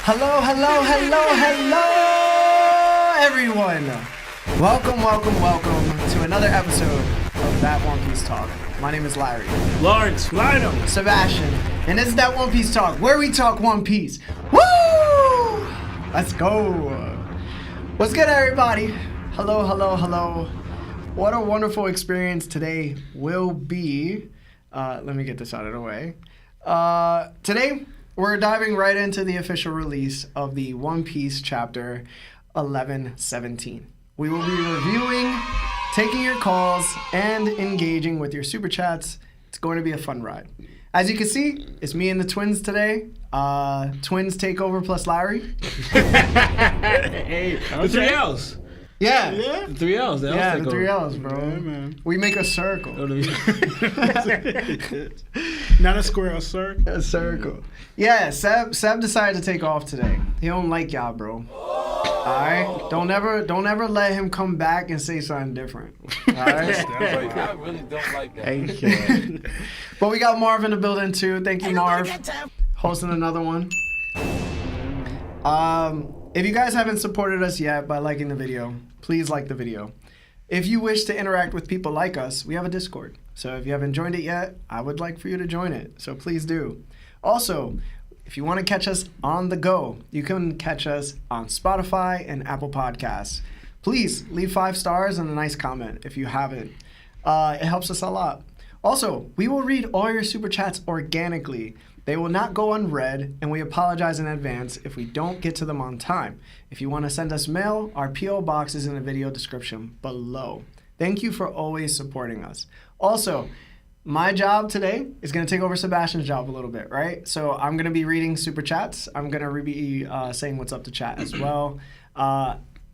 Hello, hello, hello, hello, everyone. Welcome to another episode of That One Piece Talk. My name is Larry. Lawrence, Lino, Sebastian. And this is That One Piece Talk, where we talk One Piece. Woo! Let's go. What's good, everybody? Hello, hello, hello. What a wonderful experience today will be. Let me get this out of the way. Today, we're diving right into the official release of the One Piece chapter 11-17. We will be reviewing, taking your calls, and engaging with your super chats. It's going to be a fun ride. As you can see, it's me and the twins today. Twins takeover plus Larry. Hey, the three L's. Yeah. The three L's. Yeah, the three L's, bro. Yeah, man. We make a circle. Not a square, a circle. A circle. Yeah, Seb decided to take off today. He don't like y'all, bro. Alright? Don't ever let him come back and say something different. Alright? I really don't like that. Thank you. But we got Marv in the building too. Thank you, Marv. Hosting another one. If you guys haven't supported us yet by liking the video, please like the video. If you wish to interact with people like us, we have a Discord. So if you haven't joined it yet, I would like for you to join it. So please do. Also, if you want to catch us on the go, you can catch us on Spotify and Apple Podcasts. Please leave 5 stars and a nice comment if you haven't. It helps us a lot. Also, we will read all your super chats organically. They will not go unread, and we apologize in advance if we don't get to them on time. If you want to send us mail, our P.O. box is in the video description below. Thank you for always supporting us. Also, my job today is going to take over Sebastian's job a little bit, right? So I'm going to be reading super chats. I'm going to be saying what's up to chat as well.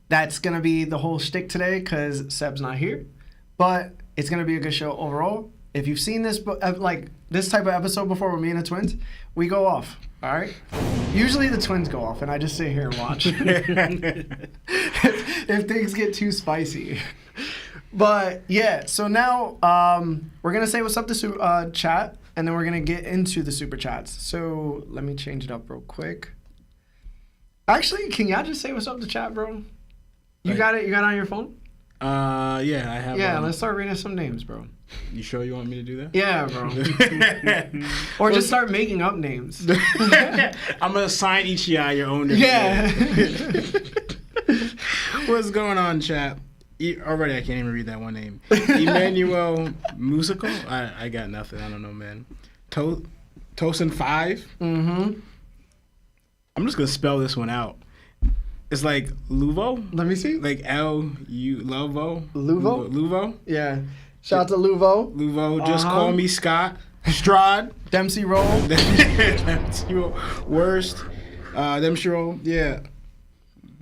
That's going to be the whole shtick today because Seb's not here. But it's going to be a good show overall. If you've seen this this type of episode before with me and the twins, we go off, all right? Usually the twins go off, and I just sit here and watch if things get too spicy. But, yeah, so now we're going to say what's up to chat, and then we're going to get into the super chats. So let me change it up real quick. Actually, can y'all just say what's up to chat, bro? You got it? You got it on your phone? Yeah, I have. Yeah, let's start reading some names, bro. You sure you want me to do that? Yeah, bro. Or just start making up names. I'm going to assign each of y'all your own name. Yeah. What's going on, chat? Already, I can't even read that one name. Emanuel Musical? I got nothing. I don't know, man. Tosin 5? Mm-hmm. I'm just going to spell this one out. It's like Luvo? Let me see. Like Luvo? Luvo? Yeah. Shout out to Luvo. Luvo. Just call me Scott. Strad. Dempsey Roll. Dempsey Roll. Worst. Dempsey Roll. Yeah.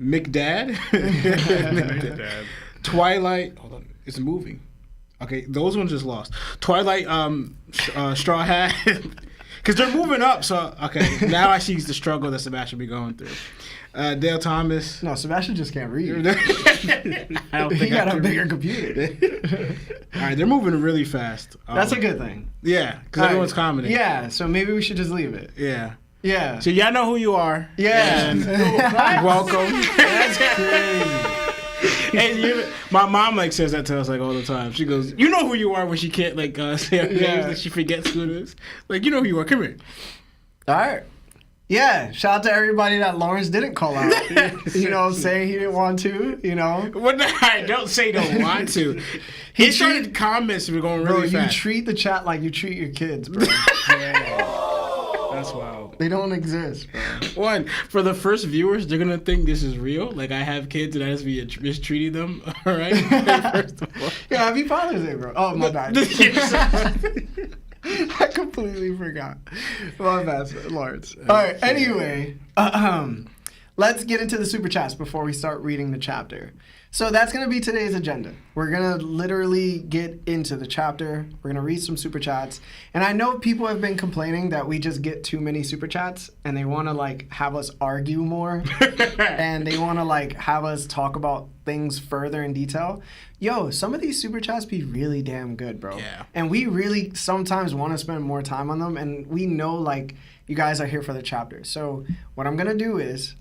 McDad. McDad. Twilight. Hold on. It's moving. Okay. Those ones just lost. Twilight. Straw Hat. Because they're moving up. So, okay. Now I see the struggle that Sebastian be going through. Dale Thomas. No, Sebastian just can't read. I don't think he got a bigger computer. All right, they're moving really fast. That's a good thing. Yeah, because everyone's commenting. Yeah, so maybe we should just leave it. Yeah. Yeah. So y'all know who you are. Yeah. And welcome. That's crazy. And my mom says that to us all the time. She goes, "You know who you are," when she can't say her names, like she forgets who it is. Like, you know who you are. Come here. All right. Yeah, shout out to everybody that Lawrence didn't call out. You know what I'm saying? He didn't want to, you know? What I don't say don't want to. He started comments were going really fast. You treat the chat like you treat your kids, bro. That's wild. They don't exist, bro. One, for the first viewers, they're going to think this is real. Like, I have kids and I just be mistreating them, all right? First of all. Yeah, happy Father's Day, bro. Oh, my bad. I completely forgot. My bad, Lawrence. All right, anyway, let's get into the super chats before we start reading the chapter. So that's going to be today's agenda. We're going to literally get into the chapter. We're going to read some super chats. And I know people have been complaining that we just get too many super chats and they want to have us argue more and they want to have us talk about things further in detail. Yo, some of these super chats be really damn good, bro. Yeah. And we really sometimes want to spend more time on them, and we know you guys are here for the chapter. So what I'm going to do is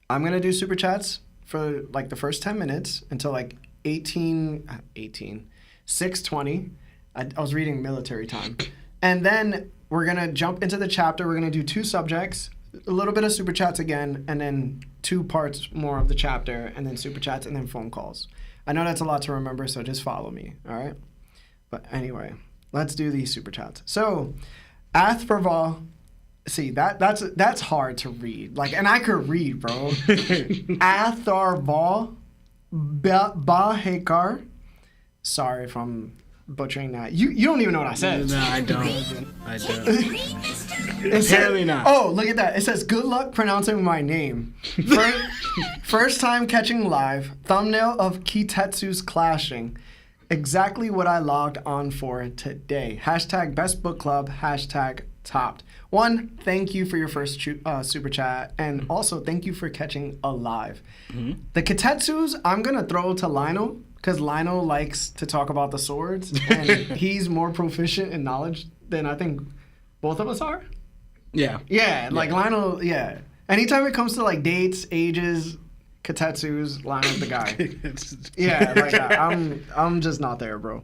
I'm going to do super chats for like the first 10 minutes until like 6:20. I was reading military time. And then we're going to jump into the chapter. We're going to do 2 subjects, a little bit of super chats again, and then 2 parts more of the chapter, and then super chats, and then phone calls. I know that's a lot to remember, so just follow me, all right? But anyway, let's do these super chats. So, Athfarval, see, that's hard to read. Like, and I could read, bro. Atharval Bahekar. Sorry if I'm butchering that. You don't even know what I said. No, I don't. Apparently not. Oh, look at that. It says, good luck pronouncing my name. First time catching live. Thumbnail of Kitetsu's clashing. Exactly what I logged on for today. Hashtag best book club. Hashtag topped. 1, thank you for your first super chat. And also, thank you for catching alive. Mm-hmm. The Kitetsus, I'm going to throw to Lionel. Because Lionel likes to talk about the swords, and he's more proficient in knowledge than I think both of us are. Yeah. Yeah, like Lionel, yeah. Anytime it comes to like dates, ages, Kitetsus, Lionel's the guy. Yeah, like I'm just not there, bro.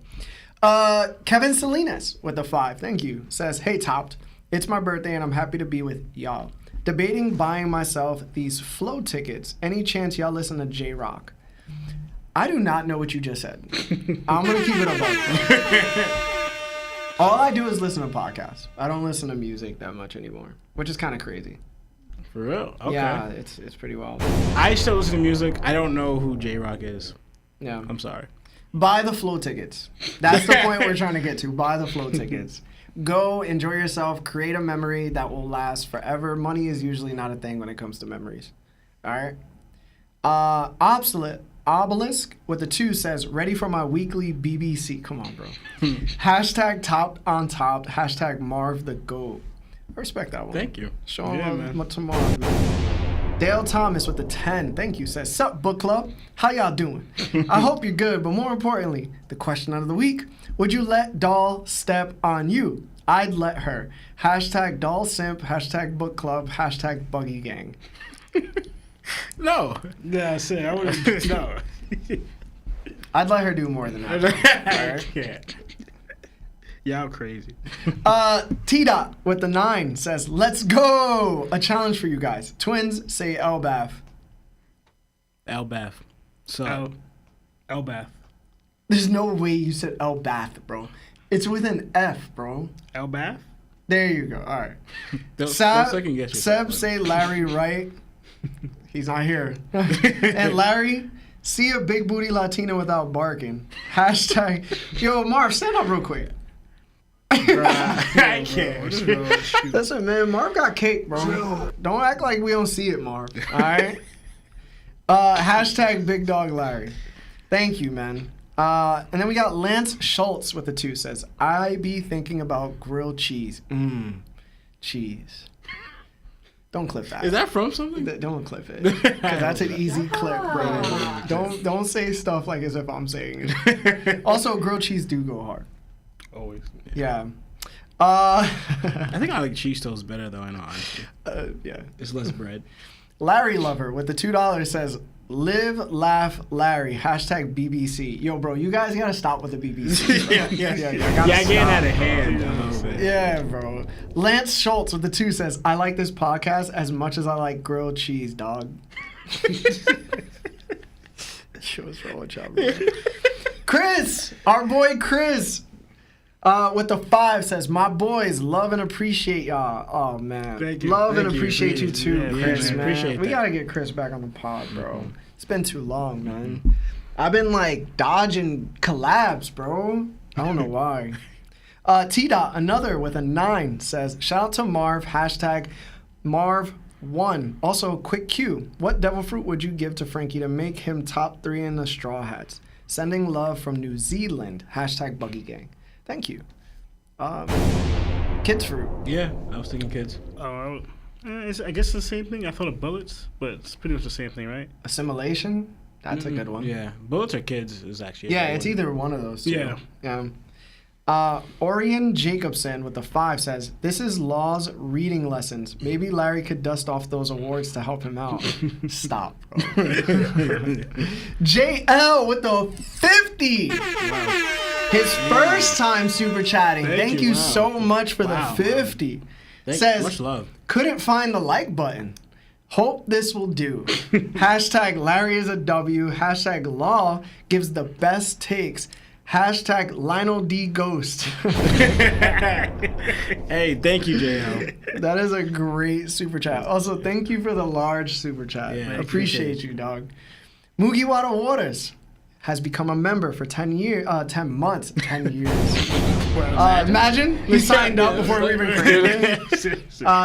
Kevin Salinas with the 5, thank you, says, hey, Topped, it's my birthday and I'm happy to be with y'all. Debating buying myself these flow tickets. Any chance y'all listen to J-Rock? I do not know what you just said. I'm going to keep it above. All I do is listen to podcasts. I don't listen to music that much anymore, which is kind of crazy. For real? Okay. Yeah, it's pretty wild. I still listen to music. I don't know who J-Rock is. Yeah. I'm sorry. Buy the flow tickets. That's the point we're trying to get to. Buy the flow tickets. Go, enjoy yourself, create a memory that will last forever. Money is usually not a thing when it comes to memories. All right? Obelisk with the 2 says, ready for my weekly BBC. Come on, bro. Hashtag topped on top. Hashtag Marv the GOAT. I respect that one. Thank you. Show him love to Marv, man. Dale Thomas with the 10. Thank you. Says, sup, book club? How y'all doing? I hope you're good, but more importantly, the question of the week. Would you let doll step on you? I'd let her. Hashtag doll simp. Hashtag book club. Hashtag buggy gang. No. Yeah, I wouldn't. No. I'd let her do more than that. Right? Yeah. Y'all crazy. T-Dot with the 9 says, let's go! A challenge for you guys. Twins, say 𝐿𝐵𝐴F. 𝐿𝐵𝐴F. So. 𝐿𝐵𝐴F. There's no way you said 𝐿𝐵𝐴F, bro. It's with an F, bro. 𝐿𝐵𝐴F? There you go. All right. Don't second guess yourself. Seb, say Larry right. He's not here. And Larry, see a big booty Latina without barking. Hashtag, yo, Marv, stand up real quick. I can't. Listen, man, Marv got cake, bro. Don't act like we don't see it, Marv. All right? Hashtag Big Dog Larry. Thank you, man. And then we got Lance Schultz with the 2 says, I be thinking about grilled cheese. Cheese. Don't clip that. Is that from something? Don't clip it. Because that's an easy clip, bro. Don't say stuff like as if I'm saying it. Also, grilled cheese do go hard. Always. Yeah. I think I like cheese toast better, though, in all honesty. Yeah. It's less bread. Larry Lover with the $2 says, live, laugh, Larry. Hashtag BBC. Yo, bro, you guys gotta stop with the BBC. Bro. Yeah, Getting out of hand. Yeah, bro. Lance Schultz with the 2 says, I like this podcast as much as I like grilled cheese, dog. What's wrong with y'all, bro? Chris, our boy Chris, with the 5 says, my boys love and appreciate y'all. Oh, man. Thank you. Love and Thank you. appreciate you too, Yeah, Chris, man. man. Appreciate We that. got to get Chris back on the pod, bro. It's been too long, man. I've been, like, dodging collabs, bro. I don't know why. T-Dot, another with a 9, says, shout out to Marv, hashtag Marv1. Also, quick Q. What devil fruit would you give to Frankie to make him top 3 in the Straw Hats? Sending love from New Zealand, hashtag Buggy Gang. Thank you. Kids fruit. Yeah, I was thinking kids. I guess it's the same thing. I thought of bullets, but it's pretty much the same thing, right? Assimilation. That's a good one. Yeah, bullets or kids is actually. Yeah, it's either one of those two. Yeah. Orion Jacobson with the 5 says, this is Law's reading lessons. Maybe Larry could dust off those awards to help him out. Stop, bro. JL with the 50. Wow. His first time super chatting. Thank you so much for the 50. Says, much love. Couldn't find the like button. Hope this will do. Hashtag Larry is a W. Hashtag Law gives the best takes. Hashtag Lionel D Ghost. Hey, thank you, JL. That is a great super chat. Also, thank you for the large super chat. Yeah, appreciate you, dog. Mugiwara Waters has become a member for 10 months, 10 years. Imagine he signed up before we even created it.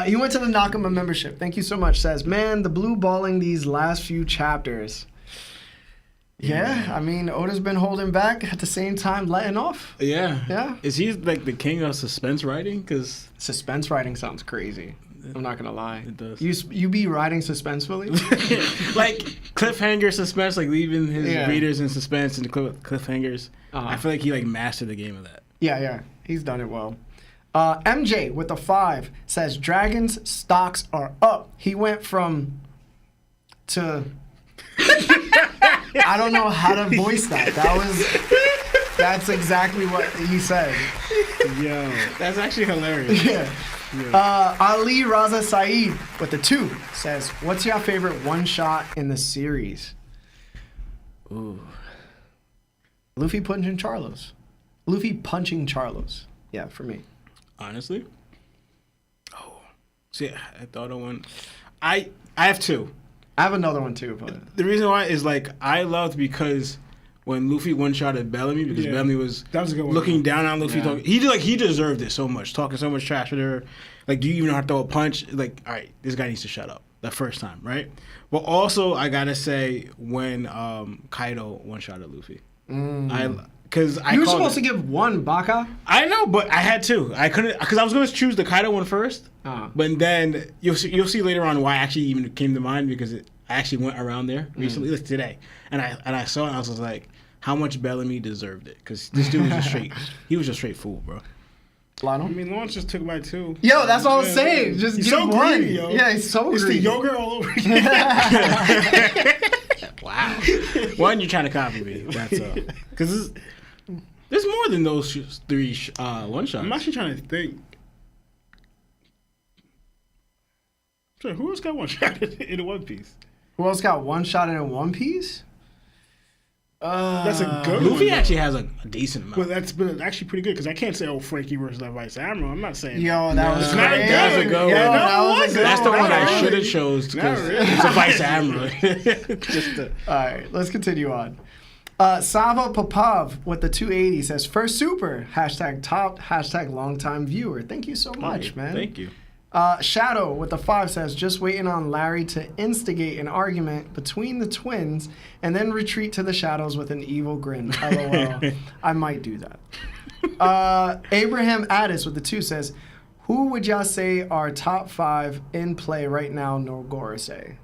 He went to the Nakama membership. Thank you so much. Says, man, the blue balling these last few chapters. Yeah, I mean, Oda's been holding back at the same time letting off. Yeah. Yeah. Is he like the king of suspense writing? Because suspense writing sounds crazy. I'm not gonna lie. It does. You be writing suspensefully? Like cliffhanger suspense, like leaving his readers in suspense and cliffhangers. I feel like he like mastered the game of that. Yeah, he's done it well. MJ with the 5 says Dragon's stocks are up. He went from to. I don't know how to voice that. That's exactly what he said. Yo, that's actually hilarious. Yeah. Ali Raza Saeed with the 2 says, what's your favorite one-shot in the series? Ooh. Luffy punching Charlos. Yeah, for me. Honestly? Oh. See, I thought of one. I have 2. I have another one too, but the reason why is like I loved because when Luffy one-shotted Bellamy because Bellamy was looking down on Luffy. He deserved it so much, talking so much trash with her. Like, do you even know how to throw a punch? Like, all right, this guy needs to shut up. The first time, right? But also, I gotta say when Kaido one-shotted Luffy, because you were supposed to give one, Baka. I know, but I had 2. I couldn't because I was gonna choose the Kaido one first. But then you'll see later on why I actually even came to mind because I actually went around there recently, like today, and I saw it. And I was like, how much Bellamy deserved it? Because this dude was just straight. He was just straight fool, bro. Lionel? I mean, Lawrence just took my 2. Yo, that's what I was saying. Just he's give so one. greedy, yo. Yeah, he's so it's greedy. It's the yogurt all over again. Wow. One, you're trying to copy me. That's because there's more than those 3 one-shots. I'm actually trying to think. So who else got one-shot in One Piece? Who else got one-shot in One Piece? That's a good Luffy one. actually has a decent amount. But that's actually pretty good because I can't say, Frankie versus that Vice Admiral. I'm not saying Yo, that was not great. good. That was a good one. That's the one I should have chose because it's a Vice Admiral. All right, let's continue on. Sava Popov with the 280 says, first super, hashtag top, hashtag longtime viewer. Thank you so much, man. Thank you. Shadow with the 5 says, just waiting on Larry to instigate an argument between the twins and then retreat to the shadows with an evil grin. LOL. I might do that. Abraham Addis with the 2 says, who would y'all say are top 5 in play right now, no Gorosei?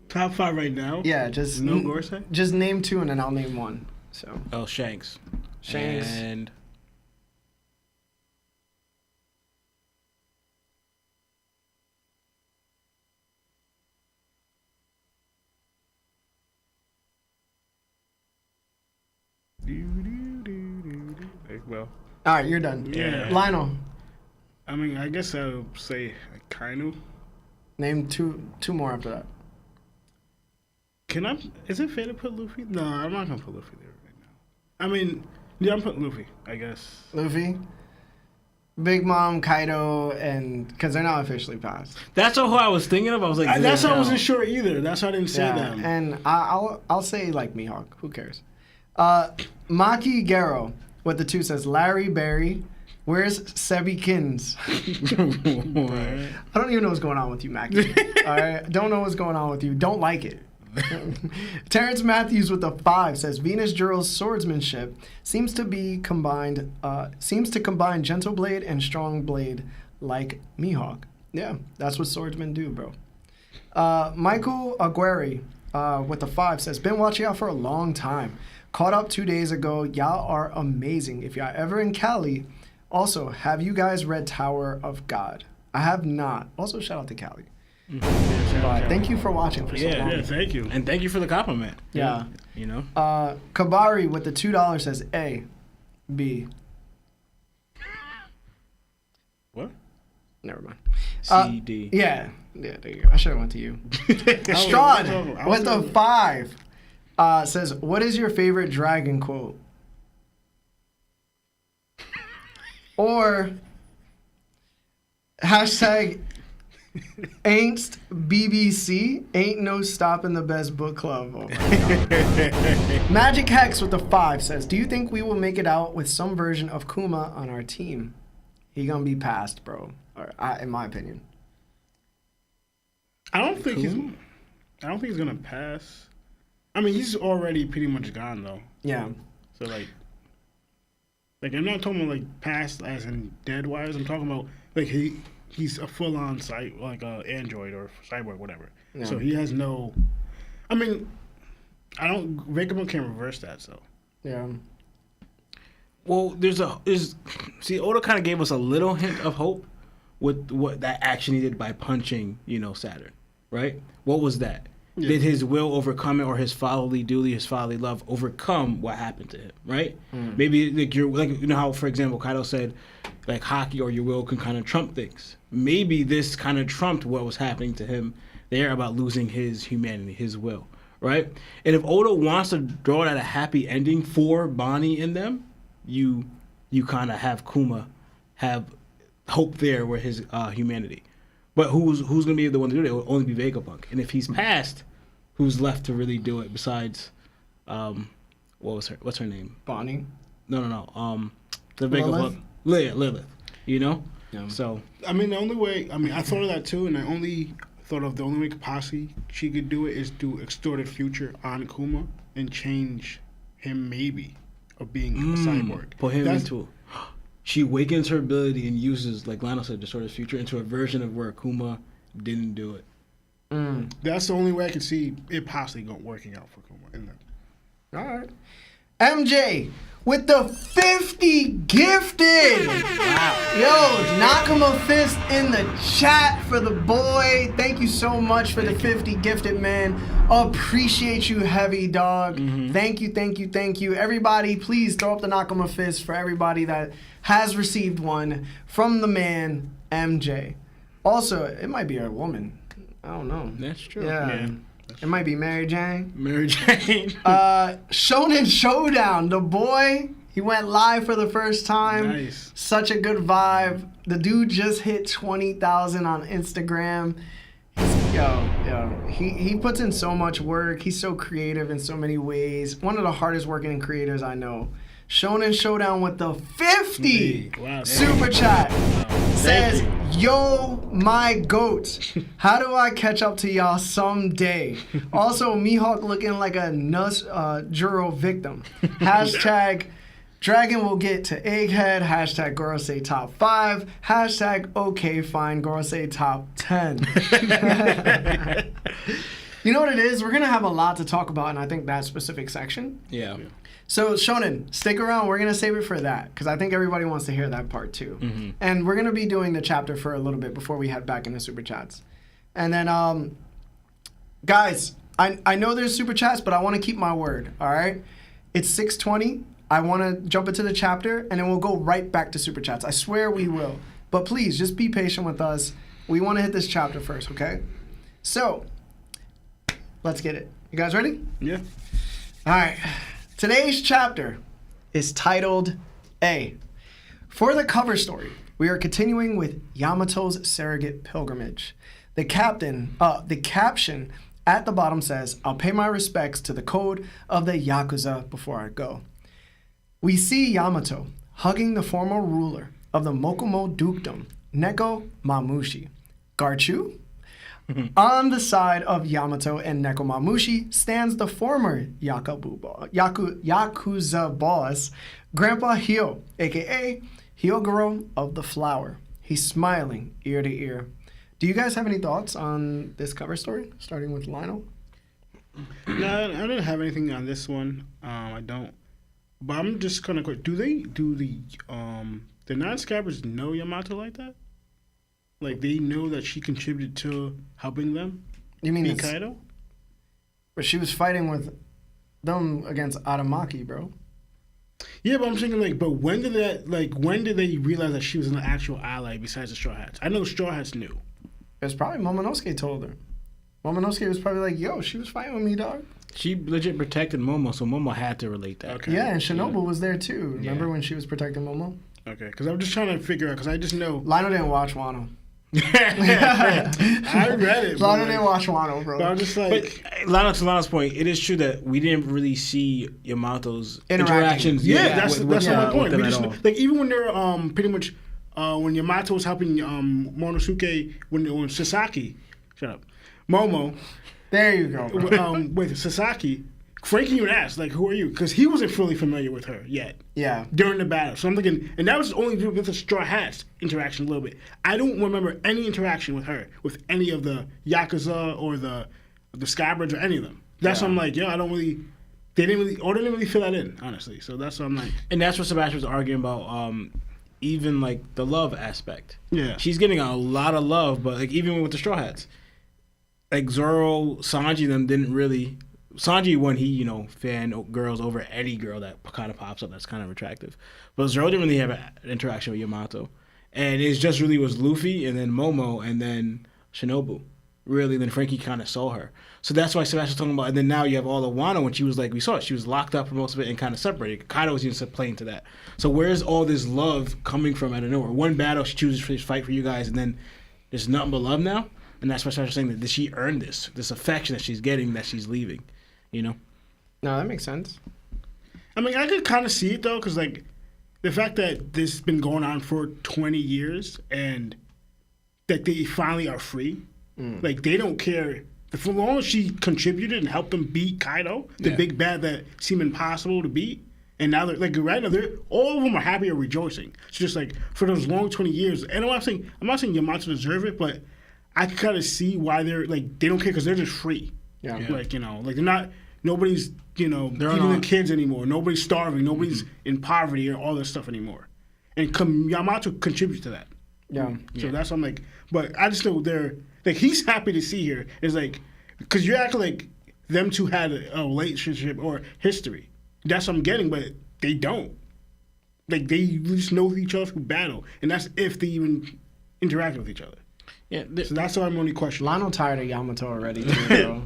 top 5 right now. Yeah, just no Gorosei. Just name 2 and then I'll name 1. So. Oh, Shanks. And Well, all right, you're done. Yeah. Lionel, I mean, I guess I would say Kainu. name two more after that. Can I? Is it fair to put Luffy? No, I'm not gonna put Luffy there right now. I mean, yeah, I'm putting Luffy, I guess. Luffy, Big Mom, Kaido, and because they're not officially passed. That's who I was thinking of. I was like, that's why I wasn't sure either. That's why I didn't say them. And I'll say like Mihawk. Who cares? Maki Garo with the 2 says Larry Berry. Where's Sebikins? I don't even know what's going on with you, Maki. All right, don't know what's going on with you. Don't like it. Terrence Matthews with the 5 says Venus Juro's swordsmanship seems to combine gentle blade and strong blade like Mihawk. Yeah, that's what swordsmen do, bro. Michael Aguirre with the 5 says, been watching y'all for a long time. Caught up 2 days ago. Y'all are amazing. If y'all ever in Cali, also, have you guys read Tower of God? I have not. Also, shout out to Cali. But thank you for watching for so long. Yeah, thank you. And thank you for the compliment. Yeah. You know? Kabari with the $2 says A, B. What? Never mind. C, D. Yeah, there you go. I should have went to you. Strahd with the 5 says, what is your favorite dragon quote? Or hashtag angst BBC, ain't no stopping the best book club. Oh my God. Magic Hex with the 5 says, do you think we will make it out with some version of Kuma on our team? He gonna be passed, bro. In my opinion. I don't think he's gonna pass. I mean, he's already pretty much gone though. Yeah. So like I'm not talking about like past as in dead wise. I'm talking about like he's a full on android or cyborg, whatever. Yeah. So he has no. I mean, Vegapunk can't reverse that. So yeah. Well, see, Oda kind of gave us a little hint of hope with what that action he did by punching, Saturn, right? What was that? Yeah. Did his will overcome it, or his fatherly duty, his fatherly love overcome what happened to him, right? Maybe how, for example, Kaido said, like hockey or your will can kind of trump things. Maybe this kind of trumped what was happening to him there about losing his humanity, his will, right? And if Oda wants to draw that a happy ending for Bonnie and them, you kind of have Kuma have hope there with his humanity. But who's going to be the one to do it? It will only be Vegapunk. And if he's passed, who's left to really do it besides, what's her name? Bonnie? No. The Vegapunk. Lilith. Yeah. So. I mean, I thought of that too, and I only thought of the only way possibly she could do it is do Extorted Future on Kuma and change him maybe of being a cyborg. Put him into she wakens her ability and uses, like Lionel said, Distorted Future into a version of where Kuma didn't do it. That's the only way I can see it possibly working out for Kuma. All right. MJ with the 50 gifted. Wow. Yo, knock him a fist in the chat for the boy. Thank you so much for the 50 gifted, man. Appreciate you, heavy dog. Thank you. Everybody, please throw up the knock him a fist for everybody that has received one from the man, MJ. Also, it might be a woman. I don't know. That's true. Yeah. It might be Mary Jane. Shonen Showdown, the boy, he went live for the first time. Nice. Such a good vibe. The dude just hit 20,000 on Instagram. He puts in so much work. He's so creative in so many ways. One of the hardest working creators I know. Shonen Showdown with the 50 super chat. Says, yo, my goats. How do I catch up to y'all someday? Also, Mihawk looking like a Juro victim. Hashtag Dragon will get to Egghead. Hashtag Gorosei top 5. Hashtag okay fine Gorosei top 10. You know what it is? We're going to have a lot to talk about in, I think, that specific section. Yeah. So, Shonen, stick around. We're going to save it for that because I think everybody wants to hear that part too. And we're going to be doing the chapter for a little bit before we head back into Super Chats. And then, guys, I know there's Super Chats, but I want to keep my word, all right? It's 6:20. I want to jump into the chapter, and then we'll go right back to Super Chats. I swear we will. But please, just be patient with us. We want to hit this chapter first, okay? So, let's get it. You guys ready? Yeah. All right. Today's chapter is titled A. For the cover story, we are continuing with Yamato's surrogate pilgrimage. The caption at the bottom says, I'll pay my respects to the code of the Yakuza before I go. We see Yamato hugging the former ruler of the Mokumo dukedom, Neko Mamushi. Garchu? On the side of Yamato and Neko Mamushi stands the former Yakuza boss, Grandpa Hyo, a.k.a. Hyogoro of the Flower. He's smiling ear to ear. Do you guys have any thoughts on this cover story, starting with Lionel? No, I didn't have anything on this one. I don't. But I'm just kind of quick. Do the non-scabbers know Yamato like that? Like they know that she contributed to helping them? You mean beat Kaido? But she was fighting with them against Aramaki, bro. Yeah, but I'm thinking but when did they realize that she was an actual ally besides the Straw Hats? I know Straw Hats knew. It was probably Momonosuke told her. Momonosuke was probably like, yo, she was fighting with me, dog. She legit protected Momo, so Momo had to relate that. Okay. Yeah, and Shinobu was there too. Remember Yeah. when she was protecting Momo? Okay, because I'm just trying to figure out, because I just know. Lionel didn't watch Wano. I read it. Lionel didn't watch Wano, bro. But I'm just like. But to Lana's point, it is true that we didn't really see Yamato's Interacting. interactions. Yeah, that's my point. with them We at just all. like even when they're pretty much when Yamato was helping Momonosuke when Sasaki, shut up, Momo, There you go, bro. with Sasaki, Frankie even asked like, "Who are you?" Because he wasn't fully familiar with her yet Yeah. during the battle. So I'm thinking, and that was only with the Straw Hats interaction a little bit. I don't remember any interaction with her with any of the Yakuza or the Skybirds or any of them. That's why I'm like, I don't really. They didn't really fill that in, honestly. So that's what I'm like. And that's what Sebastian was arguing about. Even like the love aspect. Yeah. She's getting a lot of love, but like even with the Straw Hats, like Zoro, Sanji, them didn't really. Sanji, when he fan girls over any girl that kind of pops up that's kind of attractive, but Zoro didn't really have an interaction with Yamato, and it just really was Luffy and then Momo and then Shinobu. Really, then Frankie kind of saw her. So that's why Sebastian's talking about. And then now you have all of Wano when she was like, we saw it, she was locked up for most of it and kind of separated. Kaido was even playing to that. So where's all this love coming from out of nowhere? One battle, she chooses to fight for you guys, and then there's nothing but love now. And that's why Sebastian's saying that did she earn this affection that she's getting that she's leaving? No, that makes sense. I mean, I could kind of see it though, because like the fact that this has been going on for 20 years and that they finally are free, like they don't care. For long as she contributed and helped them beat Kaido, the big bad that seemed impossible to beat, and now they're like right now they're all of them are happy or rejoicing. It's just like for those long 20 years, and I'm not saying Yamato deserve it, but I can kind of see why they're like they don't care because they're just free. Yeah. Like like they're not. Nobody's, eating not. the kids anymore. Nobody's starving. Nobody's in poverty or all this stuff anymore. And Yamato contributes to that. Yeah. So that's what I'm like. But I just know they're like he's happy to see her. It's like because you're acting like them two had a relationship or history. That's what I'm getting, but they don't. Like they just know each other through battle, and that's if they even interact with each other. Yeah. So that's why I'm only questioning. Lionel tired of Yamato already, too, bro.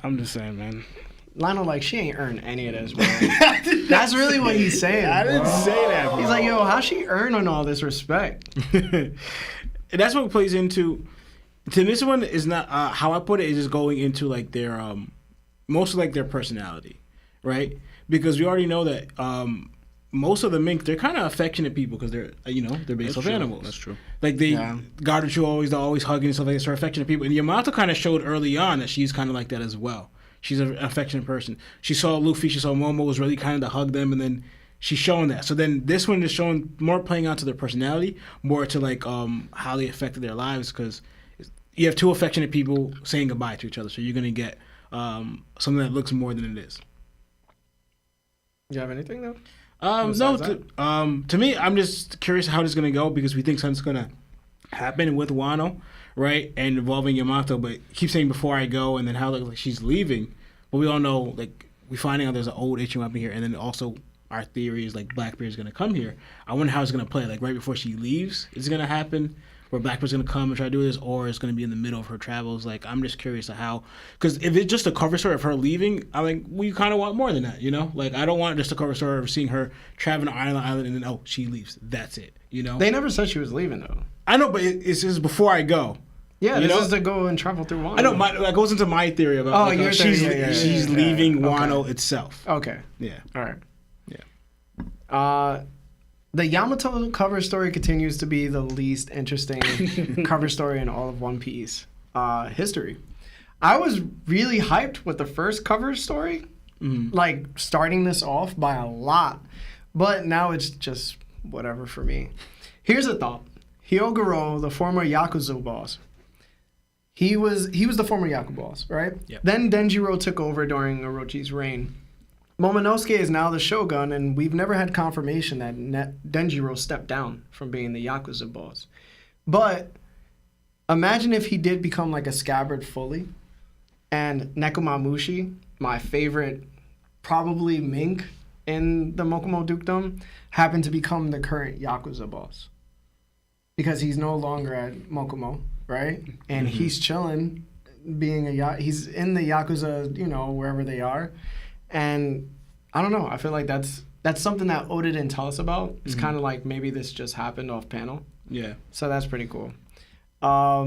I'm just saying, man. Lionel, like, she ain't earned any of this, bro. That's really what he's saying. I didn't bro. say that, bro. He's like, yo, how's she earning all this respect? And that's what plays into. To this one is not how I put it is just going into like their most of like their personality, right? Because we already know that most of the mink they're kind of affectionate people because they're they're based off animals. That's true. Like they Gardechu they're always hugging and stuff like that. So they're affectionate people. And Yamato kind of showed early on that she's kind of like that as well. She's an affectionate person. She saw Luffy, she saw Momo was really kind of to hug them, and then she's showing that. So then this one is showing more playing out to their personality, more to like how they affected their lives because you have two affectionate people saying goodbye to each other. So you're gonna get something that looks more than it is. You have anything, though? No. To me, I'm just curious how this is gonna go because we think something's gonna happen with Wano, right, and involving Yamato. But keep saying before I go, and then how like she's leaving. But we all know like we finding out there's an old issue up here, and then also our theory is like Blackbeard's gonna come here. I wonder how it's gonna play. Like right before she leaves, is it gonna happen? Where Blackbeard's gonna come and try to do this, or it's gonna be in the middle of her travels. Like I'm just curious to how, because if it's just a cover story of her leaving, I like we kind of want more than that, Like I don't want just a cover story of seeing her traveling to island and then she leaves. That's it, They never said she was leaving though. I know, but it's just before I go. Yeah, this is to go and travel through Wano. I know that goes into my theory about your theory, she's leaving Wano itself. Okay. Yeah. All right. Yeah. The Yamato cover story continues to be the least interesting cover story in all of One Piece history. I was really hyped with the first cover story, like starting this off by a lot, but now it's just whatever for me. Here's a thought. 𝐻𝐿, the former Yakuza boss, He was the former Yaku boss, right? Yep. Then Denjiro took over during Orochi's reign. Momonosuke is now the shogun, and we've never had confirmation that Denjiro stepped down from being the Yakuza boss. But imagine if he did become like a scabbard fully, and Nekomamushi, my favorite, probably mink in the Mokumo Dukedom, happened to become the current Yakuza boss. Because he's no longer at Mokumo, right? And he's chilling, being he's in the Yakuza, you know, wherever they are. And I don't know, I feel like that's something that Oda didn't tell us about. It's kind of like maybe this just happened off panel. Yeah. So that's pretty cool. I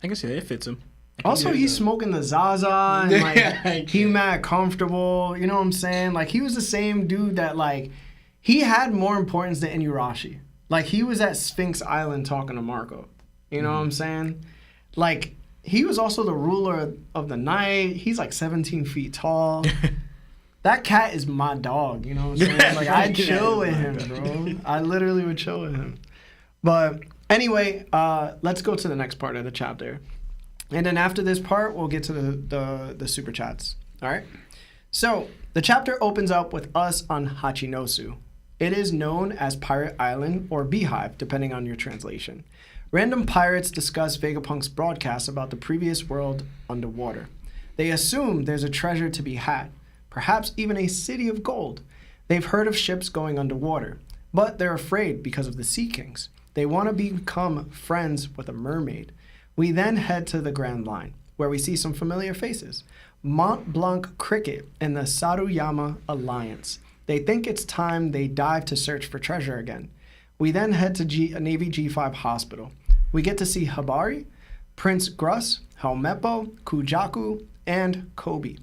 can see that. It fits him. Also, he's smoking the Zaza, and like he mad comfortable. You know what I'm saying? Like he was the same dude that like he had more importance than Inuyasha. Like he was at Sphinx Island talking to Marco. You know what I'm saying? Like he was also the ruler of the night. He's like 17 feet tall. That cat is my dog. You know what I'm saying? Like I chill with him, bro. I literally would chill with him. But anyway, let's go to the next part of the chapter. And then after this part, we'll get to the super chats. All right? So the chapter opens up with us on Hachinosu. It is known as Pirate Island or Beehive, depending on your translation. Random pirates discuss Vegapunk's broadcast about the previous world underwater. They assume there's a treasure to be had, perhaps even a city of gold. They've heard of ships going underwater, but they're afraid because of the Sea Kings. They want to become friends with a mermaid. We then head to the Grand Line, where we see some familiar faces. Mont Blanc Cricket and the Saruyama Alliance. They think it's time they dive to search for treasure again. We then head to Navy G5 Hospital. We get to see Habari, Prince Gruss, Helmeppo, Kujaku, and Koby.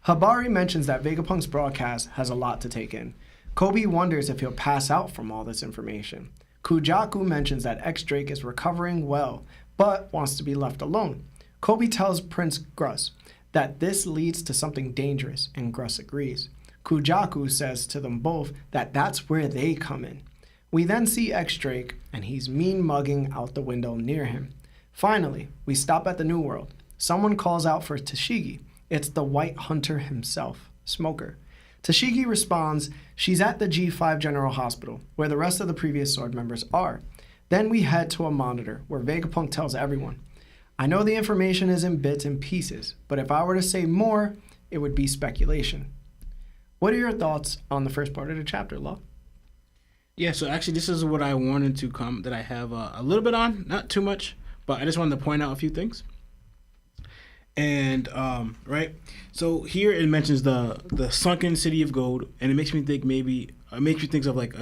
Habari mentions that Vegapunk's broadcast has a lot to take in. Koby wonders if he'll pass out from all this information. Kujaku mentions that X-Drake is recovering well, but wants to be left alone. Koby tells Prince Gruss that this leads to something dangerous, and Gruss agrees. Kujaku says to them both that that's where they come in. We then see X-Drake, and he's mean mugging out the window near him. Finally, we stop at the New World. Someone calls out for Tashigi. It's the White Hunter himself, Smoker. Tashigi responds, she's at the G5 General Hospital, where the rest of the previous Sword members are. Then we head to a monitor, where Vegapunk tells everyone, I know the information is in bits and pieces, but if I were to say more, it would be speculation. What are your thoughts on the first part of the chapter, Law? Yeah, so actually this is what I wanted to come that I have a little bit on, not too much, but I just wanted to point out a few things. And right, so here it mentions the sunken city of gold, and it makes me think of like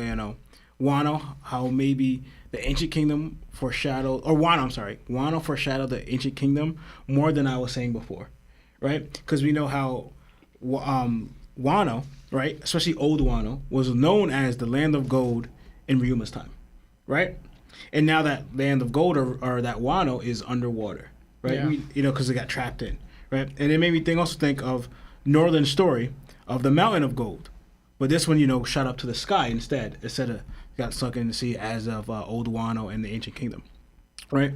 Wano, how maybe the ancient kingdom foreshadowed, or Wano foreshadowed the ancient kingdom more than I was saying before, right? Because we know how Wano, right, especially old Wano, was known as the land of gold in Ryuma's time, right? And now that land of gold or that Wano is underwater, right? Yeah. Because it got trapped in, right? And it made me also think of Northern Story of the Mountain of Gold, but this one, shot up to the sky instead of got sunk in the sea as of old Wano and the ancient kingdom, right?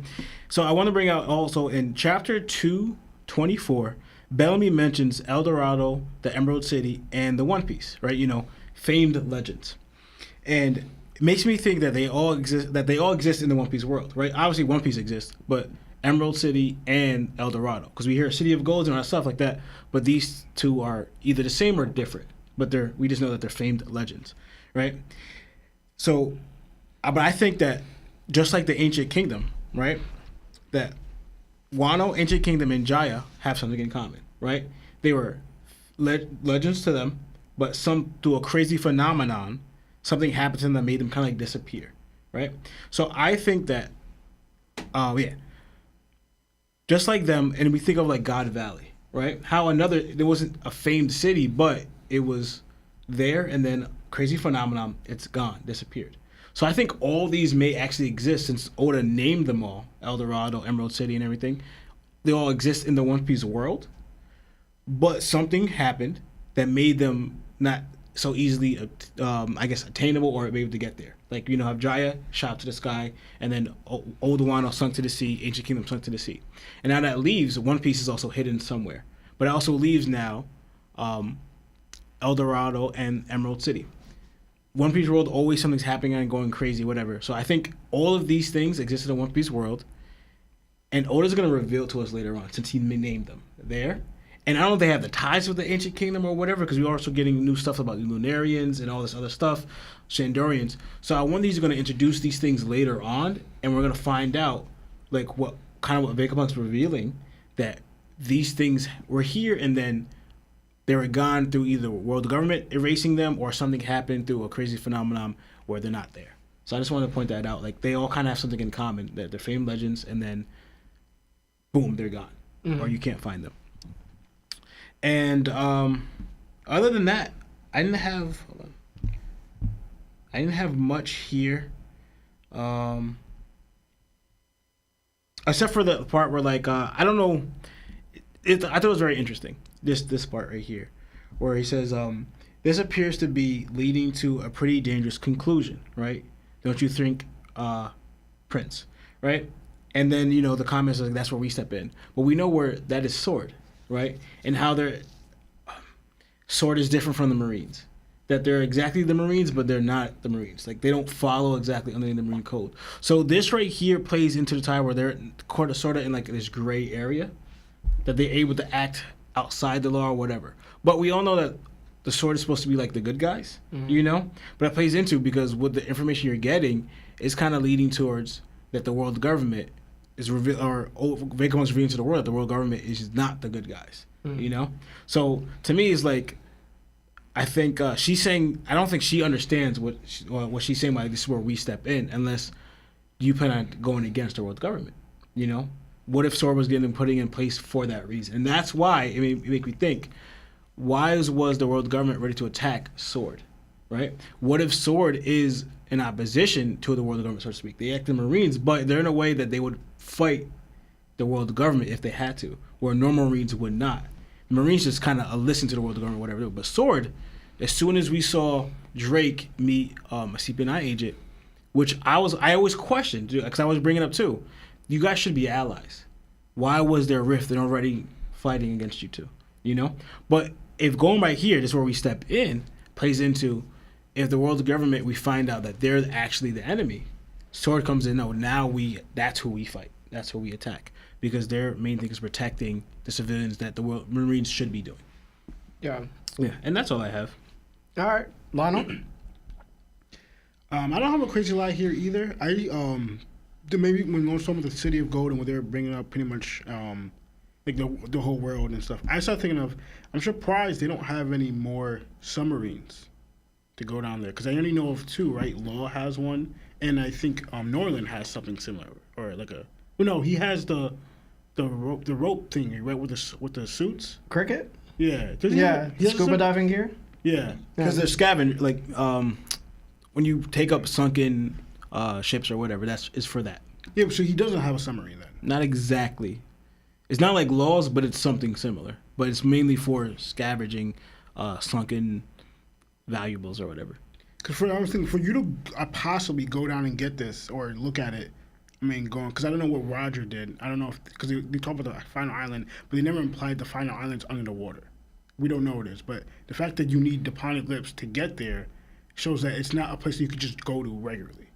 So I want to bring out also in chapter 224. Bellamy mentions El Dorado, the Emerald City, and the One Piece, right? Famed legends. And it makes me think that they all exist in the One Piece world, right? Obviously One Piece exists, but Emerald City and El Dorado, because we hear City of Gold and all that stuff like that, but these two are either the same or different, but we just know that they're famed legends, right? So, but I think that just like the ancient kingdom, right, that Wano, Ancient Kingdom, and Jaya have something in common, right? They were legends to them, but through a crazy phenomenon, something happened to them that made them kind of like disappear, right? So I think that, just like them, and we think of like God Valley, right? How there wasn't a famed city, but it was there, and then crazy phenomenon, it's gone, disappeared. So I think all these may actually exist since Oda named them all, El Dorado, Emerald City, and everything. They all exist in the One Piece world, but something happened that made them not so easily, I guess, attainable or able to get there. Like, you know, have Jaya shot to the sky, and then Old Wano sunk to the sea, Ancient Kingdom sunk to the sea. And now that leaves, One Piece is also hidden somewhere. But it also leaves now El Dorado and Emerald City. One Piece world, always something's happening and going crazy, whatever. So I think all of these things existed in One Piece world, and Oda's going to reveal to us later on, since he named them there. And I don't know if they have the ties with the Ancient Kingdom or whatever, because we're also getting new stuff about the Lunarians and all this other stuff, Shandorians. So I wonder he's going to introduce these things later on, and we're going to find out, like, what Vegapunk's revealing, that these things were here and then they were gone through either world government erasing them or something happened through a crazy phenomenon where they're not there. So I just wanted to point that out. Like, they all kind of have something in common, that they're famed legends, and then boom, they're gone, or you can't find them. And other than that, I didn't have much here, except for the part where, like, I don't know, I thought it was very interesting, this part right here, where he says, this appears to be leading to a pretty dangerous conclusion, right? Don't you think, Prince, right? And then, you know, the comments are like, that's where we step in. But we know where that is Sword, right? And how Sword is different from the Marines. That they're exactly the Marines, but they're not the Marines. Like, they don't follow exactly under the Marine code. So this right here plays into the time where they're sort of in, like, this gray area, that they're able to act outside the law or whatever. But we all know that the Sword is supposed to be like the good guys, you know? But it plays into, because with the information you're getting, it's kind of leading towards that the world government is Vegapunk's revealing to the world that the world government is not the good guys, you know? So to me, it's like, I think she's saying, I don't think she understands what she's saying by, like, this is where we step in, unless you plan on going against the world government, you know? What if Sword was getting putting in place for that reason? And that's why it make me think, why was the world government ready to attack Sword, right? What if Sword is in opposition to the world government, so to speak? They act in Marines, but they're in a way that they would fight the world government if they had to, where normal Marines would not. Marines just kind of listen to the world government, whatever. But Sword, as soon as we saw Drake meet a CP9 agent, which I always questioned, because I was bringing up too, you guys should be allies. Why was there a rift and already fighting against you two? You know? But if going right here, this is where we step in, plays into, if the world government, we find out that they're actually the enemy, Sword comes in, no, now that's who we fight. That's who we attack. Because their main thing is protecting the civilians that the Marines should be doing. Yeah. Yeah, and that's all I have. All right. Lionel? I don't have a crazy lot here either. Maybe when we're talking about the City of Gold and when they're bringing up pretty much like the whole world and stuff, I started thinking of, I'm surprised they don't have any more submarines to go down there, because I only know of two, right? Law has one, and I think Norland has something similar, or like a. Well, no, he has the rope thing, right, with the suits. Cricket? Yeah. Scuba diving gear? Yeah. Because they're scavenging, like, when you take up sunken ships or whatever, is for that. Yeah, so he doesn't have a submarine then. Not exactly. It's not like laws, but it's something similar. But it's mainly for scavenging sunken valuables or whatever. Because I was thinking, for you to possibly go down and get this or look at it, I mean, because I don't know what Roger did. I don't know if, because they talk about the final island, but they never implied the final island's under the water. We don't know what it is, but the fact that you need the Poneglyphs to get there shows that it's not a place that you could just go to regularly.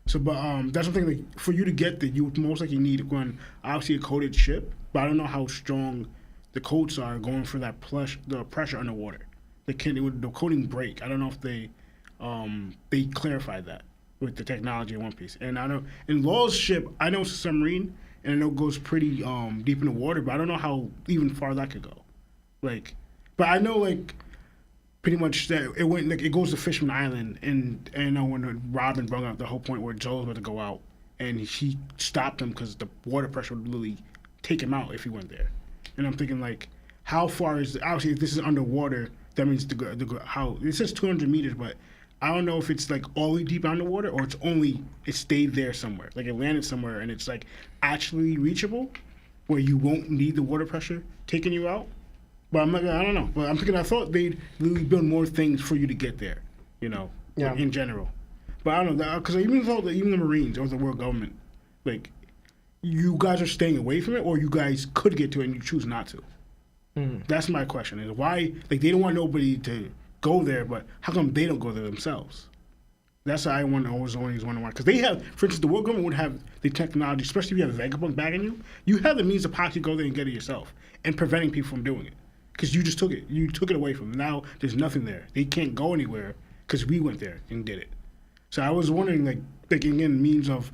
So, but that's something like, for you to get there, you would most likely need to run obviously a coated ship, but I don't know how strong the coats are going for that the pressure underwater. The coating break. I don't know if they clarified that with the technology in One Piece. And I know in Law's ship, I know it's a submarine, and I know it goes pretty deep in the water, but I don't know how even far that could go. Like, but I know like pretty much that it went like it goes to Fishman Island, and I know when Robin brought up the whole point where Joe was about to go out, and he stopped him because the water pressure would literally take him out if he went there. And I'm thinking like, how far is obviously if this is underwater, that means how it says 200 meters, but I don't know if it's like all the way deep underwater or it stayed there somewhere, like it landed somewhere and it's like actually reachable, where you won't need the water pressure taking you out. But I'm like, I don't know. But I'm thinking, I thought they'd really build more things for you to get there, you know, Yeah. in general. But I don't know, because I even thought that even the Marines or the world government, like, you guys are staying away from it, or you guys could get to it and you choose not to. That's my question, is why, like, they don't want nobody to go there, but how come they don't go there themselves? That's what I always wonder why. Because they have, for instance, the world government would have the technology, especially if you have Vegapunk bagging you, you have the means to possibly go there and get it yourself and preventing people from doing it. Because you just took it. You took it away from them. Now there's nothing there. They can't go anywhere because we went there and did it. So I was wondering, like again, means of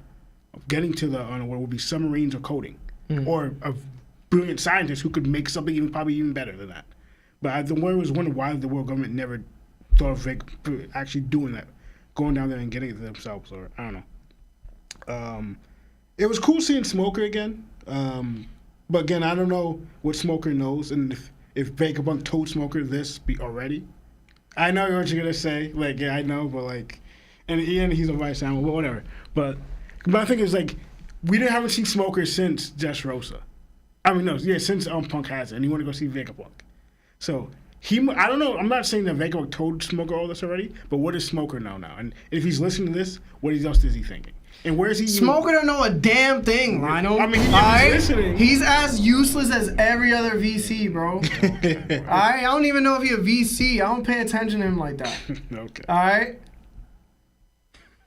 getting to the, what would be submarines or coding, or a brilliant scientist who could make something probably even better than that. But I was wondering why the world government never thought of actually doing that, going down there and getting it themselves, or I don't know. It was cool seeing Smoker again. But again, I don't know what Smoker knows, and if Vegapunk told Smoker this already. I know what you're gonna say, like, yeah, I know, but like, and Ian, he's a vice animal, but whatever. But I think it's like, we haven't seen Smoker since Dressrosa. I mean, no, yeah, since Punk has it, and you want to go see Vegapunk. So, I don't know, I'm not saying that Vegapunk told Smoker all this already, but what does Smoker know now? And if he's listening to this, what else is he thinking? And where is he? Smoker don't know a damn thing, Lionel. I mean, he's listening. He's as useless as every other VC, bro. I don't even know if he's a VC. I don't pay attention to him like that. Okay. All right?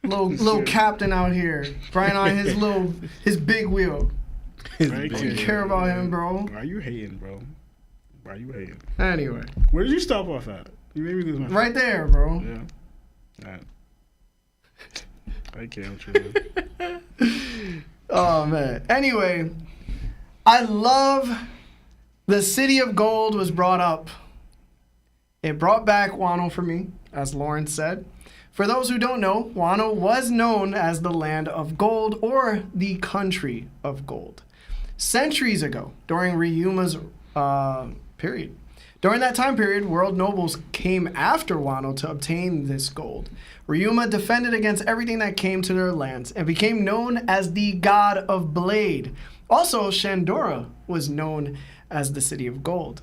Little captain out here, Brian on his big wheel. Don't care about him, bro. Why you hating, bro? Why you hating? Anyway. Where did you stop off at? You made me lose my right there, bro. Yeah. All right. I can't. Oh, man. Anyway, I love the City of Gold was brought up. It brought back Wano for me, as Lawrence said. For those who don't know, Wano was known as the Land of Gold or the Country of Gold. Centuries ago, during Ryuma's period. During that time period, world nobles came after Wano to obtain this gold. Ryuma defended against everything that came to their lands and became known as the God of Blade. Also, Shandora was known as the City of Gold.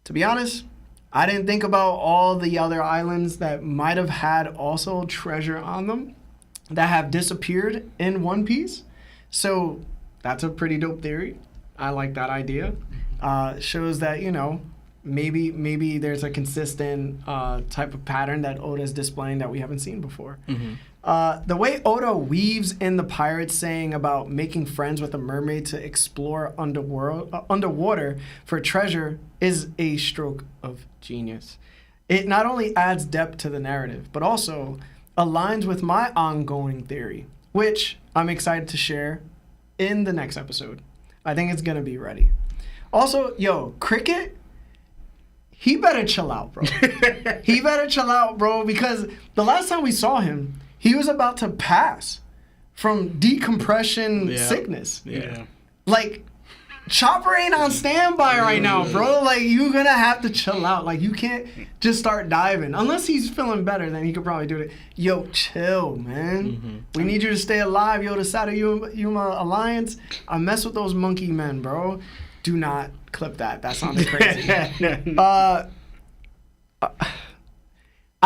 To be honest, I didn't think about all the other islands that might have had also treasure on them that have disappeared in One Piece. So that's a pretty dope theory. I like that idea. Shows that, you know, maybe there's a consistent type of pattern that Oda's displaying that we haven't seen before. The way Oda weaves in the pirates saying about making friends with a mermaid to explore underwater for treasure is a stroke of genius. It not only adds depth to the narrative, but also aligns with my ongoing theory, which I'm excited to share in the next episode. I think it's going to be ready. Also, Cricket, he better chill out, bro. He better chill out, bro, because the last time we saw him, he was about to pass from decompression sickness. Yeah. Like, Chopper ain't on standby right now, bro. Like, you're going to have to chill out. Like, you can't just start diving. Unless he's feeling better, then he could probably do it. Yo, chill, man. We need you to stay alive. Yo, the Sato Yuma Alliance, I mess with those monkey men, bro. Do not clip that. That sounded crazy. I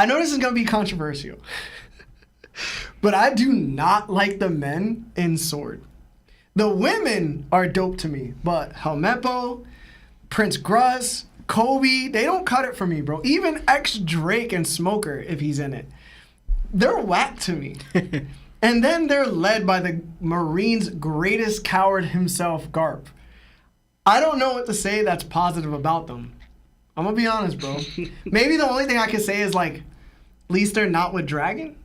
know this is going to be controversial. But I do not like the men in Sword. The women are dope to me, but Helmeppo, Prince Gruss, Koby, they don't cut it for me, bro. Even Drake and Smoker, if he's in it, they're whack to me. And then they're led by the Marine's greatest coward himself, Garp. I don't know what to say that's positive about them. I'm gonna be honest, bro. Maybe the only thing I can say is, like, at least they're not with Dragon.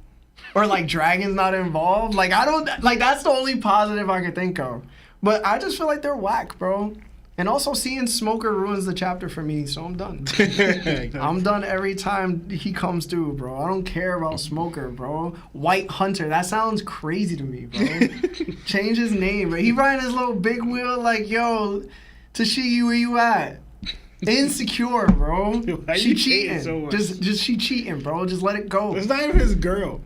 Or, like, Dragon's not involved. Like, that's the only positive I can think of. But I just feel like they're whack, bro. And also seeing Smoker ruins the chapter for me, so I'm done. I'm done every time he comes through, bro. I don't care about Smoker, bro. White Hunter, that sounds crazy to me, bro. Change his name, bro. He riding his little big wheel like, yo, Tashigi, where you at? Insecure, bro. She cheating. So just she cheating, bro. Just let it go. It's not even his girl.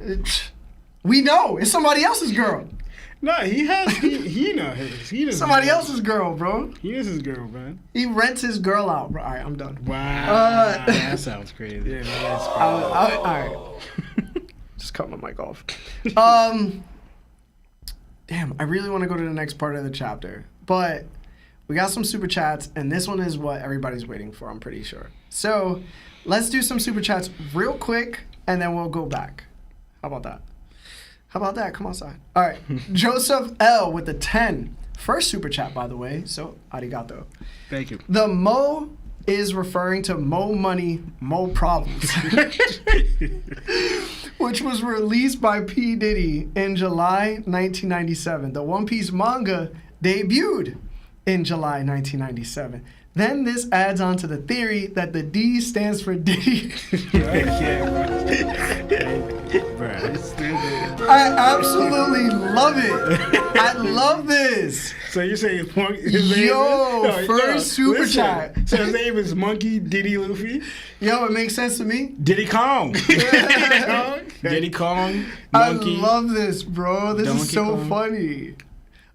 We know. It's somebody else's girl. No, he has. He not his. He doesn't. Somebody else's girl, bro. He is his girl, man. He rents his girl out, bro. All right, I'm done. Wow. That sounds crazy. Yeah, man, that's All right. Just cut my mic off. Damn, I really want to go to the next part of the chapter, but we got some super chats, and this one is what everybody's waiting for, I'm pretty sure. So let's do some super chats real quick, and then we'll go back. How about that? How about that? Come outside. All right. Joseph L. with the 10. First super chat, by the way. So, arigato. Thank you. The Mo is referring to Mo Money, Mo Problems, which was released by P. Diddy in July 1997. The One Piece manga debuted in July 1997. Then this adds on to the theory that the D stands for Diddy. I absolutely love it. I love this. So you're saying First super chat. So his name is Monkey Diddy Luffy? Yo, it makes sense to me. Diddy Kong. Diddy Kong. Monkey. I love this, bro. This is Donkey so Kong. funny.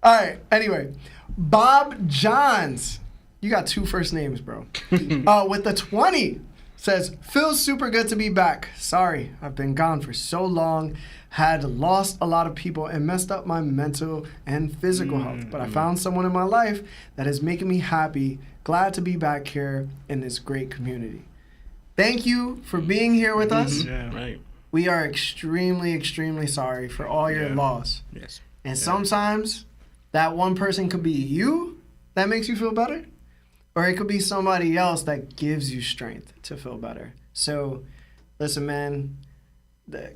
All right. Anyway, Bob Johns. You got 2 first names, bro. With the 20 says, feels super good to be back. Sorry, I've been gone for so long. Had lost a lot of people and messed up my mental and physical health. But I found someone in my life that is making me happy. Glad to be back here in this great community. Thank you for being here with us. Yeah, Right. We are extremely, extremely sorry for all your loss. Yes. And sometimes that one person could be you that makes you feel better, or it could be somebody else that gives you strength to feel better. So, listen, man,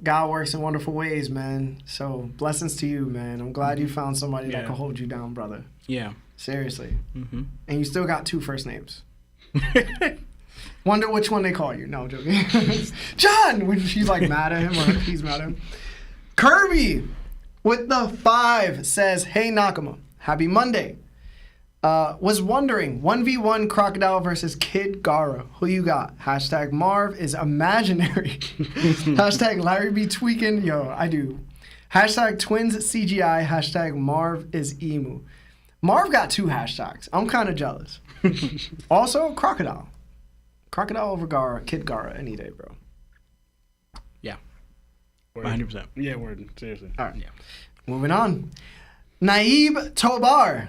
God works in wonderful ways, man. So, blessings to you, man. I'm glad you found somebody that can hold you down, brother. Yeah. Seriously. And you still got 2 first names. Wonder which one they call you. No, I'm joking. John, when she's like mad at him or he's mad at him. Kirby with the 5 says, hey, Nakama, happy Monday. Was wondering, 1v1 Crocodile versus Kid Gara. Who you got? Hashtag Marv is imaginary. Hashtag Larry be tweaking. Yo, I do. Hashtag Twins CGI. Hashtag Marv is emu. Marv got 2 hashtags. I'm kind of jealous. Also, Crocodile. Crocodile over Gara. Kid Gara any day, bro. Yeah. Word. 100%. Yeah, word. Seriously. All right. Yeah. Moving on. Naib Tobar.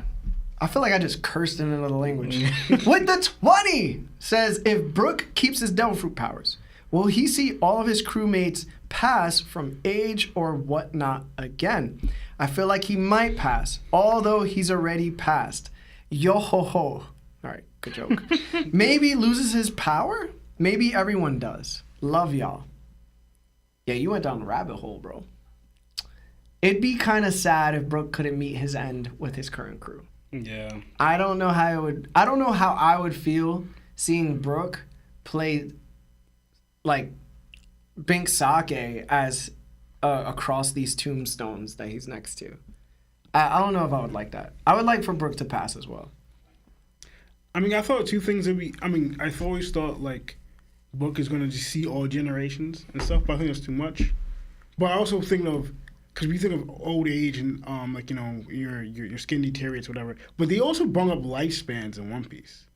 I feel like I just cursed in another language. With the 20 says, if Brook keeps his devil fruit powers, will he see all of his crewmates pass from age or whatnot again? I feel like he might pass, although he's already passed. Yo ho ho. All right, good joke. Maybe loses his power? Maybe everyone does. Love y'all. Yeah, you went down the rabbit hole, bro. It'd be kind of sad if Brook couldn't meet his end with his current crew. Yeah. I don't know how I would feel seeing Brook play like Bink Sake as across these tombstones that he's next to. I don't know if I would like that. I would like for Brook to pass as well. I mean, I thought 2 things would be. I mean, I always thought like Brook is gonna just see all generations and stuff, but I think it's too much. But I also think of. Because we think of old age and like, you know, your skin deteriorates, whatever. But they also brought up lifespans in One Piece.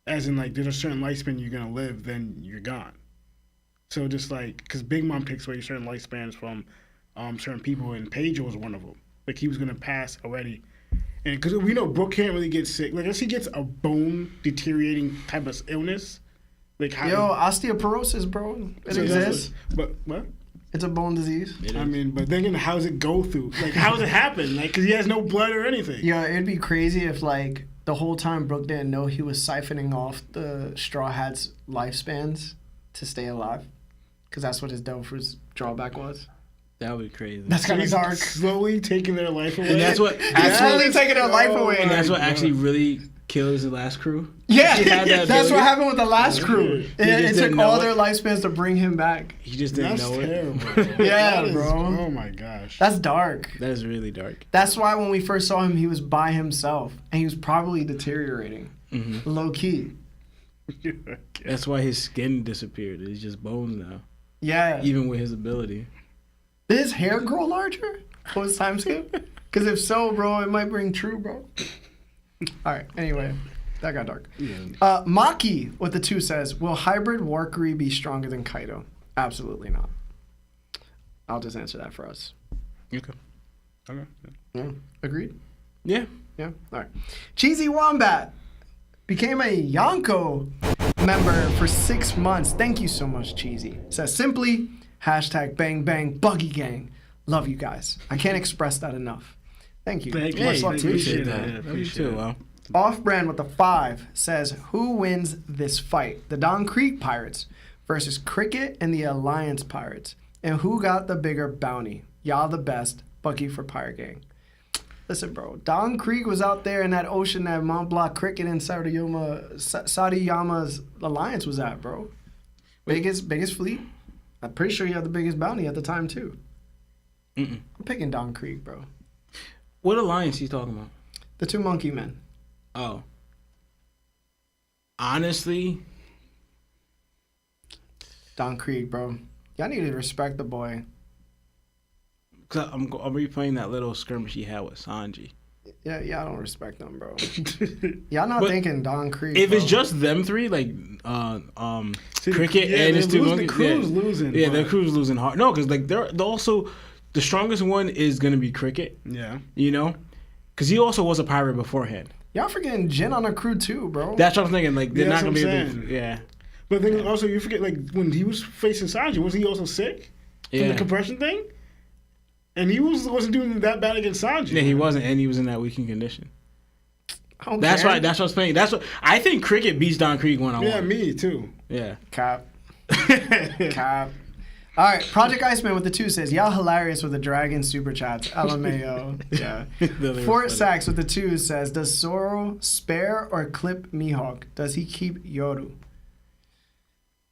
As in, like, there's a certain lifespan you're going to live, then you're gone. So just like, because Big Mom takes away certain lifespans from certain people, and Pedro was one of them. Like, he was going to pass already. And because we know Brook can't really get sick. Like, unless he gets a bone deteriorating type of illness. Like Yo, osteoporosis, bro. It exists. But, what? It's a bone disease. I mean, but then again, how does it go through? Like, how does it happen? Like, because he has no blood or anything. Yeah, it'd be crazy if, like, the whole time Brook didn't know he was siphoning off the Straw Hat's lifespans to stay alive. Because that's what his devil fruit's drawback was. That would be crazy. That's kind of dark. Slowly taking their life away. And that's what Slowly taking their life away. And that's what actually really kills the last crew. Yeah, He had that that's what ability. happened with the last crew. He It just took didn't all know their it. lifespans to bring him back. He just didn't That's know terrible. it. Yeah, That is- bro. Oh my gosh. That's dark. That is really dark. That's why when we first saw him, he was by himself. And he was probably deteriorating. Low key. That's why his skin disappeared. It's just bones now. Yeah. Even with his ability. Did his hair grow larger? What was time skip? Because if so, bro, it might bring true, bro. All right. Anyway, that got dark. Maki with the 2 says, will hybrid Warkery be stronger than Kaido? Absolutely not. I'll just answer that for us. Okay. Yeah. Agreed? Yeah. Yeah. All right. Cheesy Wombat became a Yonko member for 6 months. Thank you so much, Cheesy. Says simply, #bang bang buggy gang. Love you guys. I can't express that enough. Thank you. Thank you. Much love to you. Appreciate that. Love you Appreciate too, it. well. Off-brand with the 5 says, who wins this fight? The Don Creek Pirates versus Cricket and the Alliance Pirates. And who got the bigger bounty? Y'all the best. Bucky for Pirate Gang. Listen, bro. Don Creek was out there in that ocean that Mont Blanc Cricket and Sadayama's alliance was at, bro. Biggest fleet. I'm pretty sure he had the biggest bounty at the time, too. I'm picking Don Creek, bro. What alliance you talking about? The 2 monkey men. Oh. Honestly, Don Creek, bro. Y'all need to respect the boy. cause I'm replaying that little skirmish he had with Sanji. Yeah, y'all don't respect them, bro. Y'all not But thinking Don Creek. If bro. it's just them 3, like See, Cricket yeah, and his 2 the monkeys, crew's losing. Yeah, but- their crew's losing hard. No, because like they're also the strongest one is gonna be Cricket. Yeah. You know, because he also was a pirate beforehand. Y'all forgetting Jin on a crew too, bro. That's what I'm thinking. Like they're Yeah, not that's gonna be what able I'm to. saying. Yeah. But then also you forget, like, when he was facing Sanji, was he also sick from Yeah. the compression thing? And he wasn't doing that bad against Sanji. Yeah, he wasn't, and he was in that weakened condition. I don't That's care. why. That's what I was saying. That's what I think. Cricket beats Don Creek 1-on-1. Yeah, me too. Yeah. Cap. Cap. All right, Project Iceman with the 2 says, y'all hilarious with the dragon super chats. LMAO. Yeah. Fort Sachs with the 2 says, does Zoro spare or clip Mihawk? Does he keep Yoru?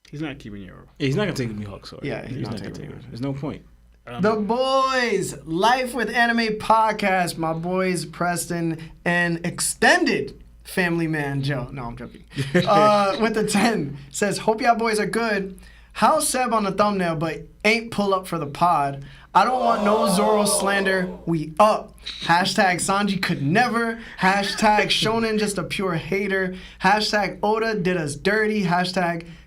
He's not keeping your. He's not gonna take the Mihawk sword. Yeah, he's not gonna taking take it. it. There's no point. The boys, Life with Anime podcast. My boys, Preston and extended family man Joe. No, I'm joking. With the 10 says, hope y'all boys are good. How's Seb on the thumbnail, but ain't pull up for the pod? I don't want no Zoro slander. We up. Sanji could never. Shonen just a pure hater. Oda did us dirty.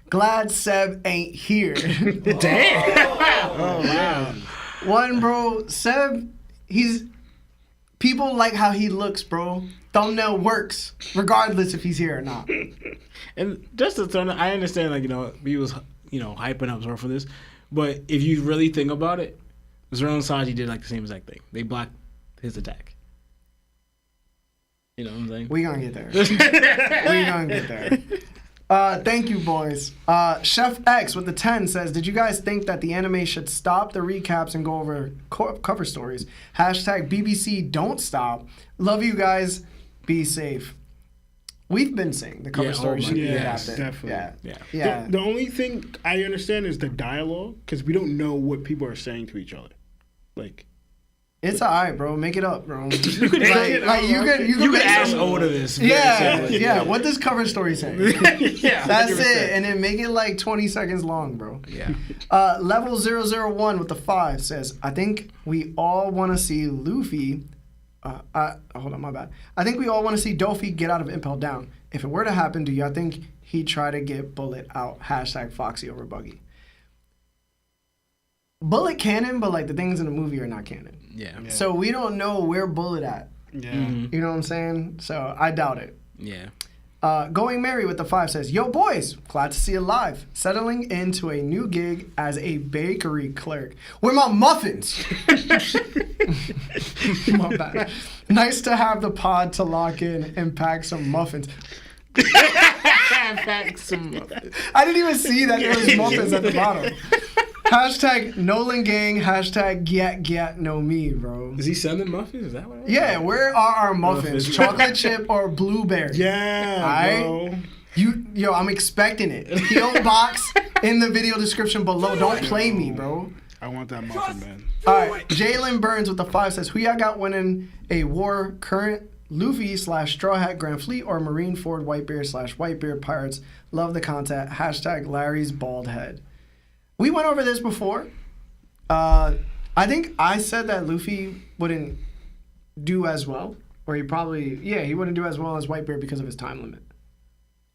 Glad Seb ain't here. Damn. Oh wow. One, bro, Seb, people like how he looks, bro. Thumbnail works, regardless if he's here or not. And just to turn, I understand, like, he was, hyping up Zoro for this, but if you really think about it, Zoro and Sanji did like the same exact thing. They blocked his attack. You know what I'm saying? We gonna get there. We gonna get there. Thank you, boys. Chef X with the 10 says, did you guys think that the anime should stop the recaps and go over cover stories? #BBC don't stop. Love you guys. Be safe. We've been saying the cover stories should be yes, adapted. definitely. Yeah. The only thing I understand is the dialogue, because we don't know what people are saying to each other. Like, It's alright, bro. Make it up, bro. You could you could make ask some- Oda this. Yeah. What does cover story say? Yeah. That's 100%. it. And then make it like 20 seconds long, bro. Yeah. Level 001 with the 5 says, I think we all want to see Luffy. Hold on, my bad. I think we all want to see Doffy get out of Impel Down. If it were to happen, do y'all think he'd try to get Bullet out? #Foxy over Buggy. Bullet canon, but like the things in the movie are not canon. Yeah. So we don't know where Bullet at. yeah. You know what I'm saying? So I doubt it. Yeah. Going Mary with the 5 says, yo, boys, glad to see you live. Settling into a new gig as a bakery clerk. Where my muffins? My bad. Nice to have the pod to lock in and pack some muffins. Pack some muffins. I didn't even see that there was muffins at the bottom. Nolan Gang, #Gyat no me, bro. Is he sending muffins? Is that what? Yeah, where are our muffins? Muffins. Chocolate chip or blueberry? Yeah, Alright. bro. I'm expecting it. PO box in the video description below. Don't play me, bro. I want that muffin, man. All right. Jalen Burns with the 5 says, who y'all got winning a war current Luffy / Straw Hat Grand Fleet or Marine Ford Whitebeard / Whitebeard Pirates? Love the content. #Larry's bald head. We went over this before. I think I said that Luffy wouldn't do as well. Or he probably, he wouldn't do as well as Whitebeard because of his time limit.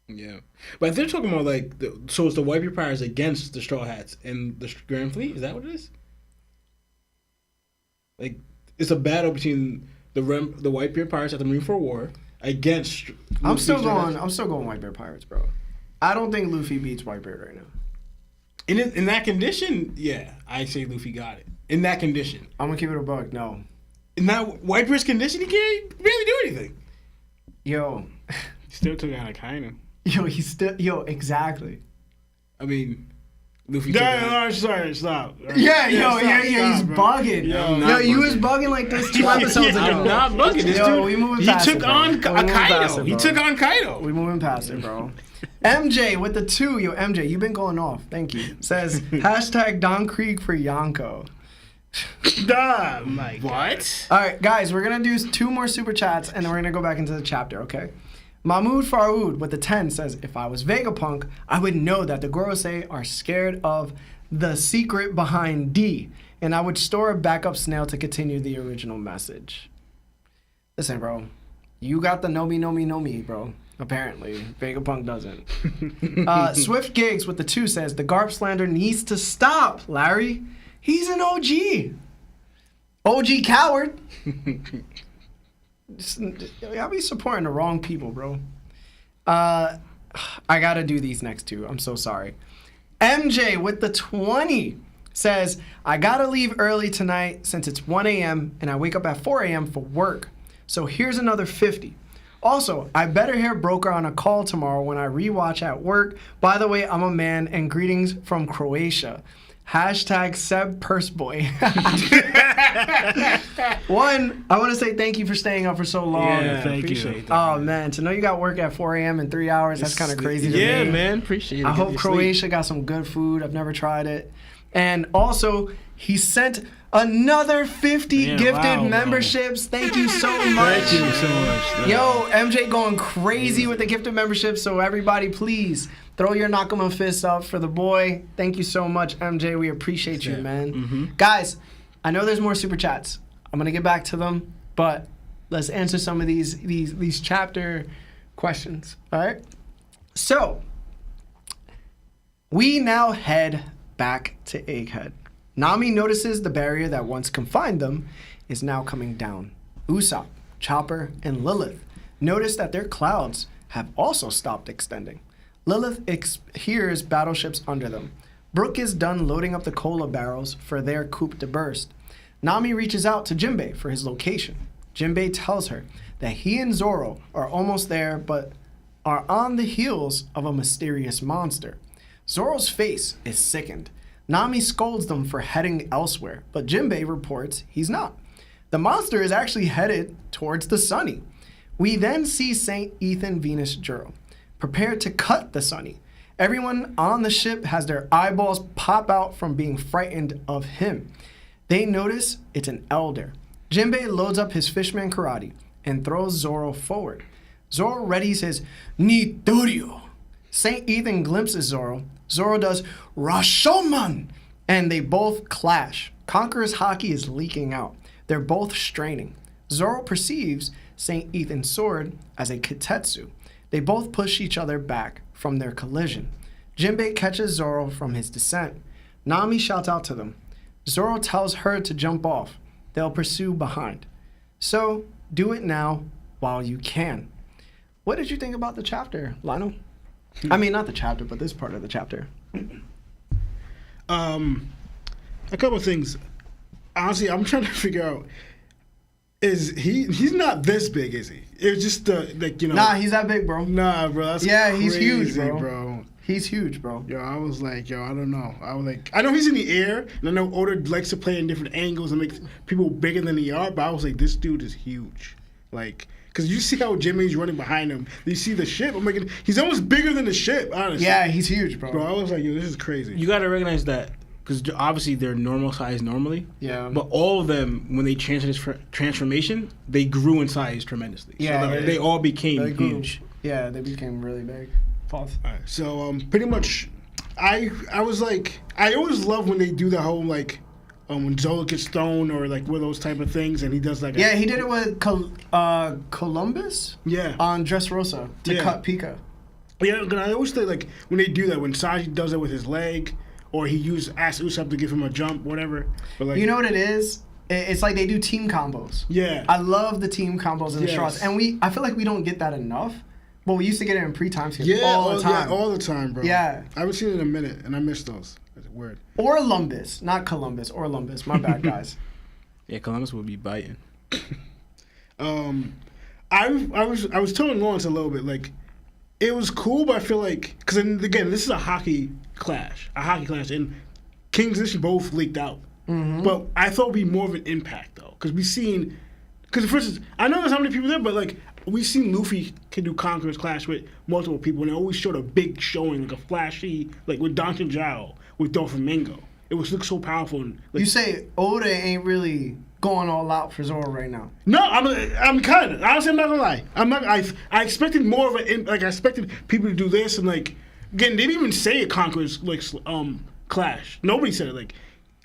Yeah. But if they're talking about, like, so it's the Whitebeard Pirates against the Straw Hats and the Grand Fleet? Is that what it is? Like, it's a battle between the Whitebeard Pirates at the Marineford War against... I'm still going Whitebeard Pirates, bro. I don't think Luffy beats Whitebeard right now. In that condition, yeah, I say Luffy got it. In that condition. I'm going to keep it a buck, no. In that Whitebeard's condition, he can't really do anything. Yo. He still took out Akainu. Exactly. I mean, Luffy. Sorry, stop. He's bugging. Yo, you was bugging like this 2 episodes ago. I'm not bugging. This dude, we moving past he took on Kaido. He took on Kaido. We moving past it, bro. MJ with the 2. Yo, MJ, you've been going off. Thank you. Says hashtag Don Krieg for Yonko. What? All right, guys, we're gonna do 2 more super chats and then we're gonna go back into the chapter. Okay. Mahmoud Faroud with the 10 says, if I was Vegapunk, I would know that the Gorosei are scared of the secret behind D, and I would store a backup snail to continue the original message. Listen, bro, you got the know me, bro. Apparently, Vegapunk doesn't. Swift Gigs with the 2 says, the Garp slander needs to stop, Larry. He's an OG. OG coward. I'll be supporting the wrong people, bro. I gotta do these next 2. I'm so sorry. MJ with the 20 says, I gotta leave early tonight since it's 1 a.m. and I wake up at 4 a.m. for work. So here's another 50. Also, I better hear Broker on a call tomorrow when I rewatch at work. By the way, I'm a man and greetings from Croatia. Hashtag Seb Purseboy. One, I want to say thank you for staying up for so long. Yeah, thank you. Oh, man. To know you got work at 4 a.m. in 3 hours, that's kind of crazy to me. Yeah, man. Appreciate it. I hope Croatia got some good food. I've never tried it. And also, he sent another 50 gifted memberships. Thank you so much. Thank you so much. Yo, MJ going crazy with the gifted memberships. So everybody, please throw your Nakama fists up for the boy. Thank you so much, MJ. We appreciate you, man. Mm-hmm. Guys, I know there's more super chats. I'm gonna get back to them, but let's answer some of these chapter questions. All right. So we now head back to Egghead. Nami notices the barrier that once confined them is now coming down. Usopp, Chopper, and Lilith notice that their clouds have also stopped extending. Lilith hears battleships under them. Brook is done loading up the cola barrels for their coup to burst. Nami reaches out to Jinbei for his location. Jinbei tells her that he and Zoro are almost there but are on the heels of a mysterious monster. Zoro's face is sickened. Nami scolds them for heading elsewhere, but Jinbei reports he's not. The monster is actually headed towards the Sunny. We then see St. Ethan Venus Juro, prepared to cut the Sunny. Everyone on the ship has their eyeballs pop out from being frightened of him. They notice it's an elder. Jinbei loads up his fishman karate and throws Zoro forward. Zoro readies his Nitoryu. St. Ethan glimpses Zoro. Zoro does Rashomon, and they both clash. Conqueror's haki is leaking out. They're both straining. Zoro perceives St. Ethan's sword as a kitetsu. They both push each other back from their collision. Jinbei catches Zoro from his descent. Nami shouts out to them. Zoro tells her to jump off. They'll pursue behind. So, do it now while you can. What did you think about the chapter, Lionel? I mean, not the chapter, but this part of the chapter. A couple of things. Honestly, I'm trying to figure out, he's not this big, is he? It was just Nah, he's that big, bro. Nah, bro, that's he's huge, crazy, bro. He's huge, bro. Yo, I was like, I don't know. I know he's in the air, and I know Oda likes to play in different angles and make people bigger than they are, but I was like, this dude is huge. Like, because you see how Jimmy's running behind him. You see the ship. I'm like, he's almost bigger than the ship, honestly. Yeah, he's huge, bro. Bro, I was like, yo, this is crazy. You got to recognize that, because obviously they're normal size normally. Yeah. But all of them, when they changed this transformation, they grew in size tremendously. Yeah. So they all became huge. Yeah, they became really big. Pause. All right, so pretty much, I was like, I always love when they do the whole like, when Zoro gets thrown or like with those type of things, and he does like Yeah, he did it with Columbus. Yeah. On Dressrosa to cut Pika. Yeah, and I always think like when they do that, when Sanji does it with his leg, or he asks Usopp to give him a jump, whatever. But like, you know what it is? It's like they do team combos. Yeah. I love the team combos in the straws, and I feel like we don't get that enough. But we used to get it in pre-time skip all the time. Yeah, all the time, bro. Yeah. I haven't seen it in a minute, and I missed those. That's weird. Or Lumbus, not Columbus. Or Lumbus. My bad, guys. Yeah, Columbus would be biting. I was telling Lawrence a little bit, like, it was cool, but I feel like, because again, this is a hockey clash, and King's Edition both leaked out. Mm-hmm. But I thought it'd be more of an impact though, because for instance, I know there's how many people there, but like we've seen Luffy can do Conqueror's Clash with multiple people, and they always showed a big showing, like a flashy, like with _ʍ with Doflamingo. It looked so powerful. And, like, you say Oda ain't really going all out for Zoro right now. No, I'm kind of. Honestly, I'm not gonna lie. I'm not. I expected more of I expected people to do this, and like again, they didn't even say a Conqueror's like Clash. Nobody said it. Like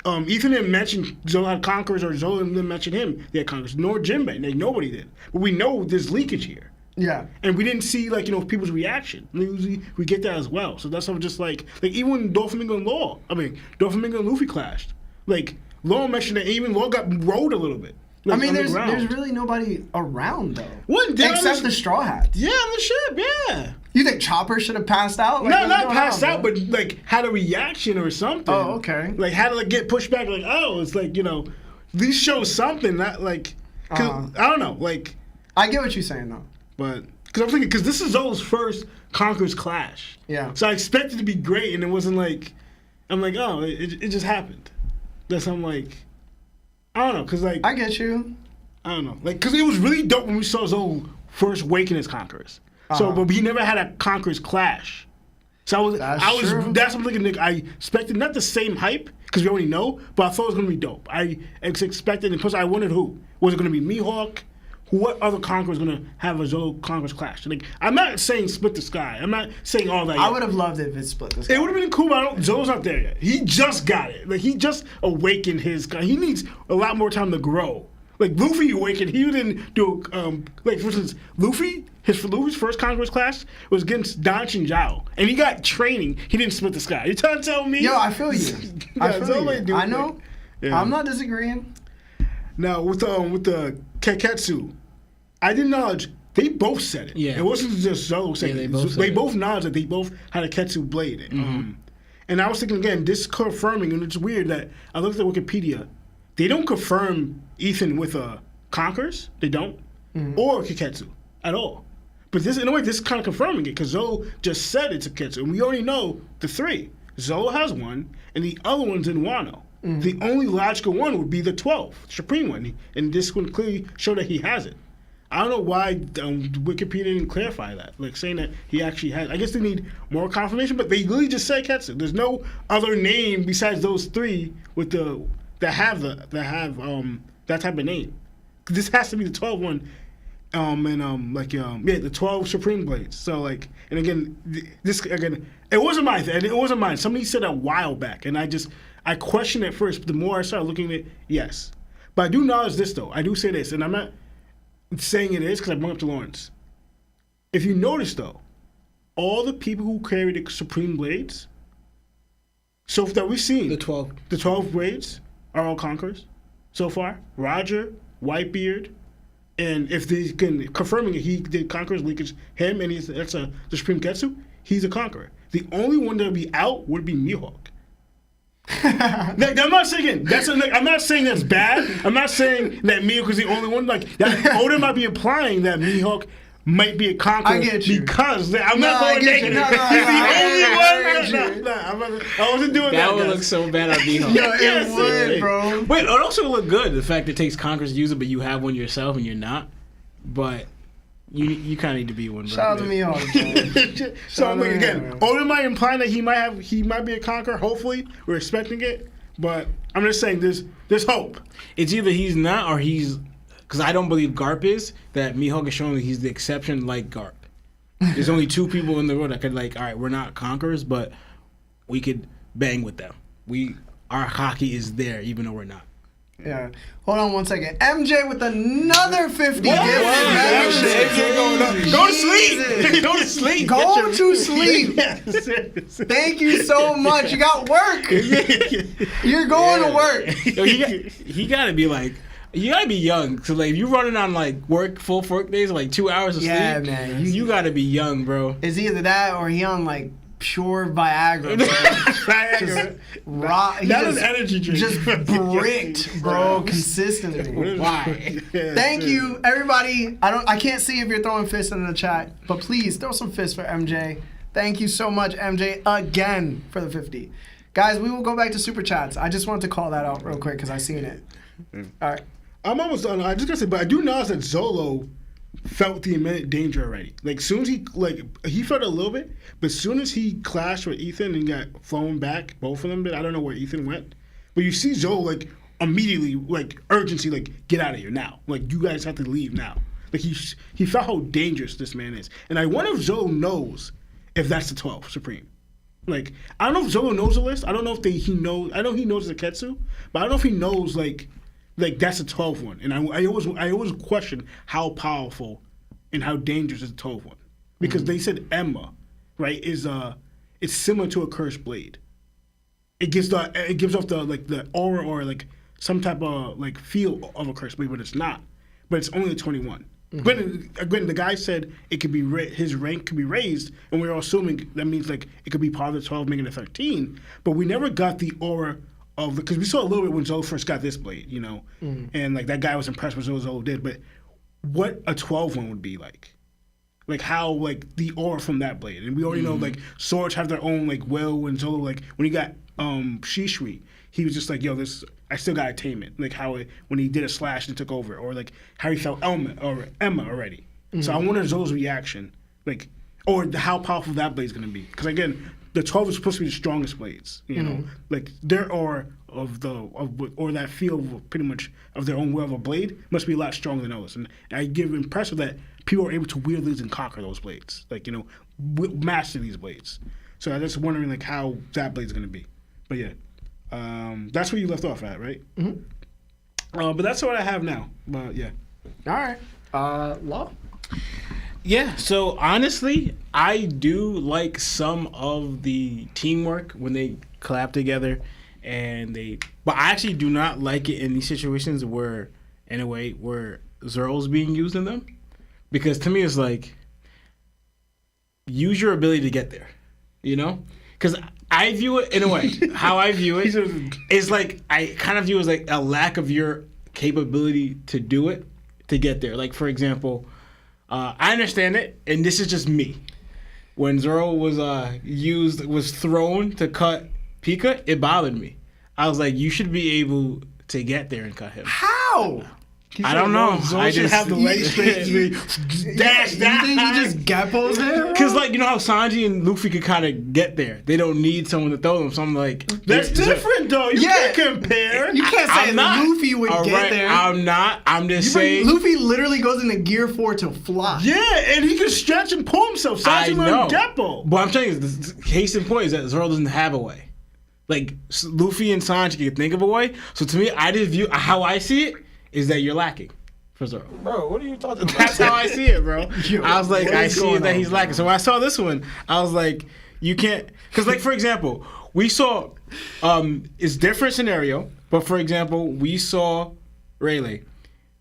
Ethan didn't mention Zoro had Conquerors, or Zoro didn't mention him. They had Conquerors, nor Jinbei. Like, nobody did. But we know there's leakage here. Yeah. And we didn't see people's reaction. Usually we get that as well. So that's why I'm just like even when Doflamingo and Luffy clashed, like Law mentioned that even Law got rolled a little bit. Like, I mean, there's really nobody around though. What? Except the Straw Hats. Yeah, on the ship. Yeah. You think Chopper should have passed out? Like, no, not passed out, but like had a reaction or something. Oh, okay. Like had to like get pushed back. Like it's like these shows something. Not like I don't know. Like I get what you're saying though. But because I'm thinking this is Zoro's first Conqueror's Clash. Yeah. So I expected it to be great, and it wasn't like I'm like it just happened. That's I'm like I don't know because like I get you. I don't know like because it was really dope when we saw Zoro first waken as Conquerors. So but we never had a Conqueror's Clash. So that's what I'm thinking. Nick, I expected not the same hype because we already know, but I thought it was gonna be dope. I expected, and plus I wondered who was it gonna be. Mihawk. What other Conqueror is going to have a Zoro Conqueror's Clash? Like, I'm not saying split the sky. I'm not saying all that yet. I would have loved it if it split the sky. It would have been cool, but Zoro's not there yet. He just got it. Like, he just awakened his... He needs a lot more time to grow. Like, Luffy awakened. He didn't do... like, for instance, Luffy's first Conqueror's Clash was against _ʍ. And he got training. He didn't split the sky. You trying to tell me? Yo, I feel you. I know. Yeah. I'm not disagreeing. Now, with the Keketsu, I didn't acknowledge they both said it. Yeah. It wasn't just Zoro saying it. They both nodded that they both had a Ketsu blade. Mm-hmm. And I was thinking, again, this confirming, and it's weird that I looked at Wikipedia. They don't confirm Ethan with Conquerors. They don't. Mm-hmm. Or Keketsu at all. But this, in a way, this is kind of confirming it because Zoro just said it's a Keketsu. And we already know the three. Zoro has one, and the other one's in Wano. Mm-hmm. The only logical one would be the 12th, Supreme one, and this would clearly show that he has it. I don't know why Wikipedia didn't clarify that, like saying that he actually has. I guess they need more confirmation, but they really just say Ketsu. There's no other name besides those three with that have that type of name. This has to be the 12th one, the 12 Supreme Blades. So like, and again, it wasn't mine. It wasn't mine. Somebody said a while back, and I questioned it first, but the more I started looking at it, yes. But I do acknowledge this, though. I do say this, and I'm not saying it is because I brought up to Lawrence. If you notice, though, all the people who carry the Supreme Blades, so that we've seen, the 12 Blades are all Conquerors so far. Roger, Whitebeard, and if they can confirming it, he did Conqueror's leakage, him, and that's the Supreme Ketsu, he's a Conqueror. The only one that would be out would be Mihawk. I'm not saying I'm not saying that's bad. I'm not saying that Mihawk is the only one. Like that, Oda might be implying that Mihawk might be a Conqueror. I get you. Because I'm not going negative. He's the only one. I wasn't doing that. That would look so bad on Mihawk. Yo, it would, bro. Wait, it also look good. The fact it takes Conquerors to use it, but you have one yourself and you're not. But you kind of need to be one. Shout out to Mihawk. So I'm like, again, Oda might implying that he might be a Conqueror. Hopefully, we're expecting it. But I'm just saying, there's hope. It's either he's not or he's. Because I don't believe Garp is, that Mihawk is showing that he's the exception like Garp. There's only two people in the world that could all right, we're not conquerors, but we could bang with them. our hockey is there, even though we're not. Yeah. Hold on one second. MJ with another 50 What? gifted membership. MJ going up. Go to sleep. Go to sleep. Go to sleep. Thank you so much. You got work. You're going to work. Yo, he gotta be like, you gotta be young. So like, if you're running on like full work days, like 2 hours of sleep, Man. you gotta be young, bro. It's either that or he on like pure Viagra, bro. Viagra. He That just, is energy drink. just bricked, bro, consistently. Why? Thank you, everybody. I can't see if you're throwing fists in the chat, but please throw some fists for MJ. Thank you so much, MJ, again for the 50. Guys, we will go back to super chats. I just wanted to call that out real quick because I seen it. All right. I'm almost done. I just gotta say, but I do notice that Zoro felt the imminent danger already. Like, soon as he felt it a little bit, but as soon as he clashed with Ethan and got flown back, both of them did. I don't know where Ethan went, but you see Zoro like immediately, like urgency, like get out of here now. Like, you guys have to leave now. Like he felt how dangerous this man is, and I wonder if Zoro knows if that's the 12 Supreme. Like, I don't know if Zoro knows the list. I don't know if he knows. I know he knows the Ketsu, but I don't know if he knows like that's a 12 one. And I always question how powerful and how dangerous is the 12 one, because they said Emma, right, is it's similar to a cursed blade. It gives off the aura or like some type of like feel of a cursed blade, but it's not. But it's only a 21. Again, the guy said it could be his rank could be raised, and we were assuming that means like it could be part of the 12, making it 13. But we never got the aura of, because we saw a little bit when Zoro first got this blade, you know, and like that guy was impressed with what Zoro did. But what a 12 one would be like how like the aura from that blade, and we already know like swords have their own like will, and Zoro like when he got Shishui, he was just like, yo, this, I still got attainment. Like how when he did a slash and took over, or like how he felt Emma already. So I wonder Zoro's reaction, like, or how powerful that blade's gonna be. Because again, the 12 is supposed to be the strongest blades. You know, like their aura or that feel of pretty much of their own will of a blade must be a lot stronger than others. And I give impressive that people are able to wield these and conquer those blades. Like, you know, master these blades. So I'm just wondering like how that blade's gonna be. But yeah. That's where you left off at, right? But that's what I have now. But yeah. All right. Law? Yeah, so honestly, I do like some of the teamwork when they collab together, but I actually do not like it in these situations where, in a way, where Zoro's being used in them. Because to me, it's like, use your ability to get there, you know? Because I view it in a way. How I view it is like, I kind of view it as like a lack of your capability to do it, to get there. Like, for example, I understand it, and this is just me. When Zoro was thrown to cut Pika, it bothered me. I was like, you should be able to get there and cut him. How? I don't know. I just have the leg straight to me. Dash that. You think he just gappos him? Because, like, you know how Sanji and Luffy could kind of get there. They don't need someone to throw them. So I'm like... That's different, though. You can't compare. You can't say Luffy would get there. I'm not. I'm just saying... Luffy literally goes into Gear 4 to fly. Yeah, and he can stretch and pull himself. Sanji learned Geppo. But I'm telling you, the case in point is that Zoro doesn't have a way. Like, Luffy and Sanji can think of a way. So to me, I just view... How I see it is that you're lacking for Zoro. Bro, what are you talking about? That's how I see it, bro. I was like, I see that he's lacking. So when I saw this one, I was like, you can't... Because, like, for example, we saw... it's different scenario, but, for example, we saw Rayleigh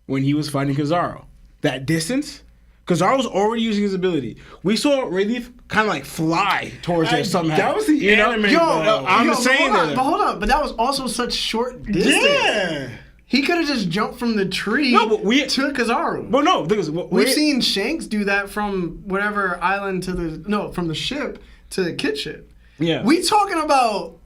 when he was fighting Kizaru. That distance... Kizaru was already using his ability. We saw Rayleigh kind of like fly towards her somehow. That was the anime. I'm saying that. But hold on. But that was also such short distance. Yeah. He could have just jumped from the tree to Kizaru. But no, we've seen Shanks do that from whatever island from the ship to the kid ship. Yeah. We talking about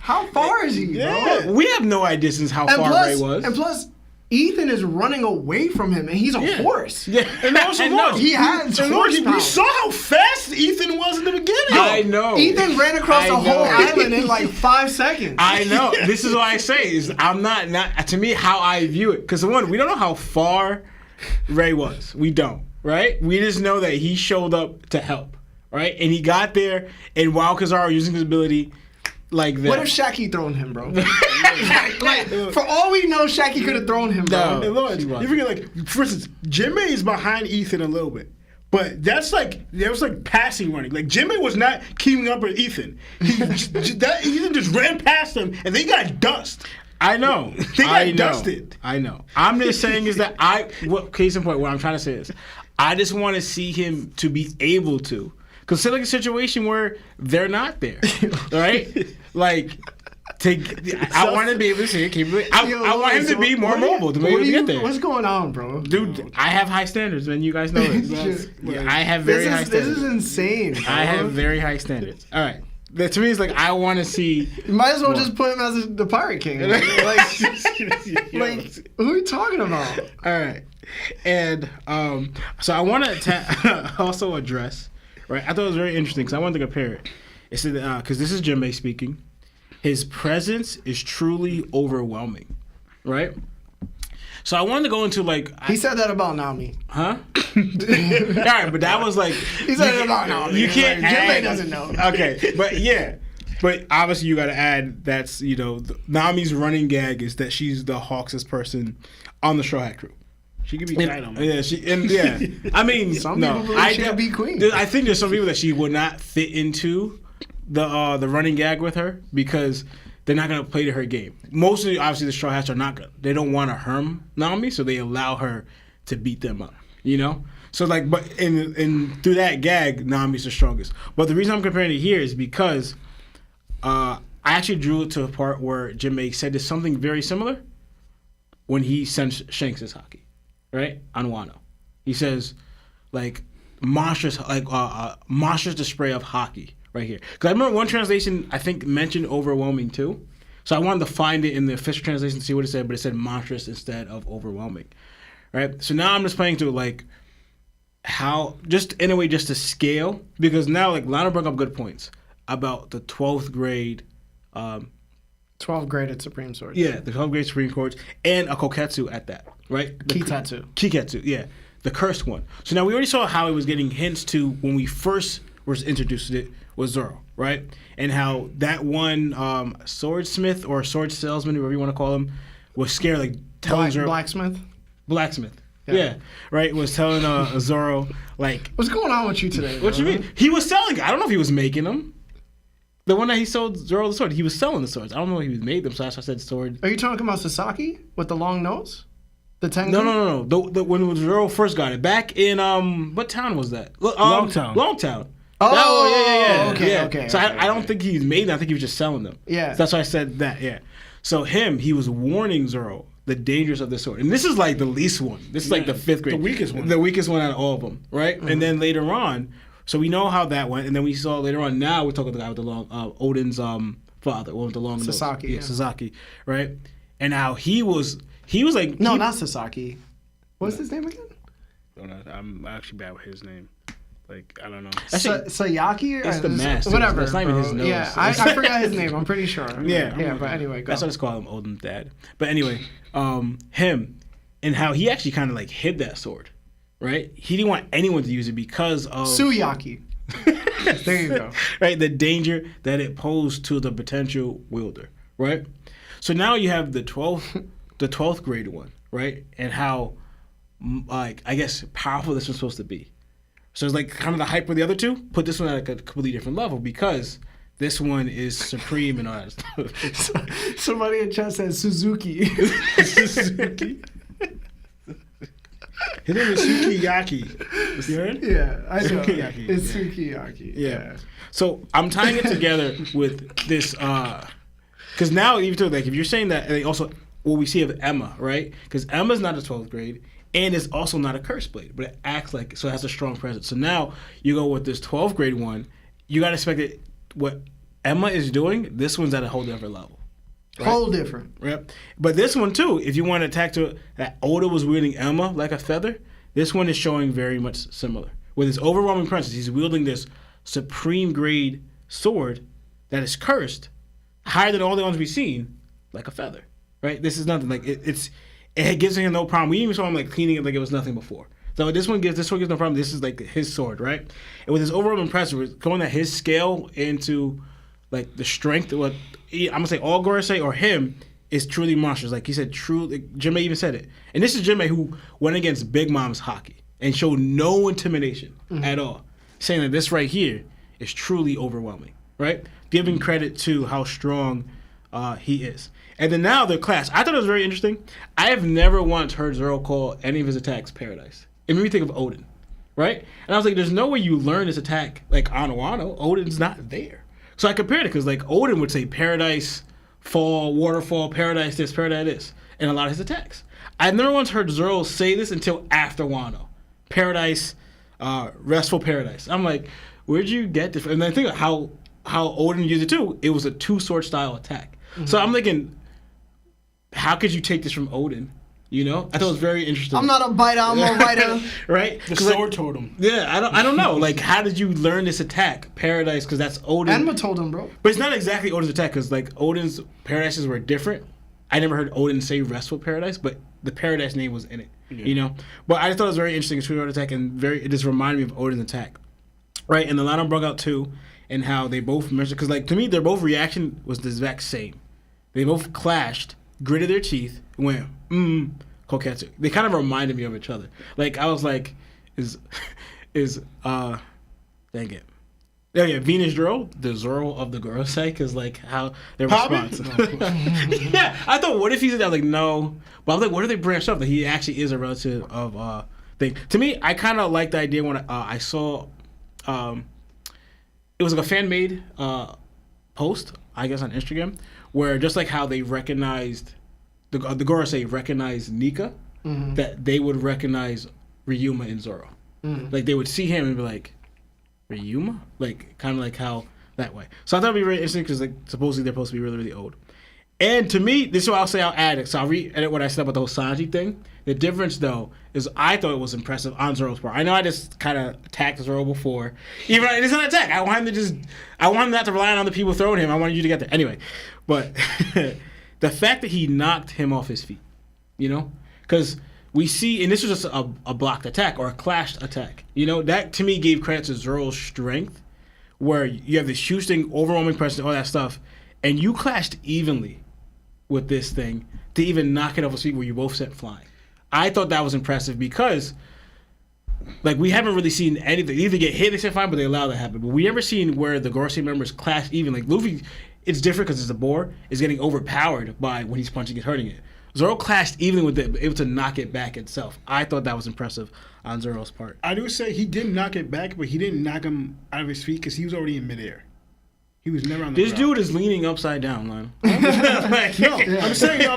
how far is he, bro? We have no idea since how far Ray was. And plus, Ethan is running away from him, and he's a horse. Yeah, and also he has horsepower. We saw how fast Ethan was in the beginning. I know. Ethan ran across the whole island in like 5 seconds. I know. This is what I say. Is I'm not to me how I view it. Because one, we don't know how far Ray was. We don't. Right? We just know that he showed up to help. Right? And he got there, and while Kizaru using his ability, like that. What if Shaggy thrown him, bro? like, for all we know, Shaggy could have thrown him, bro. Hey, Lawrence, you forget, like, for instance, Jinbei is behind Ethan a little bit. But that's like, there was like passing running. Like, Jinbei was not keeping up with Ethan. Ethan just ran past him, and they got dust. I know. They got dusted. I know. I'm just saying is that case in point, what I'm trying to say is, I just want to see him to be able to. Because it's like a situation where they're not there, right? Like, I want to be able to see it. I want him to be more mobile to be able to get there. What's going on, bro? Dude, I have high standards, man. You guys know this. I have very high standards. This is insane, bro. I have very high standards. All right. To me, it's like, I want to see. You might as well just put him as the Pirate King. Like, who are you talking about? All right. And so I want to also address, right? I thought it was very interesting because I wanted to compare it. It said, because this is Jinbei speaking. His presence is truly overwhelming, right? So I wanted to go into like... He said that about Nami. Huh? All right, but that was like... He said it about Nami. You can't like, add... Jinbei doesn't know. Okay, but yeah. But obviously you got to add that's, Nami's running gag is that she's the Hawks' person on the Straw Hat crew. She could be Dynamite. Yeah, I mean, some people believe she could be queen. I think there's some people that she would not fit into the running gag with her because they're not gonna play to her game. Mostly, obviously, the Straw Hats are not gonna. They don't want to harm Nami, so they allow her to beat them up. So like, but in through that gag, Nami's the strongest. But the reason I'm comparing it here is because I actually drew it to a part where Jinbei said there's something very similar when he sends Shanks his hockey. Right? On Wano. He says, like, monstrous display of hockey right here. Because I remember one translation, I think, mentioned overwhelming too. So I wanted to find it in the official translation to see what it said, but it said monstrous instead of overwhelming. Right? So now I'm just playing to, like, how, just in a way, just to scale. Because now, like, Lana brought up good points about the 12th grade... 12th graded Supreme Swords. Yeah, the 12th grade Supreme Swords, and a Koketsu at that, right? Kiketsu, yeah. The cursed one. So now we already saw how it was getting hints to when we first was introduced to it was Zoro, right? And how that one swordsmith or sword salesman, whatever you want to call him, was scared, like telling Zoro... Blacksmith. Yeah. Right? Was telling Zoro, like... What's going on with you today, What you mean? He was selling it. I don't know if he was making them. The one that he sold Zoro the sword, he was selling the swords. I don't know if he made them, so that's why I said sword. Are you talking about Sasaki with the long nose? The Tengu? No. When Zoro first got it. Back in, what town was that? Longtown. Oh, yeah. Okay. So I don't think he made them. I think he was just selling them. Yeah. So that's why I said that, yeah. So he was warning Zoro the dangers of the sword. And this is like the least one. This is like the 5th grade. The weakest one. The weakest one out of all of them, right? Mm-hmm. And then later on... So we know how that went, and then we saw later on. Now we're talking about the guy with the long, Odin's father, one with the long nose. Sasaki, Sasaki, right? And how he was like not Sasaki. What's his name again? I'm actually bad with his name. Like, I don't know. Sayaki? It's the master. Whatever. That's not even his nose. Yeah, I forgot his name. I'm pretty sure. Yeah, but anyway, go. That's what it's called him, Odin's dad. But anyway, him and how he actually kind of like hid that sword. Right? He didn't want anyone to use it because of... Suyaki. There you go. Right? The danger that it posed to the potential wielder. Right? So now you have the 12th grade one. Right? And how, like, I guess, powerful this was supposed to be. So it's like kind of the hype of the other two. Put this one at a completely different level because this one is supreme and all that stuff. Somebody in chat says Suzuki. Suzuki? His name is Sukiyaki. You heard? Yeah, I know. Sukiyaki. It's Sukiyaki. Yeah. So I'm tying it together with this, because now even though like if you're saying that, and also what we see of Emma, right? Because Emma's not a 12th grade, and it's also not a curse blade, but it acts like so it has a strong presence. So now you go with this 12th grade one, you gotta expect it. What Emma is doing, this one's at a whole different level. Right? Whole different. Right. But this one too, if you want to attack to that Oda was wielding Emma like a feather, this one is showing very much similar. With his overwhelming presence, he's wielding this supreme grade sword that is cursed, higher than all the ones we've seen, like a feather. Right? This is nothing like it gives him no problem. We even saw him like cleaning it like it was nothing before. So this one gives no problem. This is like his sword, right? And with his overwhelming presence, we're going at his scale into like the strength of what I'm gonna say all Gorosei or him is truly monstrous. Like he said, Jinmei even said it. And this is Jinmei who went against Big Mom's Haki and showed no intimidation at all, saying that this right here is truly overwhelming, right? Giving credit to how strong he is. And then now their class. I thought it was very interesting. I have never once heard Zoro call any of his attacks Paradise. It made me think of Odin, right? And I was like, there's no way you learn this attack like on Wano. Odin's not there. So I compared it because like Odin would say Paradise, Fall, Waterfall, Paradise this, Paradise this, in a lot of his attacks. I've never once heard Zoro say this until after Wano. Paradise, Restful Paradise. I'm like, where'd you get this? And then think of how Odin used it too. It was a two-sword style attack. So I'm thinking, how could you take this from Odin? You know, I thought it was very interesting. I'm not a biter, I'm a writer. Right? The sword told him. Yeah, I don't know. Like, how did you learn this attack, Paradise? Because that's Odin. Enma told him, bro. But it's not exactly Odin's attack because like Odin's Paradises were different. I never heard Odin say Restful Paradise, but the Paradise name was in it. Yeah. You know, but I just thought it was very interesting. It's two-sword attack and it just reminded me of Odin's attack, right? And the line I brought out too, and how they both mentioned because like to me their both reaction was the exact same. They both clashed, gritted their teeth, and went Koketsu. They kind of reminded me of each other. Like I was like, dang it. Oh yeah, Venus Zoro, the Zoro of the Gorosei, because like how their response. Yeah, I thought what if he said that? Like no, but I was like, what if they branched up that he actually is a relative of thing? To me, I kind of like the idea when I saw, it was like a fan made post, I guess on Instagram, where just like how they recognized the Gorosei recognized Nika, that they would recognize Ryuma and Zoro. Like they would see him and be like, Ryuma? Like kind of like how that way. So I thought it'd be very interesting because like supposedly they're supposed to be really, really old. And to me, this is what I'll say. I'll add it. So I'll re-edit what I said about the whole Sanji thing. The difference though is I thought it was impressive on Zoro's part. I know I just kind of attacked Zoro before. Even it's not an attack. I want him not to rely on the people throwing him. I wanted you to get there anyway. But the fact that he knocked him off his feet, you know, because we see, and this was just a blocked attack or a clashed attack. You know, that to me gave credit to Zoro's strength, where you have this huge thing, overwhelming pressure, all that stuff, and you clashed evenly with this thing to even knock it off his feet where you both sent flying. I thought that was impressive because, like, we haven't really seen anything. They either get hit, they set fine, but they allow that to happen. But we never seen where the Gorosei members clash even. Like, Luffy, it's different because it's a boar, is getting overpowered by when he's punching it, hurting it. Zoro clashed even with it, able to knock it back itself. I thought that was impressive on Zoro's part. I do say he did knock it back, but he didn't knock him out of his feet because he was already in midair. He was never on the ground. This dude is leaning upside down, man. I'm saying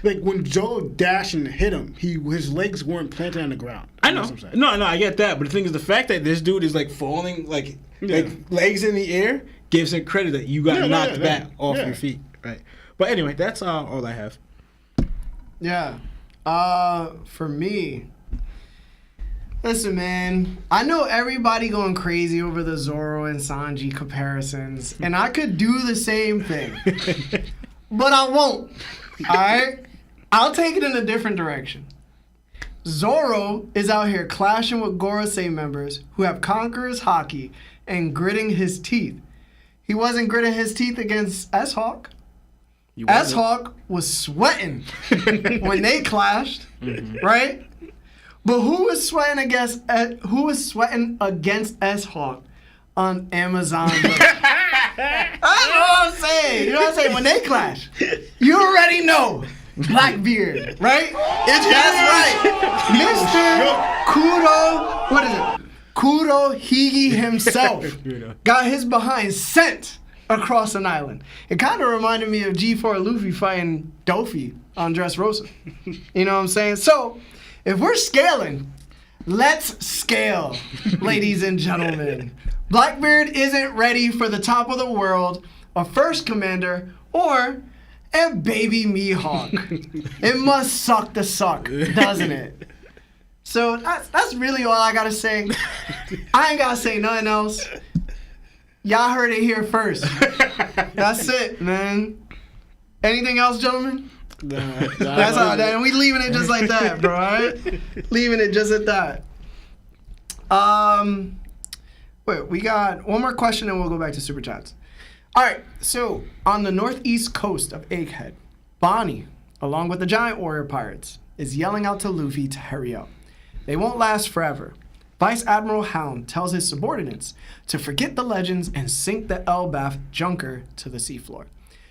like when Zoro dashed and hit him, his legs weren't planted on the ground. I know. No, I get that. But the thing is, the fact that this dude is like falling, like legs in the air, gives him credit that you got knocked back off your feet, right? But anyway, that's all I have. Yeah. For me, listen, man, I know everybody going crazy over the Zoro and Sanji comparisons, and I could do the same thing, but I won't. All right? I'll take it in a different direction. Zoro is out here clashing with Gorosei members who have Conqueror's Haki and gritting his teeth. He wasn't gritting his teeth against 𝐴𝐿. 𝐴𝐿 was sweating when they clashed, right? But who was sweating against 𝐴𝐿 on Amazon? That's what I'm saying. You know what I'm saying? When they clash, you already know Blackbeard, right? That's right. Mr. Kuro, what is it? Kurohige himself got his behind sent across an island. It kind of reminded me of G4 Luffy fighting Dofi on Dressrosa. You know what I'm saying? So, if we're scaling, let's scale, ladies and gentlemen. Blackbeard isn't ready for the top of the world, a first commander, or a baby Mihawk. It must suck to suck, doesn't it? So, that's really all I gotta say. I ain't gotta say nothing else. Y'all heard it here first. That's it, man. Anything else, gentlemen? That's all. And we leaving it just like that, bro. All right? Leaving it just at that. Wait, we got one more question and we'll go back to Super Chats. All right, so on the northeast coast of Egghead, Bonnie, along with the giant warrior pirates, is yelling out to Luffy to hurry up. They won't last forever. Vice Admiral Hound tells his subordinates to forget the legends and sink the ʟ𝐴𝐵 junker to the seafloor.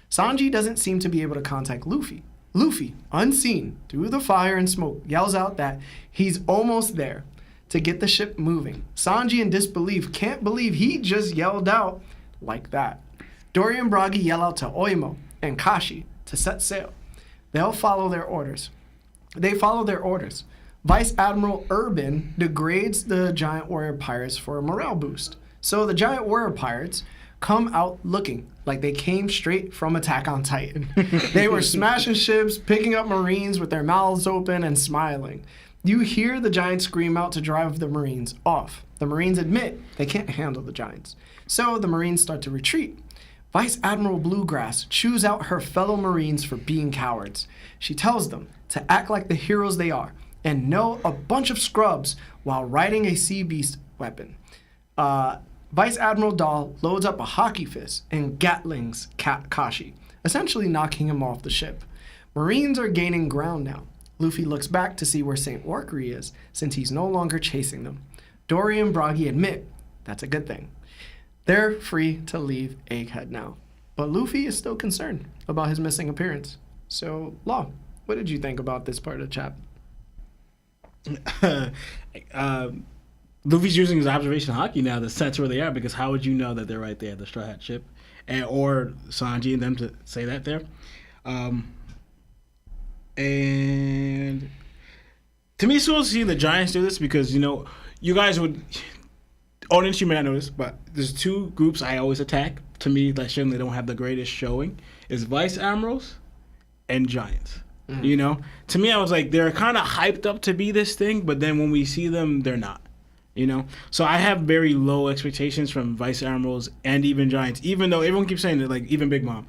Sanji doesn't seem to be able to contact Luffy. Luffy, unseen through the fire and smoke, yells out that he's almost there to get the ship moving. Sanji, in disbelief, can't believe he just yelled out like that. Dory and Bragi yell out to Oimo and Kashi to set sail. They follow their orders. Vice Admiral Urban degrades the giant warrior pirates for a morale boost. So the giant warrior pirates come out looking like they came straight from Attack on Titan. They were smashing ships, picking up Marines with their mouths open and smiling. You hear the giants scream out to drive the Marines off. The Marines admit they can't handle the giants. So the Marines start to retreat. Vice Admiral Bluegrass chews out her fellow Marines for being cowards. She tells them to act like the heroes they are and know a bunch of scrubs while riding a sea beast weapon. Vice Admiral Dahl loads up a hockey fist and Gatlings Kashi, essentially knocking him off the ship. Marines are gaining ground now. Luffy looks back to see where St. Orkery is, since he's no longer chasing them. Dory and Bragi admit that's a good thing. They're free to leave Egghead now. But Luffy is still concerned about his missing appearance. So, Law, what did you think about this part of the chapter? Luffy's using his observation hockey now to sense where they are, because how would you know that they're right there at the Straw Hat ship? Or Sanji and them to say that there. And to me, it's cool to see the Giants do this because, you guys would... Audience, you may not know this, but there's two groups I always attack. To me, that certainly don't have the greatest showing. Is Vice Admirals and Giants. To me, I was like, they're kind of hyped up to be this thing, but then when we see them, they're not. So I have very low expectations from Vice Admirals and even Giants, even though everyone keeps saying that, like even Big Mom.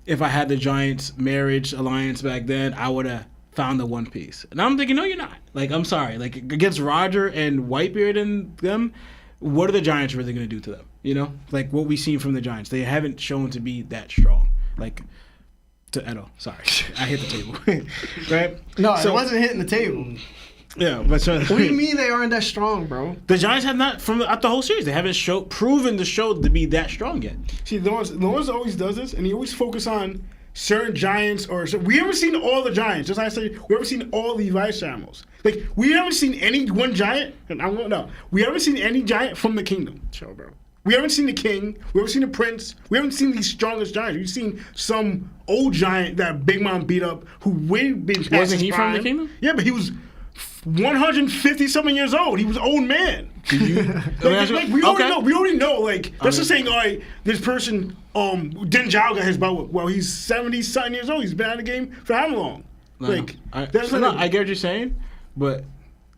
If I had the Giants marriage alliance back then, I would have found the One Piece. And I'm thinking, no, you're not. Like, I'm sorry. Like, against Roger and Whitebeard and them, what are the Giants really going to do to them? Like what we've seen from the Giants. They haven't shown to be that strong. Like, to Edo. Sorry. I hit the table. Right? No, it wasn't hitting the table. Yeah, but what do you mean they aren't that strong, bro? The Giants have not, throughout the whole series, they haven't proven to show to be that strong yet. See, Lawrence always does this, and he always focus on certain Giants we haven't seen all the Giants. Just like I said, we haven't seen all the Vice Admirals. Like, we haven't seen any one Giant, we haven't seen any Giant from the Kingdom. Chill, bro. We haven't seen the King. We haven't seen the Prince. We haven't seen these strongest Giants. We've seen some old Giant that Big Mom beat up who way been past Wasn't he his from prime. the Kingdom? Yeah, but he was 150-something years old. He was an old man. We already know. Like, that's just saying, all right, this person, Din Jalga has about, he's 70-something years old. He's been out of the game for how long? I get what you're saying, but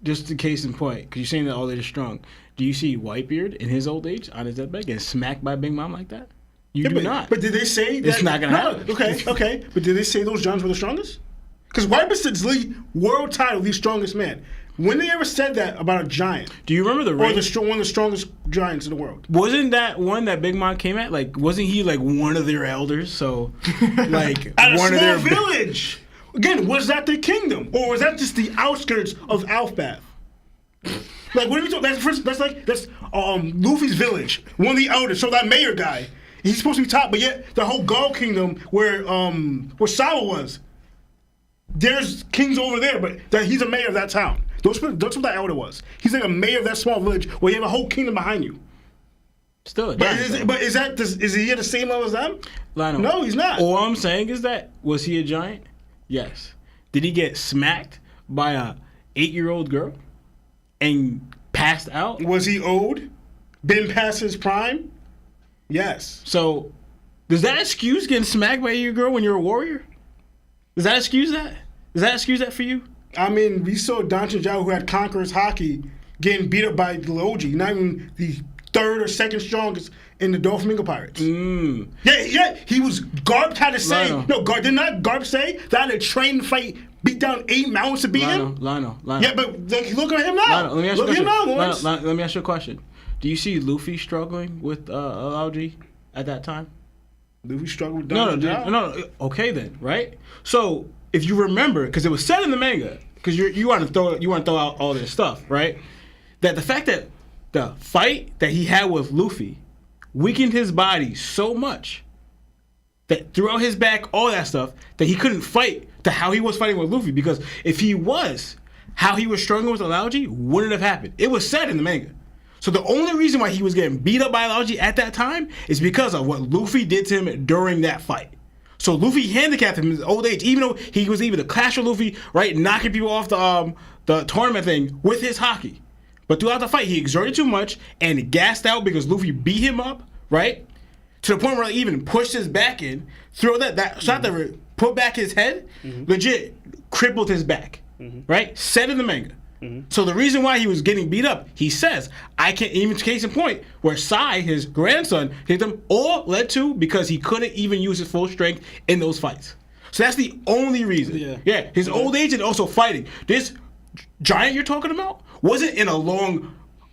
just a case in point, because you're saying that they're strong. Do you see Whitebeard in his old age on his deathbed getting smacked by Big Mom like that? You do not. But did they say that? It's not going to happen. Okay. But did they say those Giants were the strongest? Because Whitebeard said the world title, the strongest man. When they ever said that about a Giant? Do you remember one of the strongest Giants in the world? Wasn't that one that Big Mom came at? Like, wasn't he like one of their elders? So, like, at one a of their small village. Again, was that the kingdom, or was that just the outskirts of ʔ𝐴𝐵? Like, what are we talking? That's Luffy's village, one of the elders. So that mayor guy, he's supposed to be top, but yet the whole Gull Kingdom, where Sawa was, there's kings over there, but he's a mayor of that town. That's what that elder was. He's like a mayor of that small village where you have a whole kingdom behind you. Still, is he at the same level as them? Lionel, no, he's not. All I'm saying is that, was he a Giant? Yes. Did he get smacked by a 8-year-old girl and passed out? Was he old? Been past his prime? Yes. So, does that excuse getting smacked by a 8-year-old girl when you're a warrior? Does that excuse that? Does that excuse that for you? I mean, we saw Danchin Zhao, who had Conqueror's Hockey, getting beat up by Loji, not even the third or second strongest in the Doflamingo Pirates. Yeah, he was. Garp had to say, did not Garp say that a train fight beat down 8 mountains to beat him? Lionel. Yeah, but look at him now. Let me ask you a question. Do you see Luffy struggling with Loji at that time? Luffy struggled with No, Dante. no. Okay, then, right? So if you remember, because it was said in the manga, because you want to throw out all this stuff, right? That the fact that the fight that he had with Luffy weakened his body so much that throughout his back, all that stuff, that he couldn't fight to how he was fighting with Luffy. Because if he was, how he was struggling with Alogy wouldn't have happened. It was said in the manga. So the only reason why he was getting beat up by Alogy at that time is because of what Luffy did to him during that fight. So Luffy handicapped him in his old age, even though he was able to clash with Luffy, right, knocking people off the tournament thing with his hockey. But throughout the fight, he exerted too much and gassed out because Luffy beat him up, right? To the point where he even pushed his back in, throw that shot that put back his head, legit crippled his back, right? Said in the manga. So the reason why he was getting beat up, he says, I can't, even case in point, where Sai, his grandson, hit him, all led to because he couldn't even use his full strength in those fights. So that's the only reason. Yeah, his old age and also fighting. This giant you're talking about wasn't in a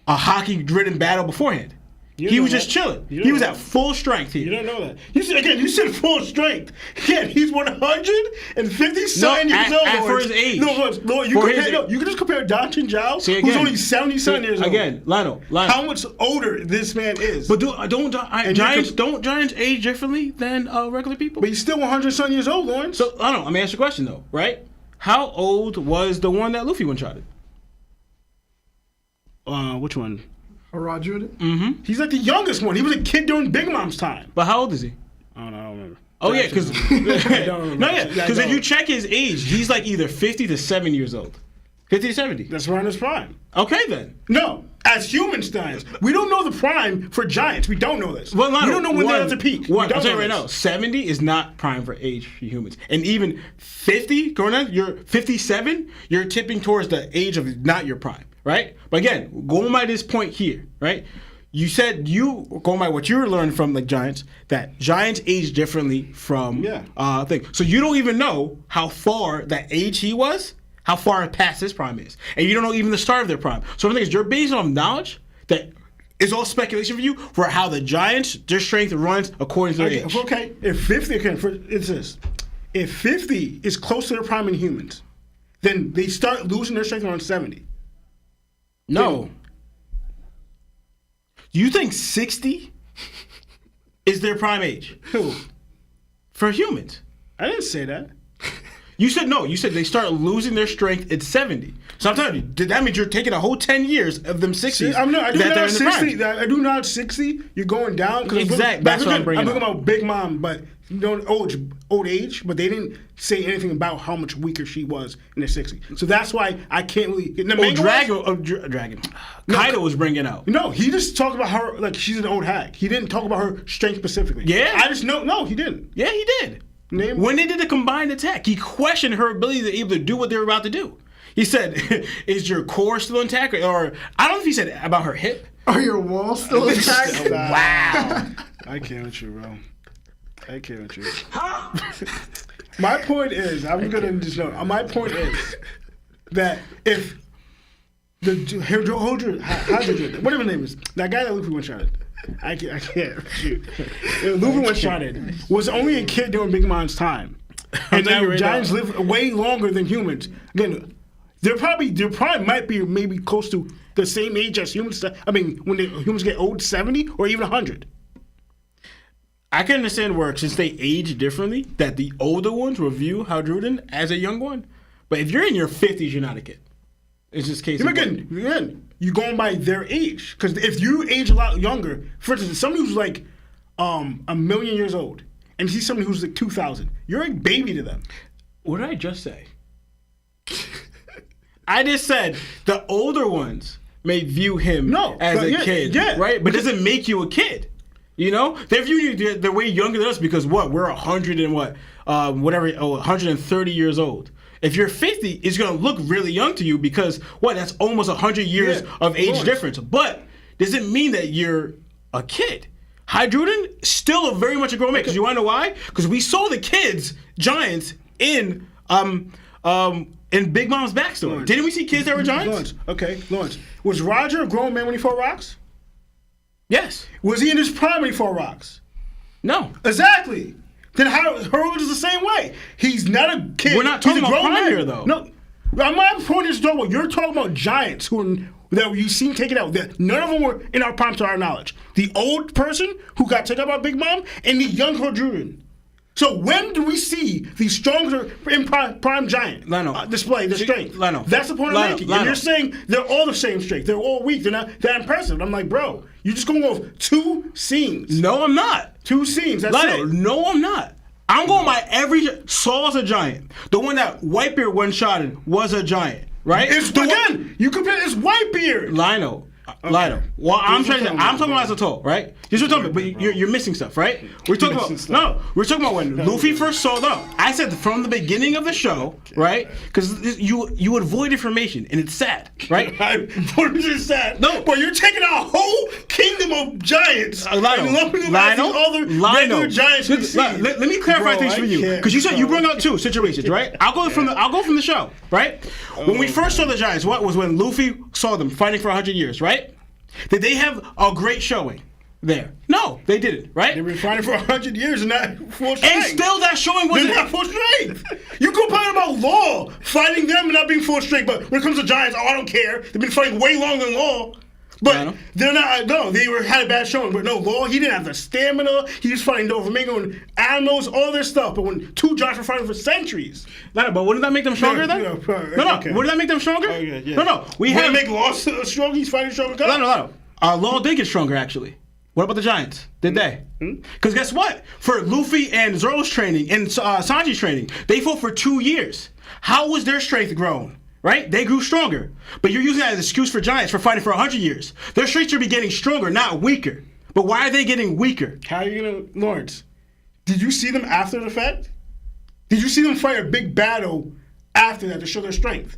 hockey-ridden battle beforehand. He was just chilling. He was at full strength here. You don't know that. You said full strength. Again, he's 157 years old. For his age. No, you can just compare Dante Zhao, who's only 77 years old. Again, Lionel. How much older this man is. But don't giants age differently than regular people? But he's still 100-something years old, Lawrence. So, Lionel, let me ask you a question, though, right? How old was the one that Luffy one-shotted? Which one? Rajud? Mm-hmm. He's like the youngest one. He was a kid during Big Mom's time. But how old is he? I don't remember. Oh, yeah, because Because if you check his age, he's like either 50 to 7 years old. 50 to 70. That's around his prime. Okay, then. No, as humans, giants. We don't know the prime for giants. We don't know this. Well, we don't know when they're at the peak. I'll tell you right now, 70 is not prime for age for humans. And even 50, going on, you're 57, you're tipping towards the age of not your prime, right? But again, going by this point here, right? You said going by what you were learning from like giants, that giants age differently from things. So you don't even know how far that age he was, how far past his prime is. And you don't know even the start of their prime. So the thing is, you're based on knowledge that is all speculation for you for how the giants, their strength runs according to their age. Okay, if 50, it's this. If 50 is close to their prime in humans, then they start losing their strength around 70. No. Do you think 60 is their prime age? Who? For humans. I didn't say that. You said no. You said they start losing their strength at 70. So I'm telling you, that means you're taking a whole 10 years of them 60s. I do not 60. You're going down. Exactly. That's what I'm bringing I'm up. talking about Big Mom, but old age, but they didn't say anything about how much weaker she was in the 60s. So that's why I can't really. Dragon. Kaido was bringing out. No, he just talked about her like she's an old hag. He didn't talk about her strength specifically. Yeah? I just know. No, he didn't. Yeah, he did. When they did the combined attack, he questioned her ability to be able to do what they were about to do. He said, is your core still intact? Or I don't know if he said about her hip. Are your walls still intact? Wow. I can't with you, bro. I can't with you. My point is, I'm going to just know, my point is that if the hydrogen, whatever his name is, that guy that Luffy one-shotted, I can't shoot. Luffy one-shotted was only a kid during Big Mom's time. And now giants live way longer than humans. Again, they're probably might be maybe close to the same age as humans. I mean, when humans get old, 70 or even 100. I can understand where, since they age differently, that the older ones will view Haldruden as a young one. But if you're in your 50s, you're not a kid. It's just case. Again, you're going by their age. Because if you age a lot younger, for instance, somebody who's like 1,000,000 years old, and see somebody who's like 2,000, you're a baby to them. What did I just say? I just said the older ones may view him as a kid, right? But it doesn't make you a kid. You know, they view you. They're way younger than us because we're 130 years old. If you're 50, it's gonna look really young to you because that's almost 100 years of age difference. But doesn't mean that you're a kid. Hydruden still very much a grown man. Because you wanna know why? Because we saw the kids, giants, in Big Mom's backstory. Lawrence. Didn't we see kids that were giants? Lawrence. Was Roger a grown man when he fought Rocks? Yes. Was he in his prime when he fought Rocks? No. Exactly. Then how Harold is the same way. He's not a kid. We're not He's talking a about grown prime man. here, though. No. My point is, though, you're talking about giants that you seen taken out. That none of them were in our prime to our knowledge. The old person who got taken out by Big Mom and the young Hadouken. So when do we see the stronger in prime giant display the strength? That's the point I'm making. And you're saying they're all the same strength. They're all weak. They're not that impressive. I'm like, bro, you're just going off 2 scenes. No, I'm not. 2 scenes. That's it. No, I'm not. I'm going by every. Saul's a giant. The one that Whitebeard one-shotted was a giant, right? You compare it's Whitebeard. Lino. Well, I'm talking about as a total, right? You're talking about, but you're missing stuff, right? We're talking about when Luffy first saw them. I said from the beginning of the show, right? Because you avoid information, and it's sad, right? What is it sad? No, but you're taking a whole kingdom of giants and lumping them as these other regular giants we see. Let me clarify things for you, because you said you brought out 2 situations, right? I'll go from the show, right? When we first saw the giants, what was when Luffy saw them fighting for 100 years, right? Did they have a great showing there? No, they didn't, right? They've been fighting for 100 years and not full strength. And still that showing wasn't... They're not full strength. You complain about Law fighting them and not being full strength, but when it comes to giants, I don't care. They've been fighting way longer than Law. But they're not, had a bad showing. But no, Law, he didn't have the stamina. He was fighting Doflamingo and animals, all this stuff. But when 2 giants were fighting for centuries. But wouldn't that make them stronger then? Okay. Wouldn't that make them stronger? No. Wouldn't make Law stronger? He's fighting stronger guys? No. Law did get stronger, actually. What about the giants? Did they? Because guess what? For Luffy and Zoro's training and Sanji's training, they fought for 2 years. How was their strength grown? Right? They grew stronger. But you're using that as an excuse for giants for fighting for 100 years. Their strength should be getting stronger, not weaker. But why are they getting weaker? How are you going to... Lawrence, did you see them after the fact? Did you see them fight a big battle after that to show their strength?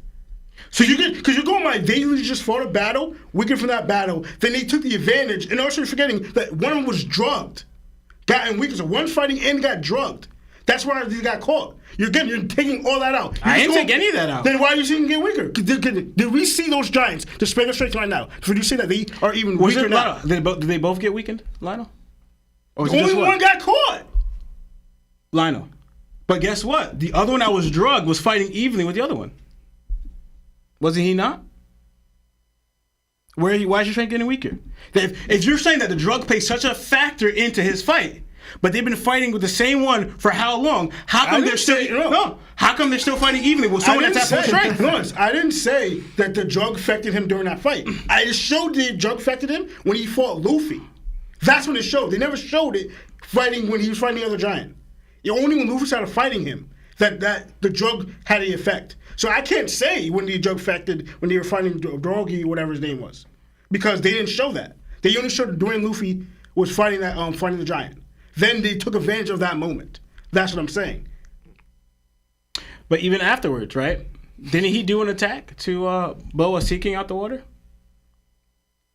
So you get... Because you're going by, they literally just fought a battle, weakened from that battle, then they took the advantage, and also you're forgetting that one of them was drugged. Gotten weaker. So one's fighting and got drugged. That's why he got caught. You're taking all that out. I didn't take any of that out. Then why are you seeing him get weaker? Did we see those giants display their strength right now? Did you say that they are even weaker now? Did they both get weakened, Lionel? Only one got caught. Lionel. But guess what? The other one that was drugged was fighting evenly with the other one. Wasn't he not? Why is your strength getting weaker? If you're saying that the drug plays such a factor into his fight, but they've been fighting with the same one for how long? How come they're still How come they're still fighting evenly with someone that's at full strength? Lawrence, I didn't say that the drug affected him during that fight. I just showed the drug affected him when he fought Luffy. That's when it showed. They never showed it fighting when he was fighting the other giant. Only when Luffy started fighting him that the drug had the effect. So I can't say when the drug affected when they were fighting Drogi, whatever his name was, because they didn't show that. They only showed during Luffy was fighting fighting the giant. Then they took advantage of that moment. That's what I'm saying. But even afterwards, right? Didn't he do an attack to Boa seeking out the water?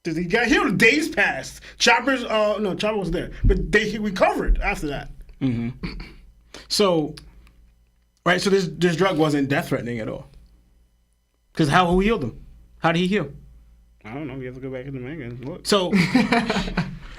He got healed. Days passed. Chopper wasn't there, but he recovered after that. Mm-hmm. So this drug wasn't death threatening at all. Because who healed him? How did he heal? I don't know. You have to go back in the manga and look. So.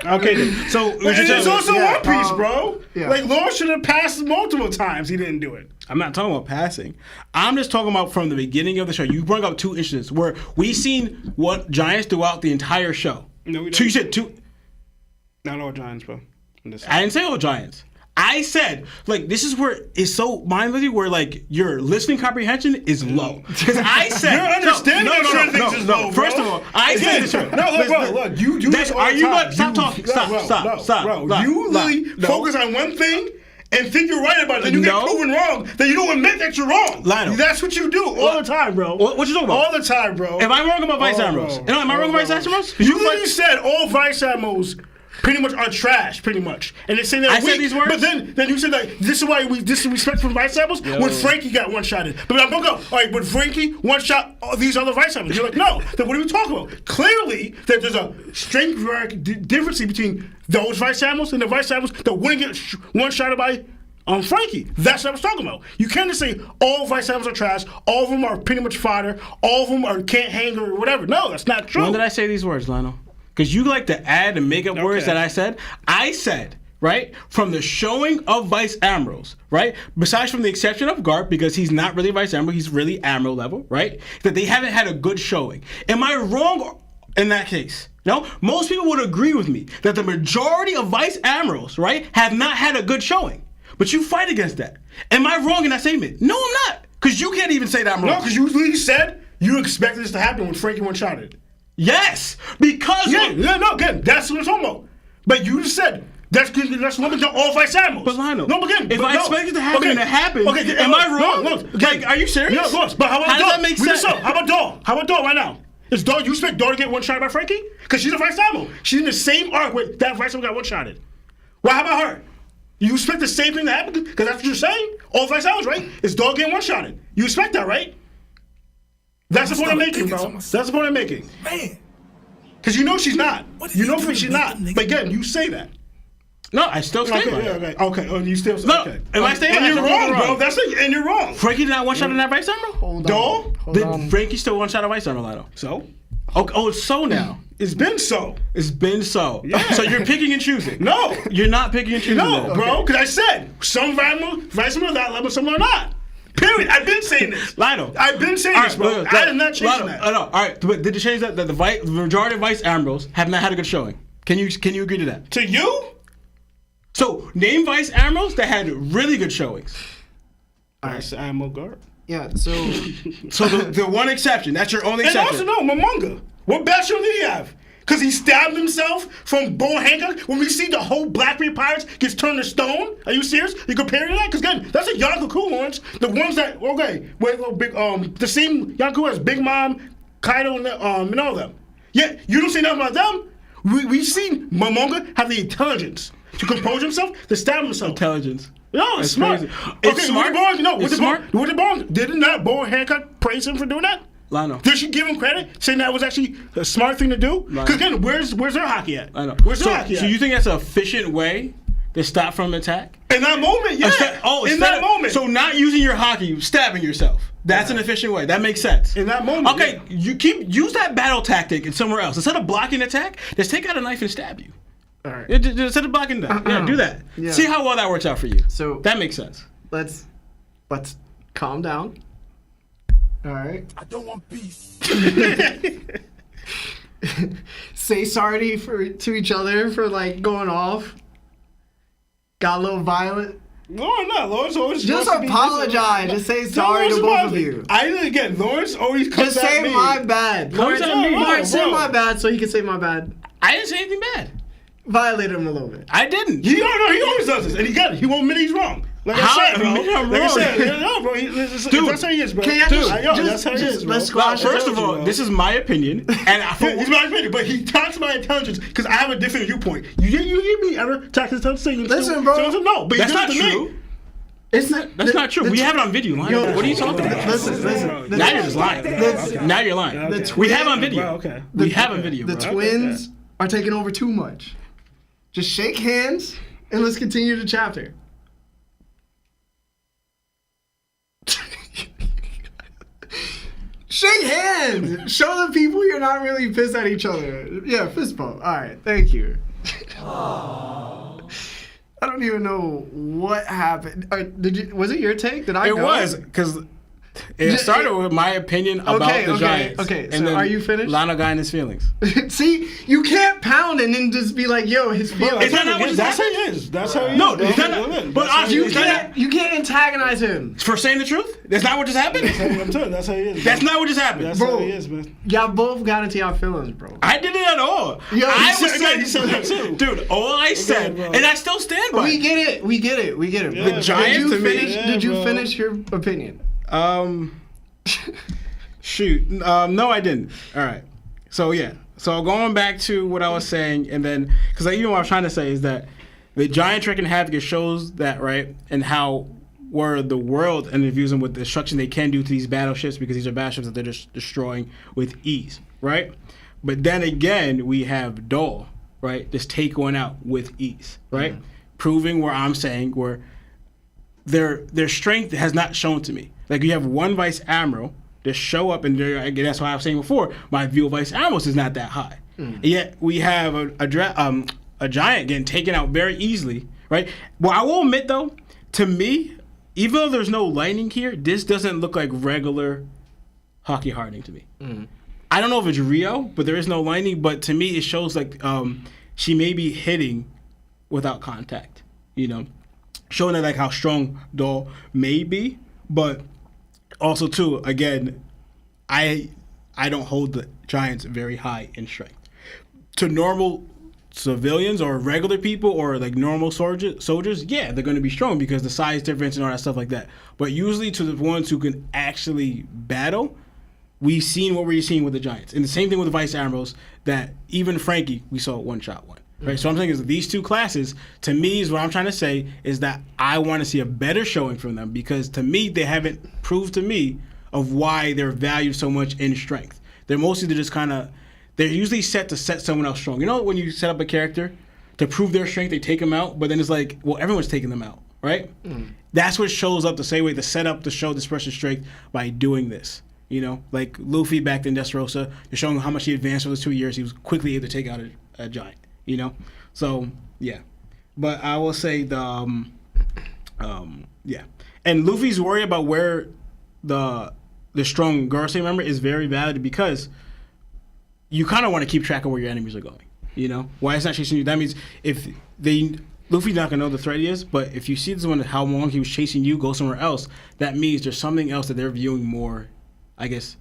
Okay, then. So it's also One Piece, bro. Yeah. Like Law should have passed multiple times. He didn't do it. I'm not talking about passing. I'm just talking about from the beginning of the show. You brought up 2 instances where we seen what giants throughout the entire show. No, we didn't. So you said 2. Not all giants, bro. I didn't say all giants. I said, this is where it's so mind-blowing where, your listening comprehension is low. Because I said... Your understanding of certain things is low, bro. First of all, I said this. Look, you do this all the time. Stop talking. Stop. Bro, you literally focus on one thing and think you're right about it. Then you get proven wrong. Then you don't admit that you're wrong. Lionel. That's what you do all the time, bro. What you talking about? All the time, bro. Am I wrong about Vice Admirals? Am I wrong about Vice Admirals? You literally said all Vice Admirals pretty much are trash, pretty much. And they say they're weak. Said these words? But then you said this is why we disrespect from Vice Admirals when Frankie got one-shotted. But I'm going to go, all right, but Frankie one-shot these other Vice Admirals. You're like, no. Then what are we talking about? Clearly, that there's a strength difference between those Vice Admirals and the Vice Admirals that wouldn't get one-shotted by Frankie. That's what I was talking about. You can't just say all Vice Admirals are trash, all of them are pretty much fodder, all of them can't hang or whatever. No, that's not true. When did I say these words, Lionel? Because you like to add and make up words that I said. I said right, from the showing of Vice Admirals, right, besides from the exception of Garp, because he's not really Vice Admiral, he's really Admiral level, right, that they haven't had a good showing. Am I wrong in that case? No? Most people would agree with me that the majority of Vice Admirals, right, have not had a good showing. But you fight against that. Am I wrong in that statement? No, I'm not. Because you can't even say that I'm wrong. No, because you literally said you expected this to happen when Frankie one-shotted. Yes, because... Again, that's what I'm talking about. But you just said... That's limited to all Vice Admirals. But Lionel, no, again, if I expect it to happen and it happens, am I wrong? No, like, are you serious? No, of course. But how does that make sense? How about Dahl? How about Dahl right now? Is Dahl, you expect Dahl to get one-shot by Frankie? Because she's a Vice Admiral. She's in the same arc where that Vice Admiral got one-shotted. Well, how about her? You expect the same thing to happen? Because that's what you're saying? All Vice Admirals, right? Is Dahl getting one-shotted? You expect that, right? That's the point I'm making, bro. That's the point I'm making. Man. Because you know she's not. You know she's not. But again, you say that. No, I still stand by it. Okay. Oh, you still no, okay. Am I staying? And you're wrong, bro. And you're wrong. Frankie did not one-shot in that Vice Admiral? Hold on. Frankie still one-shot a Vice Admiral, Lionel? So? Okay. Oh, it's so now. It's been so. It's been so. Yeah. So you're picking and choosing. No. You're not picking and choosing. No, bro, because I said some Vice Admiral that level, some are not. Period. I've been saying this. Lionel. I've been saying this, bro. I did not change that. No, all right. But did you change that? That the majority of Vice Admirals have not had a good showing. Can you agree to that? To you? So, name Vice Admirals that had really good showings. Vice Admiral Garp. Yeah, so... So, the one exception. That's your only exception. And also, no, manga. What bad show did he have? Because he stabbed himself from Bull Hancock? When we see the whole Blackbeard Pirates gets turned to stone? Are you serious? You comparing that? Because, again, that's a Yonkaku launch. The ones that, okay, with big, the same Yonkaku as Big Mom, Kaido, and all of them. Yet, you don't say nothing about them. We've seen Momonga have the intelligence to compose himself, to stab himself. Intelligence. No, it's smart. Crazy. Okay, It's smart. With the Barnes, didn't that Bull Hancock praise him for doing that? Lionel. Did she give him credit, saying that was actually a smart thing to do? Because again, where's her hockey at? I know. Where's her hockey at? So you think that's an efficient way to stop from an attack? In that moment, yeah. In that moment. So not using your hockey, stabbing yourself. That's an efficient way. That makes sense. In that moment. Okay, you use that battle tactic in somewhere else. Instead of blocking attack, just take out a knife and stab you. All right. Instead of blocking that. Yeah, do that. Yeah. See how well that works out for you. So that makes sense. Let's calm down. All right. I don't want peace. Say sorry to each other for like going off. Got a little violent. No, I'm not. Lawrence always just apologize. Just say sorry to both of you. Lawrence always comes just at me. Just say my bad. Lawrence, say my bad so he can say my bad. I didn't say anything bad. Violated him a little bit. I didn't. He always does this, and he got it. He won't admit he's wrong. Like I said, bro. Like I said, no, bro. Dude, that's how he is, bro. That's how he is, bro. Let's squash. First of all, this is my opinion, and it's my opinion. But he talks my intelligence because I have a different viewpoint. You hear me ever talk his intelligence? Listen, bro. No, but that's not true. That's not true. We have it on video. What are you talking about? Listen. Now you're just lying. Now you're lying. We have it on video. Okay. We have it on video. The twins are taking over too much. Just shake hands and let's continue the chapter. Shake hands. Show the people you're not really pissed at each other. Yeah, fist bump. All right, thank you. I don't even know what happened. Was it your take? Did I? It was because it started with my opinion about the Giants. Okay, and so are you finished? Lionel got in his feelings. See, you can't pound and then just be like, "Yo, his feelings." That's how he is. That's how he is. No, it's not. But you can't antagonize him for saying the truth. That's not what just happened. That's how he is. That's not what just happened. That's how he is, man. Y'all both got into y'all feelings, bro. I didn't at all. Yo, I was saying that too. Dude, all I said, and I still stand by. We get it. Yeah, the Giants. Did you finish your opinion? Shoot. No, I didn't. All right. So yeah. So going back to what I was saying, and then because even what I was trying to say is that the giant trick and havoc shows that, right, and how where the world interviews them with the destruction they can do to these battleships, because these are battleships that they're just destroying with ease, right? But then again, we have Dole, right, just take one out with ease, right? Mm-hmm. Proving where I'm saying where their strength has not shown to me. Like, you have one Vice Admiral that show up, and that's why I was saying before, my view of Vice Admirals is not that high. Mm. Yet we have a giant getting taken out very easily, right? Well, I will admit though, to me, even though there's no lightning here, this doesn't look like regular hockey hardening to me. I don't know if it's Rio, but there is no lightning. But to me, it shows like she may be hitting without contact. You know, showing that like how strong Doll may be, but also too, again, I don't hold the Giants very high in strength. To normal civilians or regular people or like normal soldiers, yeah, they're going to be strong because the size difference and all that stuff like that. But usually to the ones who can actually battle, we've seen what we're seeing with the Giants. And the same thing with the Vice Admirals, that even Frankie, we saw one-shot one. Right? So I'm saying is these two classes, to me, is what I'm trying to say, is that I want to see a better showing from them because to me, they haven't proved to me of why they're valued so much in strength. They're just kind of, they're usually set to set someone else strong. You know when you set up a character to prove their strength, they take them out, but then it's like, well, everyone's taking them out, right? That's what shows up the same way to set up to show this person's strength by doing this. You know, like Luffy back in Dressrosa, they're showing how much he advanced over those 2 years. He was quickly able to take out a giant. You know, so yeah, but I will say the yeah, and Luffy's worry about where the strong Gorosei member is very valid because you kind of want to keep track of where your enemies are going. You know, why it's not chasing you. That means if Luffy's not gonna know the threat he is, but if you see this one how long he was chasing you, go somewhere else. That means there's something else that they're viewing more, I guess,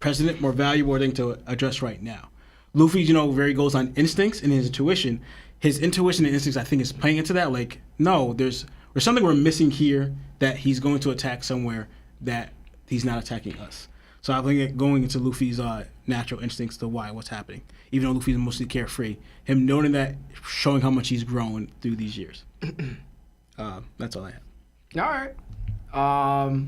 precedent, more valuable thing to address right now. Luffy, you know, very goes on instincts and his intuition. His intuition and instincts, I think, is playing into that. Like, no, there's something we're missing here that he's going to attack somewhere that he's not attacking us. So I think going into Luffy's natural instincts to what's happening. Even though Luffy's mostly carefree, him noting that, showing how much he's grown through these years. That's all I have. All right.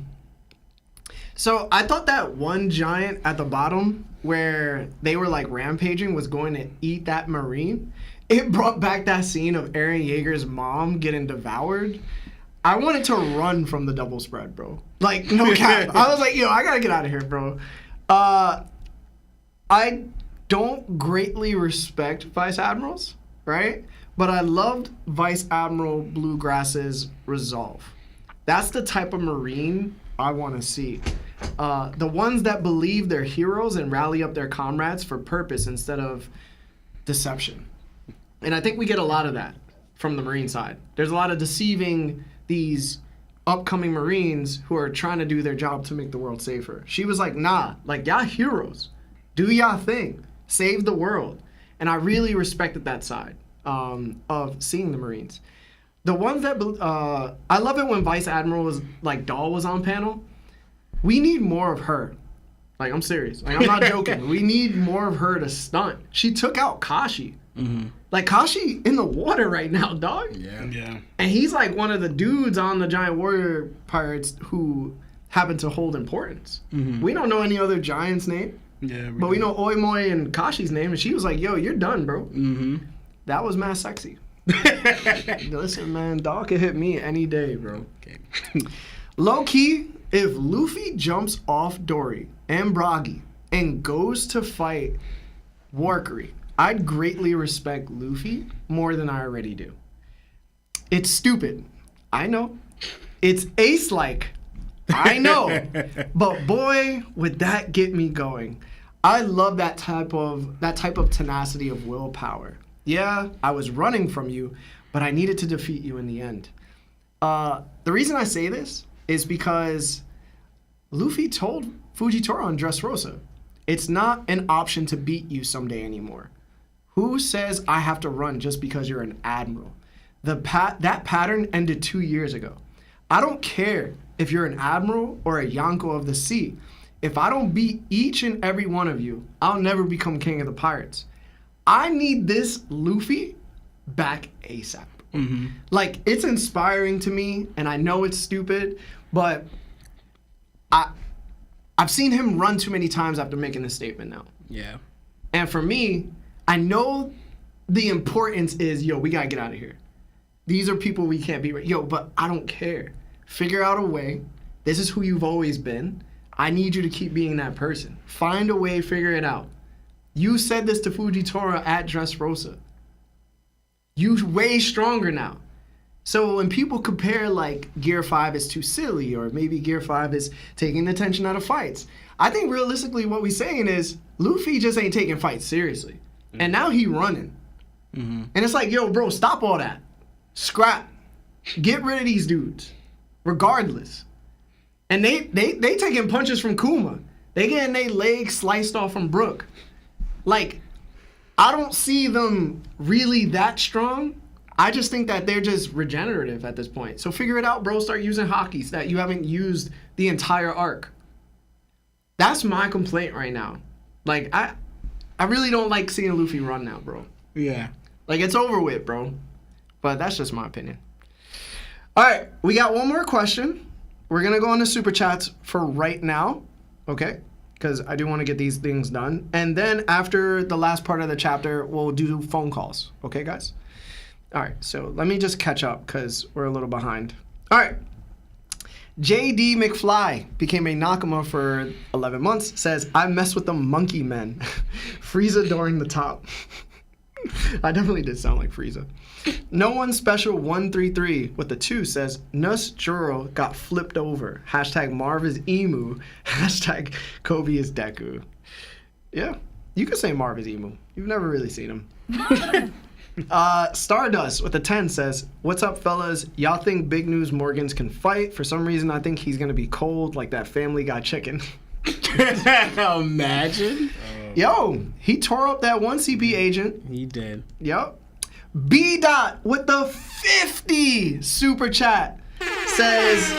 So I thought that one giant at the bottom where they were like rampaging was going to eat that Marine. It brought back that scene of Eren Yeager's mom getting devoured. I wanted to run from the double spread, bro. Like, no cap. I was like, yo, I gotta get out of here, bro. I don't greatly respect Vice Admirals, right? But I loved Vice Admiral Bluegrass's resolve. That's the type of Marine I want to see. The ones that believe they're heroes and rally up their comrades for purpose instead of deception. And I think we get a lot of that from the Marine side. There's a lot of deceiving these upcoming Marines who are trying to do their job to make the world safer. She was like, nah, like, y'all heroes. Do y'all thing. Save the world. And I really respected that side of seeing the Marines. The ones that, I love it when Vice Admiral was, like, Doll was on panel. We need more of her. Like, I'm serious. Like, I'm not joking. We need more of her to stunt. She took out Kashi. Mm-hmm. Like, Kashi in the water right now, dog. Yeah. And he's, like, one of the dudes on the Giant Warrior Pirates who happen to hold importance. Mm-hmm. We don't know any other Giant's name. Yeah. But we know Oimoy and Kashi's name, and she was like, yo, you're done, bro. Mm-hmm. That was mad sexy. Listen, man, dog could hit me any day, bro. Okay. Low key, if Luffy jumps off Dory and Bragi and goes to fight Warkery, I'd greatly respect Luffy more than I already do. It's stupid. I know. It's ace-like. I know. But boy, would that get me going. I love that type of tenacity of willpower. Yeah, I was running from you, but I needed to defeat you in the end. The reason I say this is because Luffy told Fujitora on Dressrosa, it's not an option to beat you someday anymore. Who says I have to run just because you're an admiral? That pattern ended 2 years ago. I don't care if you're an admiral or a Yonko of the sea. If I don't beat each and every one of you, I'll never become king of the pirates. I need this Luffy back ASAP. Mm-hmm. Like, it's inspiring to me, and I know it's stupid, but I've seen him run too many times after making this statement now. Yeah. And for me, I know the importance is, yo, we gotta get out of here. These are people we can't be, yo, but I don't care. Figure out a way. This is who you've always been. I need you to keep being that person. Find a way, figure it out. You said this to Fujitora at Dressrosa. You way stronger now. So when people compare like Gear 5 is too silly or maybe Gear 5 is taking the tension out of fights, I think realistically what we're saying is Luffy just ain't taking fights seriously. And now he running. And it's like, yo, bro, stop all that. Scrap. Get rid of these dudes. Regardless. And they taking punches from Kuma. They getting their legs sliced off from Brook. Like, I don't see them really that strong. I just think that they're just regenerative at this point. So figure it out, bro. Start using hockeys that you haven't used the entire arc. That's my complaint right now. Like, I really don't like seeing Luffy run now, bro. Yeah. Like, it's over with, bro. But that's just my opinion. All right, we got one more question. We're going to go on to Super Chats for right now, okay? Because I do want to get these things done. And then after the last part of the chapter, we'll do phone calls. Okay, guys? All right, so let me just catch up because we're a little behind. All right. JD McFly became a Nakama for 11 months. Says, I mess with the monkey men. Frieza during the top. I definitely did sound like Frieza. No One Special 133 with the 2 says, Nus Juro got flipped over. Hashtag Marv is Emu. Hashtag Koby is Deku. Yeah, you could say Marv is Emu. You've never really seen him. Stardust with a 10 says, what's up, fellas? Y'all think Big News Morgans can fight? For some reason, I think he's going to be cold like that Family Guy chicken. Imagine. Yo, he tore up that one CP agent. He did. Yep. B. Dot with the 50 super chat says,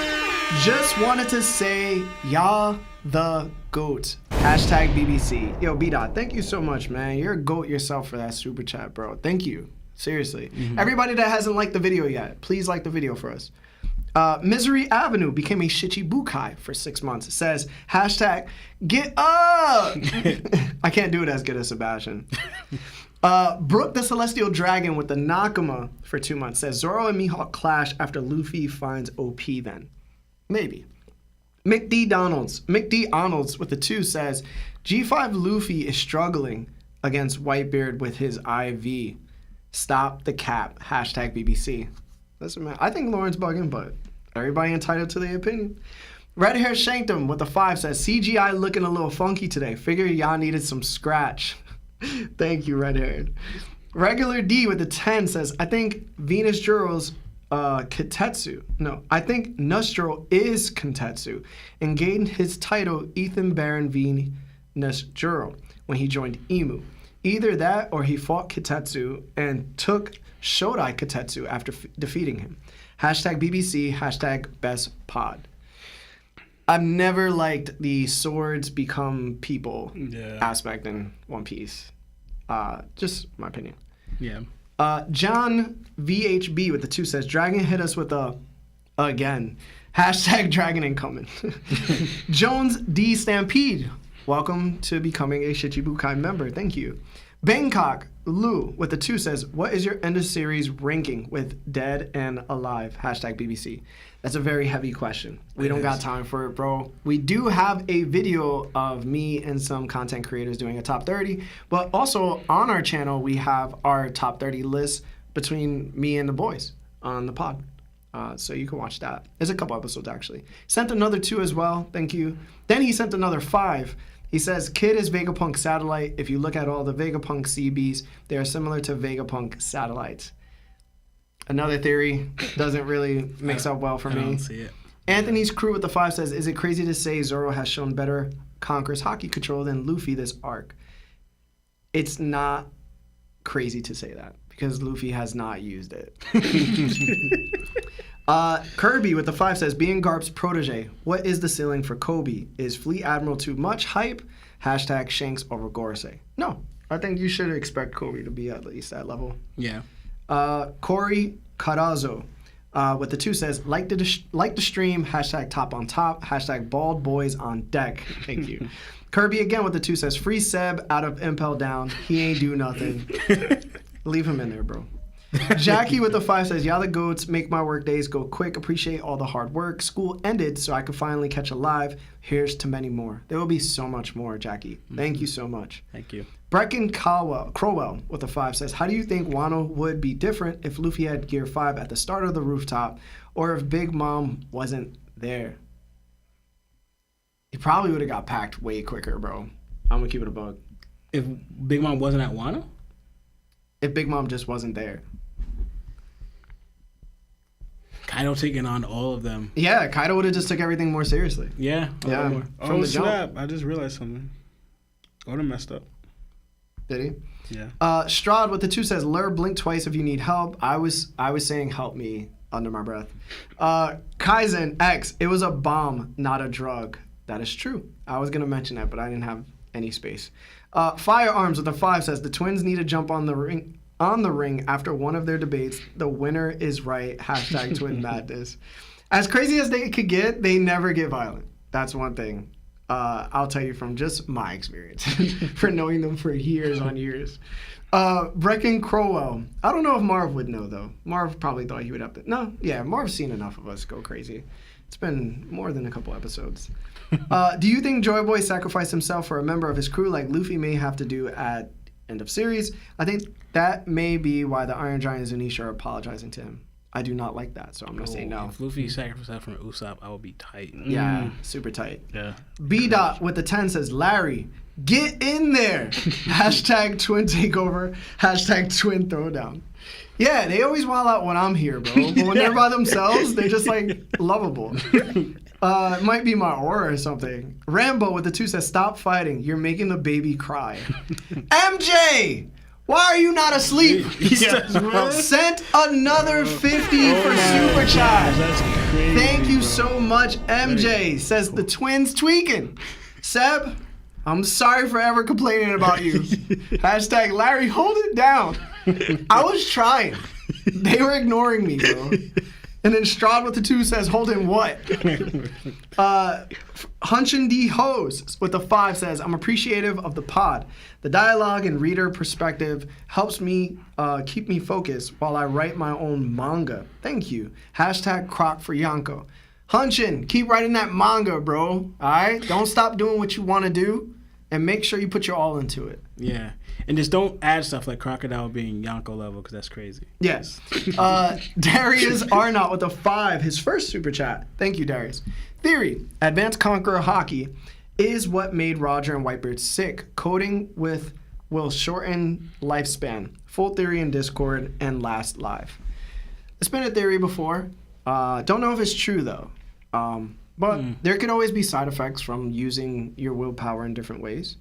just wanted to say, y'all the GOAT. Hashtag BBC. Yo, B. Dot, thank you so much, man. You're a GOAT yourself for that super chat, bro. Thank you. Seriously. Everybody that hasn't liked the video yet, please like the video for us. Misery Avenue became a Shichibukai for 6 months. It says, hashtag, get up! I can't do it as good as Sebastian. Brooke the Celestial Dragon with the Nakama for 2 months says, Zoro and Mihawk clash after Luffy finds OP then. Maybe. McD Arnolds with the 2 says, G5 Luffy is struggling against Whitebeard with his IV. Stop the cap. Hashtag BBC. Listen, man, I think Lauren's bugging, but everybody entitled to their opinion. Red Hair Shankdom with the 5 says, CGI looking a little funky today. Figure y'all needed some scratch. Thank you, Red Haired. Regular D with the 10 says, I think Venus Juro's Kitetsu. No, I think Nustro is Kintetsu and gained his title Ethan Baron Venus Juro when he joined Emu. Either that or he fought Kitetsu and took Shodai Kitetsu after defeating him. Hashtag BBC, hashtag best pod. I've never liked the swords become people aspect in One Piece. Just my opinion. Yeah. John VHB with the 2 says, Dragon hit us with a again. Hashtag Dragon incoming. Jones D Stampede. Welcome to becoming a Shichibukai member. Thank you. Bangkok Lou with the 2 says, what is your end of series ranking with dead and alive? Hashtag BBC. That's a very heavy question. We don't got time for it, bro. We do have a video of me and some content creators doing a top 30, but also on our channel, we have our top 30 list between me and the boys on the pod. So you can watch that. There's a couple episodes, actually. Sent another 2 as well. Thank you. Then he sent another 5. He says, Kid is Vegapunk satellite. If you look at all the Vegapunk CBs, they are similar to Vegapunk satellites. Another theory doesn't really mix up well for me. I don't see it. Anthony's crew with the 5 says, is it crazy to say Zoro has shown better Conqueror's hockey control than Luffy this arc? It's not crazy to say that because Luffy has not used it. Kirby with the 5 says, being Garp's protege, what is the ceiling for Koby? Is Fleet Admiral too much hype? Hashtag Shanks over Gorosei. No, I think you should expect Koby to be at least that level. Yeah. Corey Carazo with the 2 says, like the stream, hashtag top on top, hashtag bald boys on deck. Thank you. Kirby again with the 2 says, free Seb out of Impel Down. He ain't do nothing. Leave him in there, bro. Jackie with the 5 says, "Y'all the goats make my work days go quick. Appreciate all the hard work. School ended so I could finally catch a live. Here's to many more." There will be so much more, Jackie. Thank you so much. Thank you. Brecken Crowell with the 5 says, "How do you think Wano would be different if Luffy had Gear 5 at the start of the rooftop, or if Big Mom wasn't there?" He probably would have got packed way quicker, bro. I'm gonna keep it a bug. If Big Mom wasn't at Wano? If Big Mom just wasn't there. Kaido taking on all of them. Yeah, Kaido would have just took everything more seriously. Yeah. Yeah. More. From Oh the jump. snap! I just realized something. Oda messed up. Did he? Yeah. Strahd with the 2 says, "Lur, blink twice if you need help." I was saying help me under my breath. Kaizen X, it was a bomb, not a drug. That is true. I was going to mention that, but I didn't have any space. Firearms with a 5 says, "The twins need to jump on the ring after one of their debates. The winner is right. Hashtag twin madness." As crazy as they could get, they never get violent. That's one thing. I'll tell you from just my experience for knowing them for years on years. Brecken Crowell. I don't know if Marv would know, though. Marv probably thought he would have to. No, yeah, Marv's seen enough of us go crazy. It's been more than a couple episodes. Do you think Joy Boy sacrificed himself for a member of his crew like Luffy may have to do at end of series? I think that may be why the Iron Giant and Zunisha are apologizing to him. I do not like that, so I'm going to say no. If Luffy sacrificed himself from Usopp, I would be tight. Yeah, super tight. Yeah. B Dot with the 10 says, "Larry, get in there." Hashtag twin takeover. Hashtag twin throwdown. Yeah, they always wild out when I'm here, bro. But when they're by themselves, they're just like lovable. It might be my aura or something. Rambo with the 2 says, "Stop fighting. You're making the baby cry." MJ! Why are you not asleep? Sent another 50 for Super Chat. That's crazy. Thank you so much, MJ. Says the twins tweaking. Seb, I'm sorry for ever complaining about you. Hashtag Larry, hold it down. I was trying. They were ignoring me, bro. And then Strahd with the 2 says, "Holding what?" Hunchin D Hose with the 5 says, "I'm appreciative of the pod. The dialogue and reader perspective helps me keep me focused while I write my own manga. Thank you. Hashtag Croc for Yonko." Hunchin, keep writing that manga, bro. All right? Don't stop doing what you want to do, and make sure you put your all into it. Yeah. And just don't add stuff like Crocodile being Yonko level, because that's crazy. Yes. Darius Arnott with a 5, his first super chat. Thank you, Darius. Theory: Advanced Conqueror Hockey is what made Roger and Whitebeard sick. Coding will shorten lifespan. Full theory in Discord and last live. It's been a theory before. Don't know if it's true, though. But there could always be side effects from using your willpower in different ways.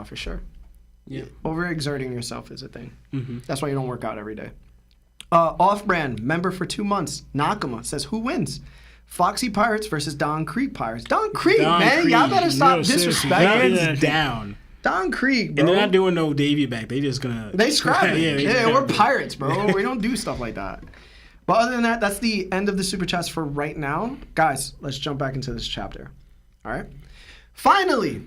For sure. Yeah. Overexerting yourself is a thing. Mm-hmm. That's why you don't work out every day. Off-brand member for 2 months, Nakama says, "Who wins? Foxy Pirates versus Don Creek Pirates." Don Creek, man. Creek. Y'all better stop No, seriously. disrespecting Hands down. Don Creek, bro. And they're not doing no Davy back. They just gonna... They scrap it. they Yeah, scrap we're it. pirates, bro. We don't do stuff like that. But other than that, that's the end of the super chats for right now. Guys, let's jump back into this chapter. All right? Finally,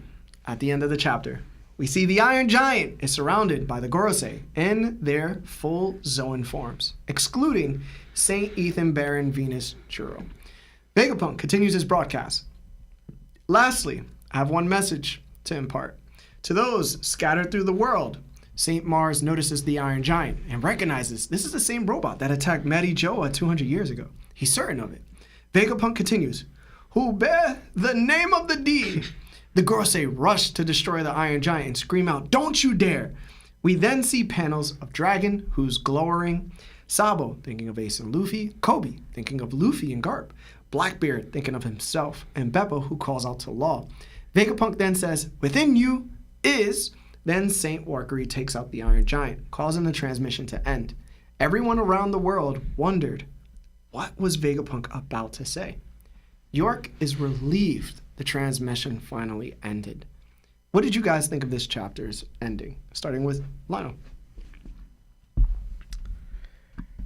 at the end of the chapter, we see the Iron Giant is surrounded by the Gorosei in their full Zoan forms, excluding St. Ethan Baron Venus Churro. Vegapunk continues his broadcast. Lastly, I have one message to impart. To those scattered through the world, St. Mars notices the Iron Giant and recognizes this is the same robot that attacked Mary Joa 200 years ago. He's certain of it. Vegapunk continues, "Who bear the name of the deed?" The Gorosei rush to destroy the Iron Giant and scream out, "Don't you dare!" We then see panels of Dragon, who's glowering, Sabo, thinking of Ace and Luffy, Koby, thinking of Luffy and Garp, Blackbeard, thinking of himself, and Beppo, who calls out to Law. Vegapunk then says, "Within you is..." Then Saint Warkery takes out the Iron Giant, causing the transmission to end. Everyone around the world wondered, what was Vegapunk about to say? York is relieved the transmission finally ended. What did you guys think of this chapter's ending? Starting with Lionel.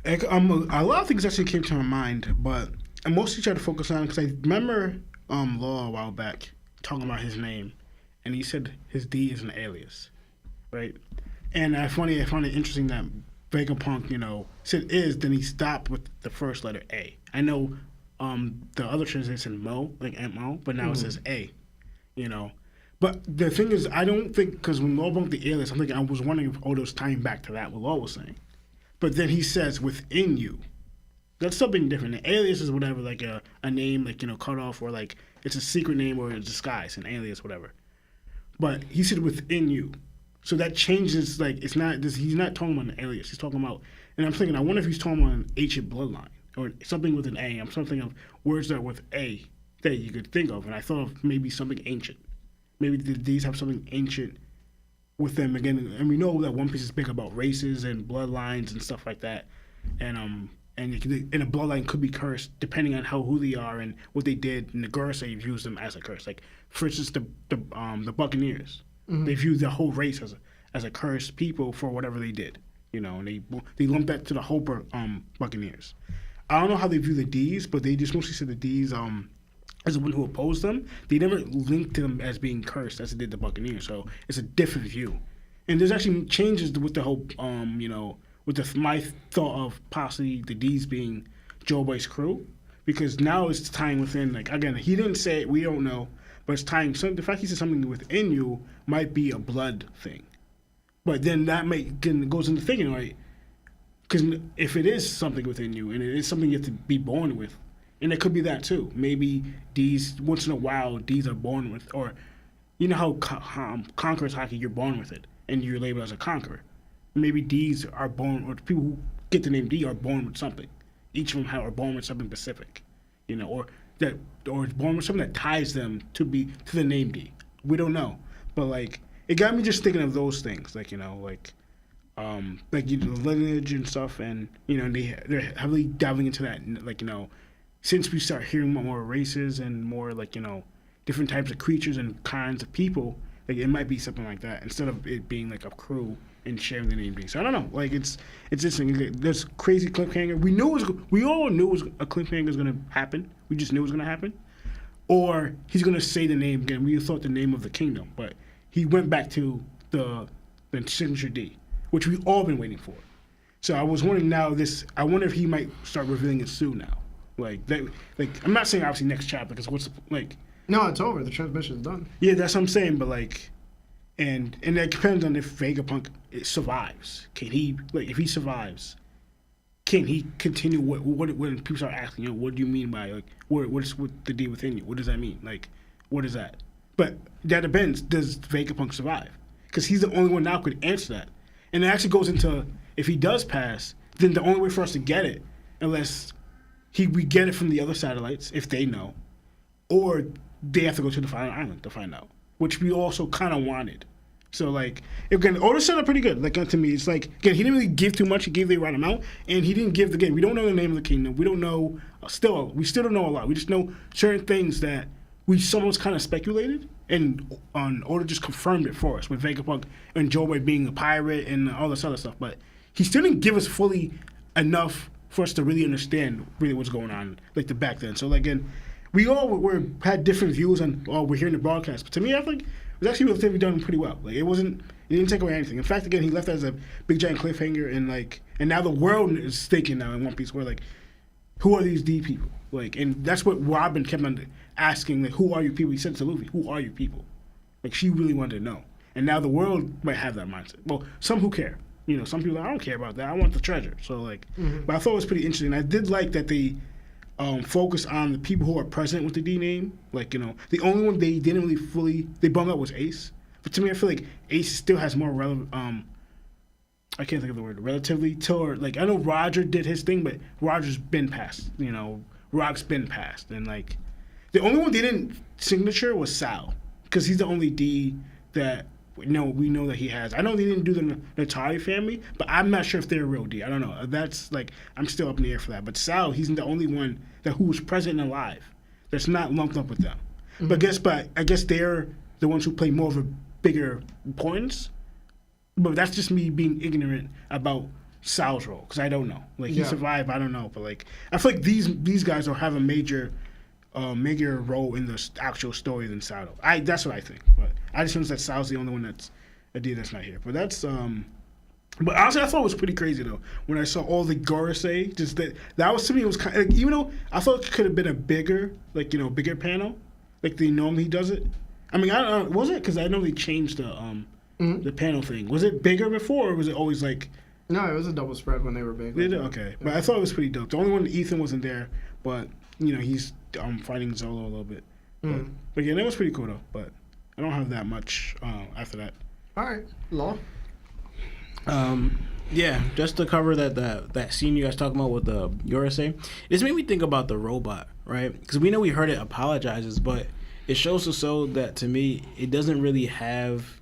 A lot of things actually came to my mind, but I mostly tried to focus on because I remember Law a while back talking about his name, and he said his D is an alias, right? And I found it interesting that Vegapunk, said is, then he stopped with the first letter A. I know the other translation Mo, like M-O, but now it says A, But the thing is, I don't think, because when Law broke the alias, I was wondering if Odo's tying back to that, what Law was saying. But then he says, within you. That's something different. An alias is whatever, like a name, like, cut off, or like it's a secret name or a disguise, an alias, whatever. But he said within you. So that changes, like, it's not, he's not talking about an alias. He's talking about, and I'm thinking, I wonder if he's talking about an ancient bloodline or something with an A. I'm thinking of words that are with A that you could think of. And I thought of maybe something ancient. Maybe these have something ancient with them again. And we know that One Piece is big about races and bloodlines and stuff like that. And a bloodline could be cursed depending on who they are and what they did. And the Gorosei views them as a curse. Like, for instance, the Buccaneers. They view the whole race as a cursed people for whatever they did. And they lump that to the whole Buccaneers. I don't know how they view the D's, but they just mostly said the D's as the one who opposed them. They never linked them as being cursed as they did the Buccaneers. So it's a different view. And there's actually changes with the whole, with my thought of possibly the D's being Joe Boy's crew, because now it's tying within, like, again, he didn't say it, we don't know, but it's tying, the fact he said something within you might be a blood thing. But then that goes into thinking, right, because if it is something within you, and it is something you have to be born with, and it could be that too, maybe D's, once in a while, D's are born with, or, you know how conquerors hockey, you're born with it, and you're labeled as a conqueror. Maybe D's are born, or people who get the name D are born with something. Each of them are born with something specific, or born with something that ties them to the name D. We don't know, but like it got me just thinking of those things, like lineage and stuff, and they're heavily diving into that, like since we start hearing more races and more like different types of creatures and kinds of people, like it might be something like that instead of it being like a crew and sharing the name D. So I don't know. Like it's interesting. There's crazy cliffhanger. We all knew a cliffhanger was gonna happen. We just knew it was gonna happen. Or he's gonna say the name again. We thought the name of the kingdom, but he went back to the signature D, which we've all been waiting for. So I was wondering now. I wonder if he might start revealing it soon now. Like that. Like I'm not saying obviously next chapter because what's like. No, it's over. The transmission's done. Yeah, that's what I'm saying. But like. And that depends on if Vegapunk survives. Can he, like, if he survives, can he continue? What when people start asking, what do you mean by, like, what's with the D within you? What does that mean? Like, what is that? But that depends. Does Vegapunk survive? Because he's the only one now who could answer that. And it actually goes into, if he does pass, then the only way for us to get it, unless we get it from the other satellites, if they know, or they have to go to the final island to find out, which we also kind of wanted. So, like, again, Oda set up pretty good. Like, to me, it's like, again, he didn't really give too much. He gave the right amount, and he didn't give we don't know the name of the kingdom. We don't know, we still don't know a lot. We just know certain things that we somewhat kind of speculated, and Oda just confirmed it for us with Vegapunk and Joe being a pirate and all this other stuff. But he still didn't give us fully enough for us to really understand really what's going on, like, the back then. So, like, again, we all had different views on we're hearing the broadcast, but to me, I think it was actually relatively done pretty well. Like it didn't take away anything. In fact, again, he left as a big giant cliffhanger, and now the world is thinking now in One Piece, where like, who are these D people? Like, and that's what Robin kept on asking, like, who are you people? He said to Luffy, who are you people? Like she really wanted to know, and now the world might have that mindset. Well, some who care, some people I don't care about that. I want the treasure. So like, but I thought it was pretty interesting. I did like that they. Focus on the people who are present with the D name. Like, the only one they didn't really they bummed out was Ace. But to me, I feel like Ace still has more relevant, I can't think of the word, relatively, like, I know Roger did his thing, but Roger's been passed, Rock's been passed. And, like, the only one they didn't signature was Sal, because he's the only D that we know that he has. I know they didn't do the Natari family, but I'm not sure if they're a real D. I don't know. That's like I'm still up in the air for that. But Sal, he's the only one who was present and alive that's not lumped up with them. Mm-hmm. But I guess they're the ones who play more of a bigger importance. But that's just me being ignorant about Sal's role because I don't know. Like he survived, I don't know. But like I feel like these guys will have a major role in the actual story than Sal. That's what I think. But I just noticed that Sal's the only one that's a D that's not here. But that's But honestly, I thought it was pretty crazy though when I saw all the Gorosei. Just that was to me, it was kind of, like, even though I thought it could have been a bigger, like, you know, bigger panel, like they normally does it. I mean, I don't know, was it? Because I know they changed the panel thing. Was it bigger before, or was it always like? No, it was a double spread when they were big. Okay, but I thought it was pretty dope. The only one, Ethan, wasn't there, but you know he's fighting Zoro a little bit. But yeah, that was pretty cool though. But I don't have that much after that. All right, Law. Yeah, just to cover that scene you guys talking about with the Yorosei, this made me think about the robot, right? Because we know we heard it apologizes, but it shows us so that to me it doesn't really have.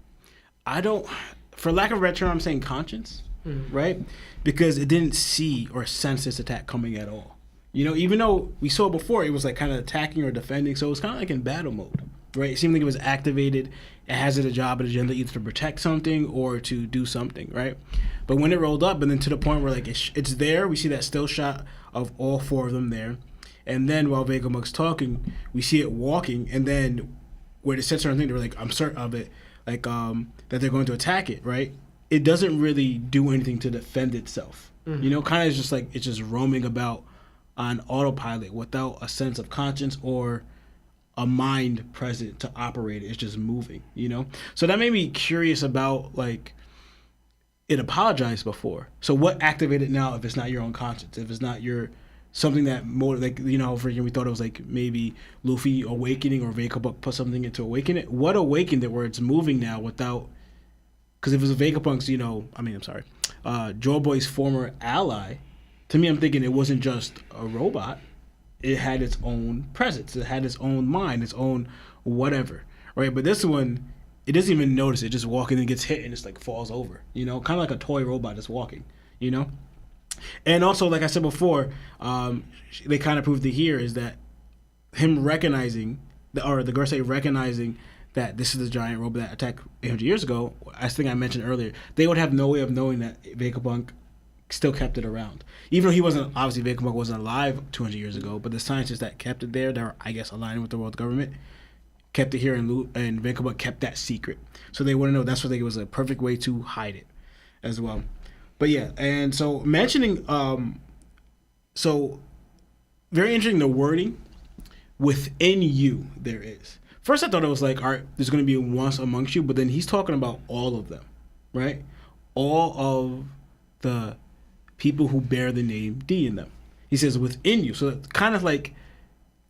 For lack of a better term, I'm saying conscience, right? Because it didn't see or sense this attack coming at all. You know, even though we saw it before, it was like kind of attacking or defending, so it was kind of like in battle mode, right? It seemed like it was activated. It has a job, an agenda, either to protect something or to do something, right? But when it rolled up, and then to the point where like it's there, we see that still shot of all four of them there, and then while Vegapunk's talking, we see it walking, and then where it said certain things, they're like, I'm certain of it, like that they're going to attack it, right? It doesn't really do anything to defend itself, you know. Kind of just like it's just roaming about on autopilot without a sense of conscience or a mind present to operate it. It's just moving, you know? So that made me curious about, like, it apologized before. So what activated now if it's not your own conscience? If it's not your something that more like, you know, for we thought it was like maybe Luffy awakening or Vegapunk put something into awaken it. What awakened it where it's moving now without? Because if it was Vegapunk's, you know, Joy Boy's former ally, to me I'm thinking it wasn't just a robot. It had its own presence. It had its own mind, its own whatever, right? But this one, it doesn't even notice it. Just walking and gets hit and just like falls over, you know? Kind of like a toy robot just walking, you know? And also, like I said before, they kind of proved it here is that him recognizing, the Gorosei recognizing that this is the giant robot that attacked 800 years ago, I think I mentioned earlier, they would have no way of knowing that Vegapunk still kept it around. Even though he wasn't, obviously Vegapunk wasn't alive 200 years ago, but the scientists that kept it there, that were, I guess, aligned with the world government, kept it here, and Vegapunk kept that secret. So they wouldn't know. That's what they, it was a perfect way to hide it as well. But yeah, and so mentioning, so very interesting the wording, within you there is. First I thought it was like, all right, there's going to be once amongst you, but then he's talking about all of them, right? All of the people who bear the name D in them. He says within you. So it's kind of like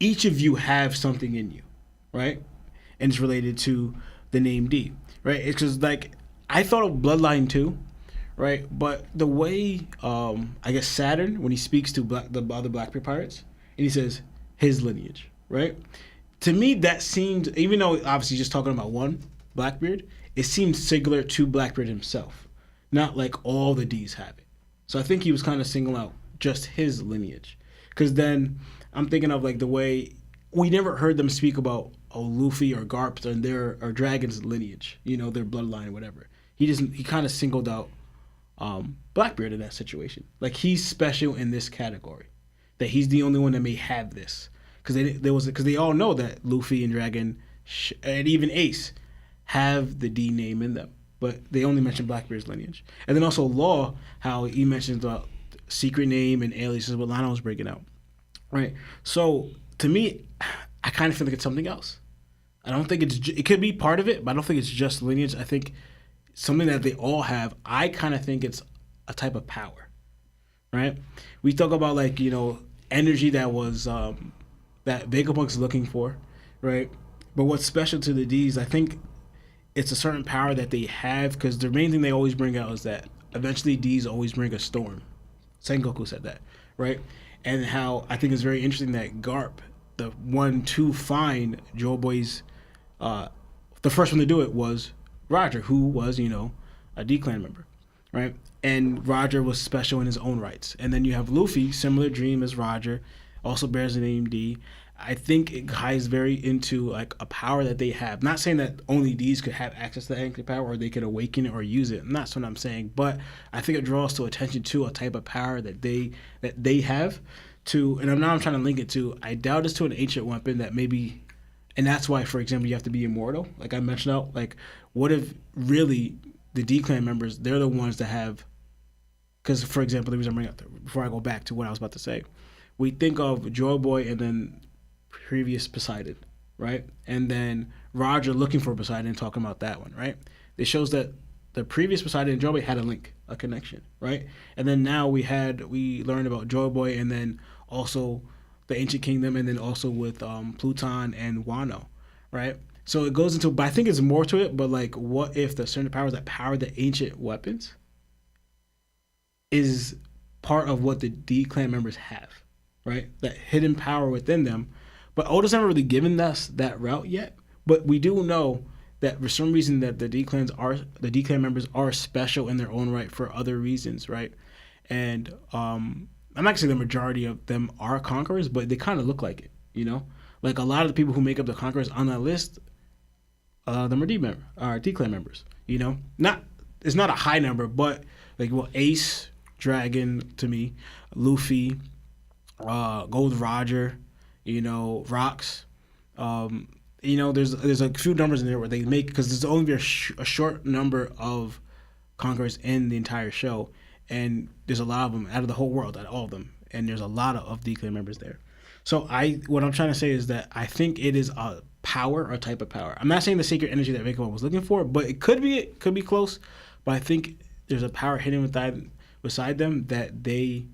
each of you have something in you, right? And it's related to the name D, right? It's just like, I thought of Bloodline too, right? But the way, I guess Saturn, when he speaks to the other Blackbeard pirates, and he says his lineage, right? To me, that seemed, even though obviously just talking about one Blackbeard, it seemed singular to Blackbeard himself, not like all the Ds have it. So I think he was kind of singling out just his lineage. Because then I'm thinking of like the way we never heard them speak about Luffy or Garp and their or Dragon's lineage, you know, their bloodline or whatever. He kind of singled out Blackbeard in that situation. Like he's special in this category, that he's the only one that may have this. Because they all know that Luffy and Dragon and even Ace have the D name in them, but they only mention Blackbeard's lineage. And then also Law, how he mentions the secret name and aliases what Lionel was breaking out, right? So to me, I kind of feel like it's something else. I don't think it could be part of it, but I don't think it's just lineage. I think something that they all have. I kind of think it's a type of power, right? We talk about like, you know, energy that was that Vegapunk's looking for, right? But what's special to the Ds, I think it's a certain power that they have, because the main thing they always bring out is that eventually Ds always bring a storm. Sengoku said that, right? And how I think it's very interesting that Garp, the one to find Joe Boy's, the first one to do it was Roger, who was, you know, a D-Clan member, right? And Roger was special in his own rights. And then you have Luffy, similar dream as Roger, also bears the name D. I think it ties very into like a power that they have. Not saying that only Ds could have access to that anchor power or they could awaken it or use it. That's what I'm saying. But I think it draws to attention to a type of power that they have to, and I'm trying to link it to, I doubt it's to an ancient weapon that maybe, and that's why, for example, you have to be immortal. Like I mentioned out, like what if really the D-Clan members, they're the ones that have Because, for example, the reason I'm bringing up, before I go back to what I was about to say, we think of Joy Boy and then previous Poseidon, right? And then Roger looking for Poseidon and talking about that one, right? It shows that the previous Poseidon and Joy Boy had a link, a connection, right? And then now we learned about Joy Boy and then also the Ancient Kingdom and then also with Pluton and Wano, right? So it goes into, but I think it's more to it, but like what if the certain powers that power the ancient weapons is part of what the D clan members have, right? That hidden power within them. But Oda's never really given us that route yet. But we do know that for some reason that the D clan members are special in their own right for other reasons, right? And I'm not gonna say the majority of them are conquerors, but they kind of look like it, you know? Like a lot of the people who make up the conquerors on that list, them are D clan members, you know? It's not a high number, but like Ace, Dragon to me, Luffy, Gold Roger, you know, Rocks. You know, there's a few numbers in there where they make, because there's only a short number of conquerors in the entire show, and there's a lot of them out of the whole world, out of all of them, and there's a lot of D clan members there. So what I'm trying to say is that I think it is a power or a type of power. I'm not saying the sacred energy that Vegapunk was looking for, but it could be close. But I think there's a power hidden beside them that they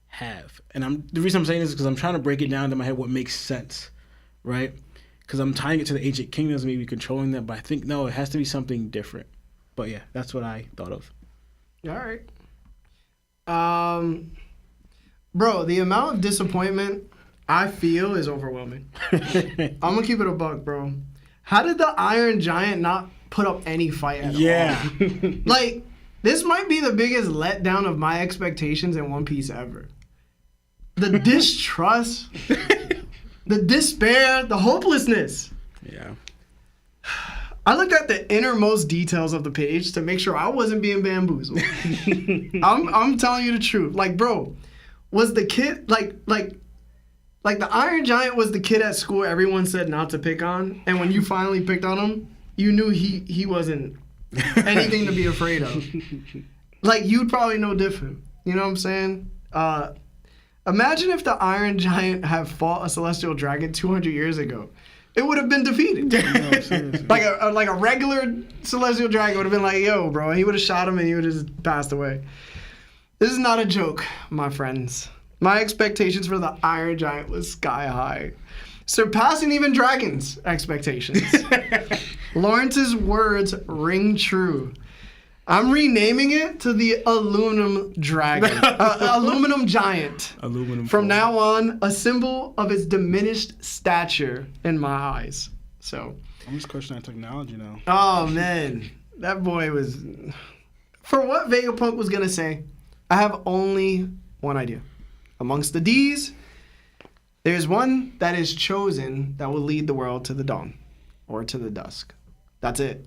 have. And the reason I'm saying this is because I'm trying to break it down into my head what makes sense, right? Because I'm tying it to the ancient kingdoms, maybe controlling them, but I think no, it has to be something different. But yeah, that's what I thought of. All right. Bro, the amount of disappointment I feel is overwhelming. I'm gonna keep it a buck, bro. How did the Iron Giant not put up any fight at all? Like, this might be the biggest letdown of my expectations in One Piece ever. The distrust, the despair, the hopelessness. Yeah. I looked at the innermost details of the page to make sure I wasn't being bamboozled. I'm telling you the truth. Like, bro, was the kid like the Iron Giant was the kid at school everyone said not to pick on, and when you finally picked on him, you knew he wasn't anything to be afraid of. Like, you'd probably know different. You know what I'm saying? Imagine if the Iron Giant had fought a celestial dragon 200 years ago. It would have been defeated. No, like a regular celestial dragon would have been like, yo, bro. He would have shot him and he would have just passed away. This is not a joke, my friends. My expectations for the Iron Giant was sky high, surpassing even Dragon's expectations. Lawrence's words ring true. I'm renaming it to the Aluminum Dragon, Aluminum Giant. From now on, a symbol of its diminished stature in my eyes. So, I'm just questioning that technology now. Oh man, that boy was. For what Vegapunk was gonna say, I have only one idea. Amongst the D's, there's one that is chosen that will lead the world to the dawn, or to the dusk. That's it.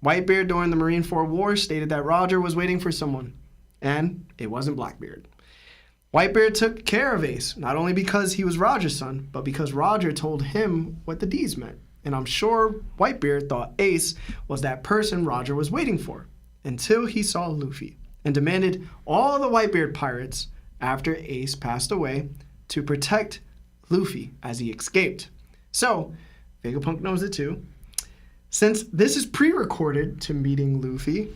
Whitebeard during the Marineford War stated that Roger was waiting for someone, and it wasn't Blackbeard. Whitebeard took care of Ace, not only because he was Roger's son, but because Roger told him what the D's meant. And I'm sure Whitebeard thought Ace was that person Roger was waiting for, until he saw Luffy, and demanded all the Whitebeard pirates, after Ace passed away, to protect Luffy as he escaped. So, Vegapunk knows it too. Since this is pre-recorded to meeting Luffy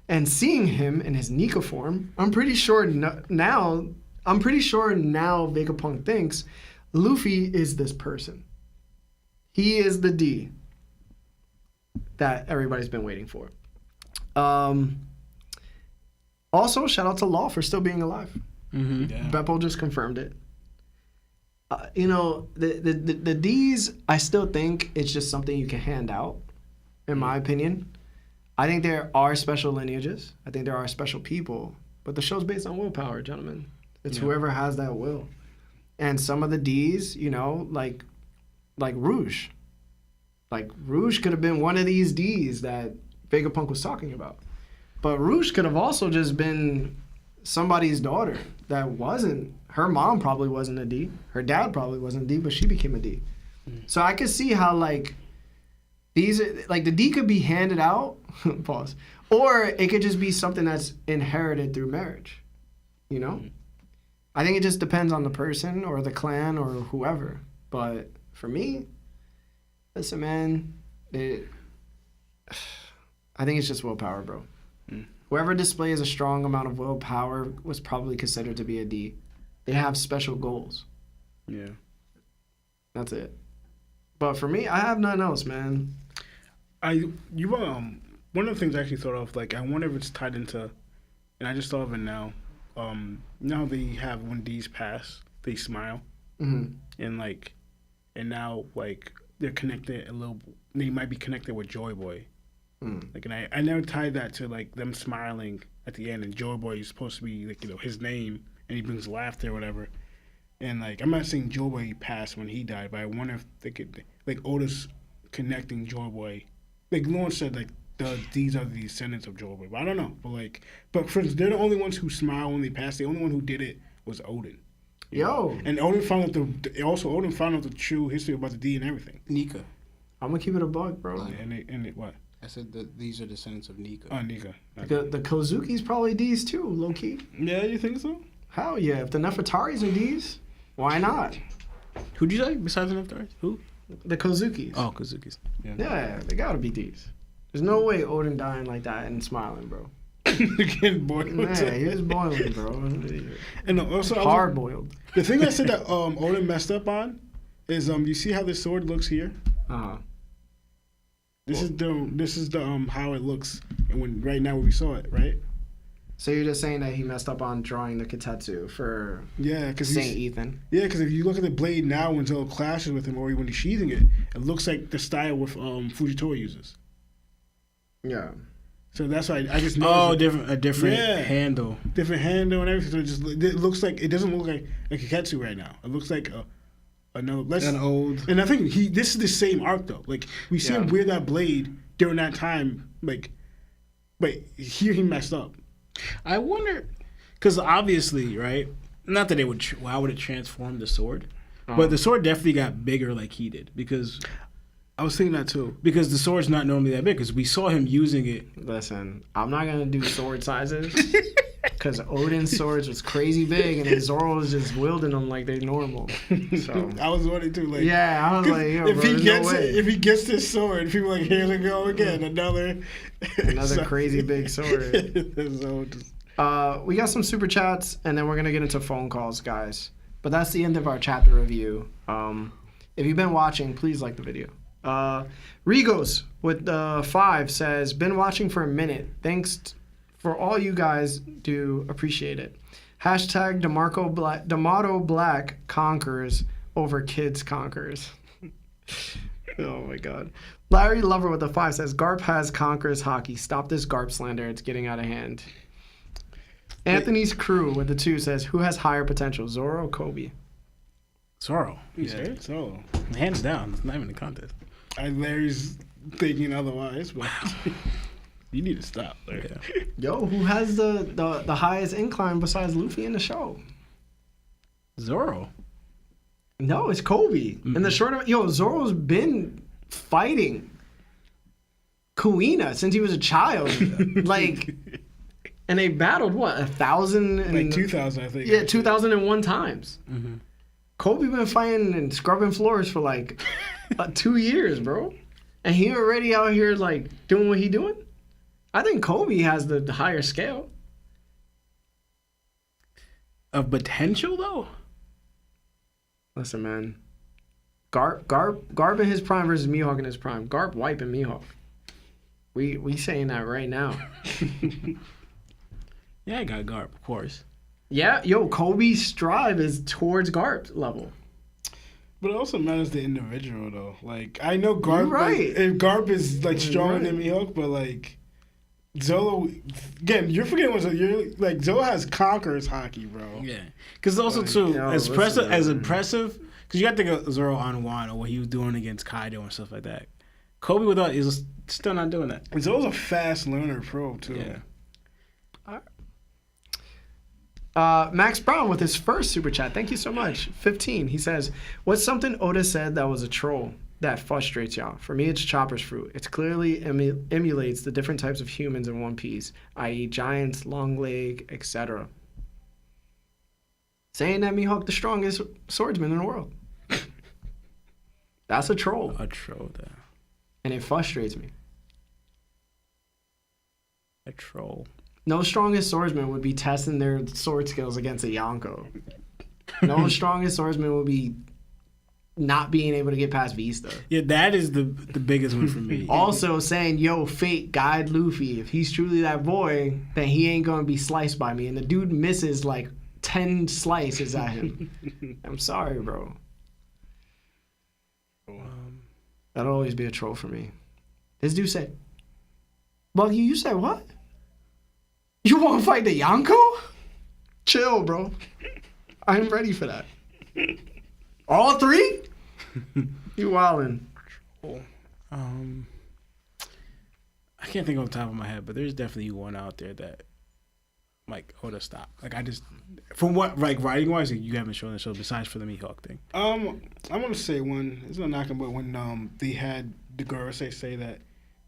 and seeing him in his Nika form, I'm pretty sure now Vegapunk thinks Luffy is this person. He is the D that everybody's been waiting for. Also, shout out to Law for still being alive. Mm-hmm. Yeah. Beppo just confirmed it. You know, the D's, I still think it's just something you can hand out, in my opinion. I think there are special lineages. I think there are special people. But the show's based on willpower, gentlemen. It's whoever has that will. And some of the D's, you know, like Rouge. Like, Rouge could have been one of these D's that Vegapunk was talking about. But Rouge could have also just been somebody's daughter that wasn't. Her mom probably wasn't a D. Her dad probably wasn't a D, but she became a D. So I could see how, like, these, like, the D could be handed out, pause, or it could just be something that's inherited through marriage. You know? I think it just depends on the person or the clan or whoever. But for me, listen, man, I think it's just willpower, bro. Whoever displays a strong amount of willpower was probably considered to be a D. They have special goals. Yeah. That's it. But for me, I have nothing else, man. One of the things I actually thought of, like, I wonder if it's tied into, and I just thought of it now. Now they have when D's pass, they smile, and now like they're connected a little. They might be connected with Joy Boy. Like, and I never tied that to like them smiling at the end, and Joy Boy is supposed to be like, you know, his name, and he brings laughter or whatever. And like, I'm not saying Joy Boy passed when he died, but I wonder if they could, like, Otis connecting Joy Boy. Like Lawrence said, like these are the descendants of Joy Boy, but I don't know. But for instance, they're the only ones who smile when they pass. The only one who did it was Odin. Yo. And Odin found out Odin found out the true history about the D and everything. Nika. I'm gonna keep it a bug, bro. And it what? I said that these are descendants of Nika. Oh, Nika. The Kozuki's probably D's too, low key. Yeah, you think so? Hell yeah! If the Nefertaris are D's, why not? Who'd you say besides the Nefertaris? Who? The Kozuki's. Oh, Kazuki's. Yeah, they gotta be D's. There's no way Odin dying like that and smiling, bro. Getting boiled. Yeah, he was boiling, bro. And also, hard boiled. The thing I said that Odin messed up on is you see how this sword looks here. This is the how it looks when right now when we saw it, right? So you're just saying that he messed up on drawing the Kitetsu for Saint Ethan? Yeah, because if you look at the blade now when Zoro clashes with him or when he's sheathing it, it looks like the style with Fujitora uses. Yeah. So that's why I just noticed. A different handle. Different handle and everything. So it looks like, it doesn't look like a Kiketsu right now. It looks like an old. And I think this is the same arc though. Like we see him wear that blade during that time. Like, but here he messed up. I wonder, because obviously, right? Not that why would it transform the sword? But the sword definitely got bigger like he did because. I was thinking that too. Because the sword's not normally that big because we saw him using it. Listen, I'm not going to do sword sizes because Odin's swords was crazy big and then Zoro was just wielding them like they're normal. So I was wondering too. Like, yeah, I was like, yo, if bro, if he gets this sword, people are like, here we go again, another crazy big sword. We got some super chats and then we're going to get into phone calls, guys. But that's the end of our chapter review. If you've been watching, please like the video. Rigos with 5 says, been watching for a minute. Thanks for all you guys do. Appreciate it. Hashtag D'Amato Black conquers over kids conquers. Oh my God. Larry Lover with 5 says, Garp has conquers hockey. Stop this Garp slander. It's getting out of hand. Anthony's crew with 2 says, who has higher potential, Zoro or Koby? Zoro. Yeah, Zoro. Hands down. It's not even a contest. Larry's thinking otherwise, but you need to stop, Larry. Yeah. Yo, who has the highest incline besides Luffy in the show? Zoro. No, it's Koby. In the short, Zoro's been fighting Kuina since he was a child. Like, and they battled, what, 1,000? Like 2,000, I think. Yeah, 2,001 times. Mm-hmm. Koby been fighting and scrubbing floors for like 2 years, bro. And he already out here like doing what he doing? I think Koby has the higher scale. Of potential, though? Listen, man. Garp in his prime versus Mihawk in his prime. Garp wiping Mihawk. We saying that right now. Yeah, I got Garp, of course. Yeah, Koby's strive is towards Garp's level. But it also matters the individual, though. Like, I know Garp, you're right. If Garp is, like, stronger than Mihawk, but, like, Zoro, again, you're forgetting what Zoro has conquerors hockey, bro. Yeah. Because also, too, as impressive, because you got to think of Zoro on Wano, what he was doing against Kaido and stuff like that. Koby without is still not doing that. And Zoro's a fast learner pro, too. Yeah. Max Brown with his first super chat. Thank you so much. 15. He says, what's something Oda said that was a troll that frustrates y'all? For me, it's Chopper's fruit. It clearly emulates the different types of humans in One Piece, i.e. giants, long leg, etc. saying that Mihawk the strongest swordsman in the world. That's a troll. A troll, though. And it frustrates me. A troll. No strongest swordsman would be testing their sword skills against a Yonko. No strongest swordsman would be not being able to get past Vista. Yeah, that is the biggest one for me. Also saying, yo, fate, guide Luffy. If he's truly that boy, then he ain't going to be sliced by me. And the dude misses like 10 slices at him. I'm sorry, bro. That'll always be a troll for me. This dude said, Buggy, you said what? You want to fight the Yonko? Chill, bro. I'm ready for that. All three? You wildin'. I can't think off the top of my head, but there's definitely one out there that I'm like, oh, to stop. Like, I just, from what, like, writing wise, you haven't shown the show besides for the Mihawk thing. I'm gonna say one. It's not knocking, but when they had the girl say that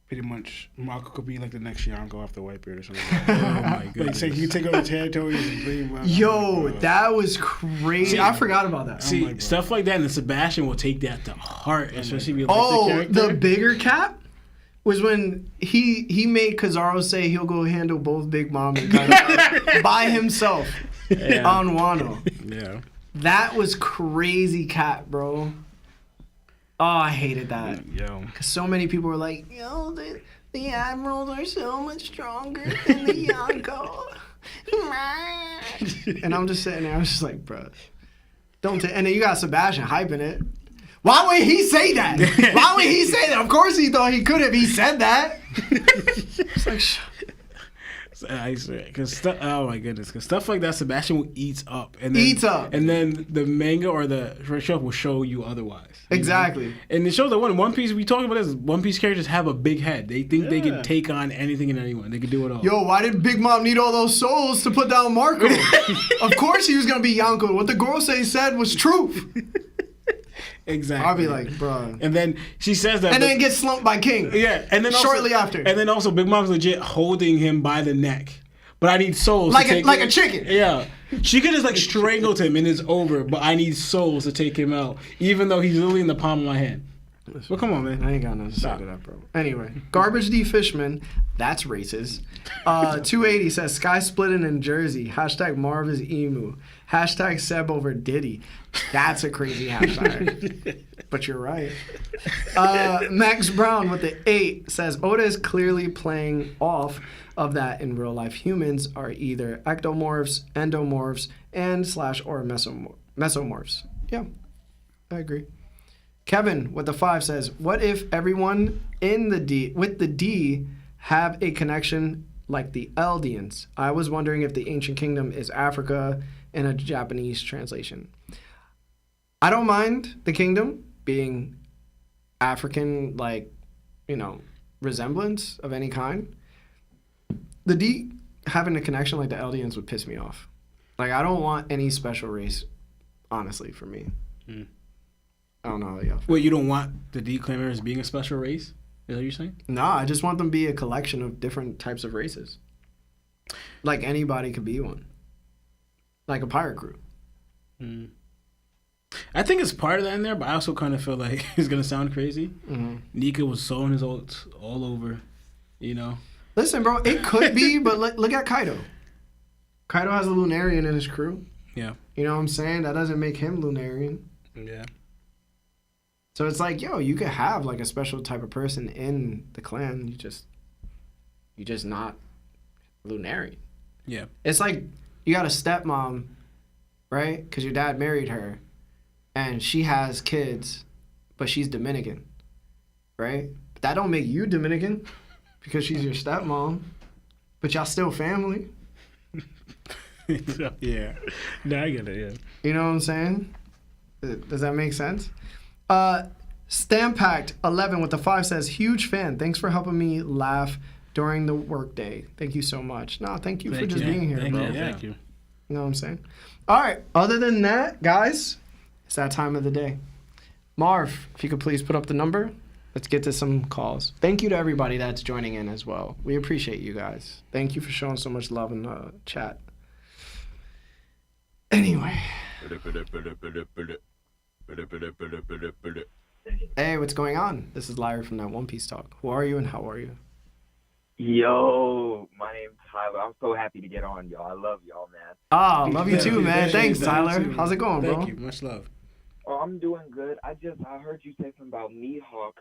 pretty much Marco could be like the next Yonko after Whitebeard or something. Oh my Like, goodness. say he could take over territories and bring. Yo, that was crazy. See, I forgot about that. See, my God. stuff like that, and Sebastian will take that to heart, especially if you like the Oh, character. the bigger cap was when he made Kizaru say he'll go handle both Big Mom and Kaido by himself on Wano. Yeah. That was crazy cap, bro. Oh, I hated that. Yo. Because so many people were like, yo, the Admirals are so much stronger than the Yonko. And I'm just sitting there, I was just like, bro, don't and then you got Sebastian hyping it. Why would he say that? Why would he say that? Of course he thought he could if he said that. It's like, I swear, because oh my goodness, because stuff like that, Sebastian will eats up, and then, Eats up. and then the manga or the show will show you otherwise. You know? Exactly. And it shows that One Piece. We talked about this. One Piece characters have a big head. They think they can take on anything and anyone. They can do it all. Yo, why did Big Mom need all those souls to put down Marco? Of course he was going to be Yonko. What the Gorosei said was truth. Exactly. I'll be like, bro. And then she says that. And then gets slumped by King. yeah, and then shortly also, after. And then also, Big Mom's legit holding him by the neck. But I need souls. Like to a- take like him. a chicken. Yeah. She could just like strangled him and it's over. But I need souls to take him out, even though he's literally in the palm of my hand. But come on, man. I ain't got nothing to say to that, bro. Anyway, Garbage D Fishman, that's racist. 280 says Sky splitting in Jersey. Hashtag Marv is emu. Hashtag Seb over Diddy. That's a crazy hashtag. But you're right. Max Brown with the 8 says Oda is clearly playing off of that in real life. Humans are either ectomorphs, endomorphs, and / or mesomorphs. Yeah, I agree. Kevin with the 5 says, what if everyone in the D with the D have a connection like the Eldians? I was wondering if the ancient kingdom is Africa in a Japanese translation. I don't mind the kingdom being African, like, you know, resemblance of any kind. The D having a connection like the Eldians would piss me off. Like, I don't want any special race, honestly, for me. I don't know how y'all feel. Wait, you don't want the Declaimers being a special race? Is that what you're saying? No, I just want them to be a collection of different types of races. Like anybody could be one. Like a pirate crew. I think it's part of that in there, but I also kind of feel like it's going to sound crazy. Nika was sowing his oats all over, you know? Listen, bro, it could be, but look at Kaido. Kaido has a Lunarian in his crew. Yeah. You know what I'm saying? That doesn't make him Lunarian. Yeah. So it's like, yo, you could have like a special type of person in the clan. You just not Lunarian. Yeah. It's like you got a stepmom, right? Because your dad married her, and she has kids, but she's Dominican, right? But that don't make you Dominican because she's your stepmom, but y'all still family. Yeah. No, I get it, yeah. You know what I'm saying? Does that make sense? Stampact 11 with the 5 says, huge fan. Thanks for helping me laugh during the workday. Thank you so much. No, thank you for just being here, bro. Thank you. You know what I'm saying? All right. Other than that, guys, it's that time of the day. Marv, if you could please put up the number. Let's get to some calls. Thank you to everybody that's joining in as well. We appreciate you guys. Thank you for showing so much love in the chat. Anyway. Hey, what's going on? This is Lyra from that One Piece Talk. Who are you and how are you? Yo, my name's Tyler. I'm so happy to get on, y'all. I love y'all, man. Oh, love you too, man. Thanks, Love you Tyler. too, How's it going, bro? Thank you. Much love. Oh, I'm doing good. I heard you say something about Mihawk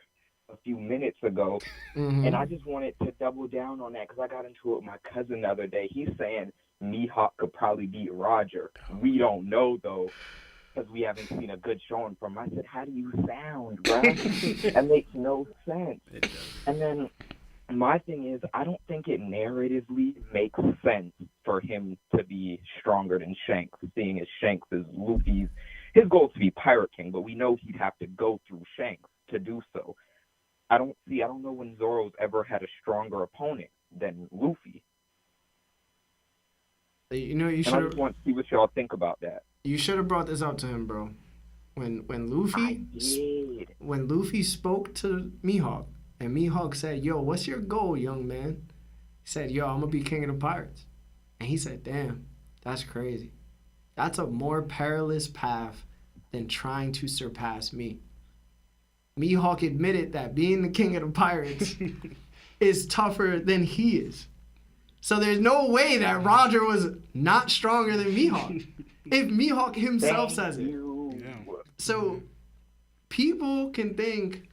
a few minutes ago, and I just wanted to double down on that because I got into it with my cousin the other day. He's saying Mihawk could probably beat Roger. We don't know, though, because we haven't seen a good showing from him. I said, how do you sound, bro? That makes no sense. And then my thing is, I don't think it narratively makes sense for him to be stronger than Shanks, seeing as Shanks is Luffy's. His goal is to be Pirate King, but we know he'd have to go through Shanks to do so. I don't know when Zoro's ever had a stronger opponent than Luffy. You know, you And I just should want to see what y'all think about that. have brought this up to him, bro. When Luffy spoke to Mihawk, and Mihawk said, "Yo, what's your goal, young man?" He said, "Yo, I'm gonna be king of the pirates." And he said, "Damn, that's crazy. That's a more perilous path than trying to surpass me." Mihawk admitted that being the king of the pirates is tougher than he is. So there's no way that Roger was not stronger than Mihawk. If Mihawk himself says it. So people can think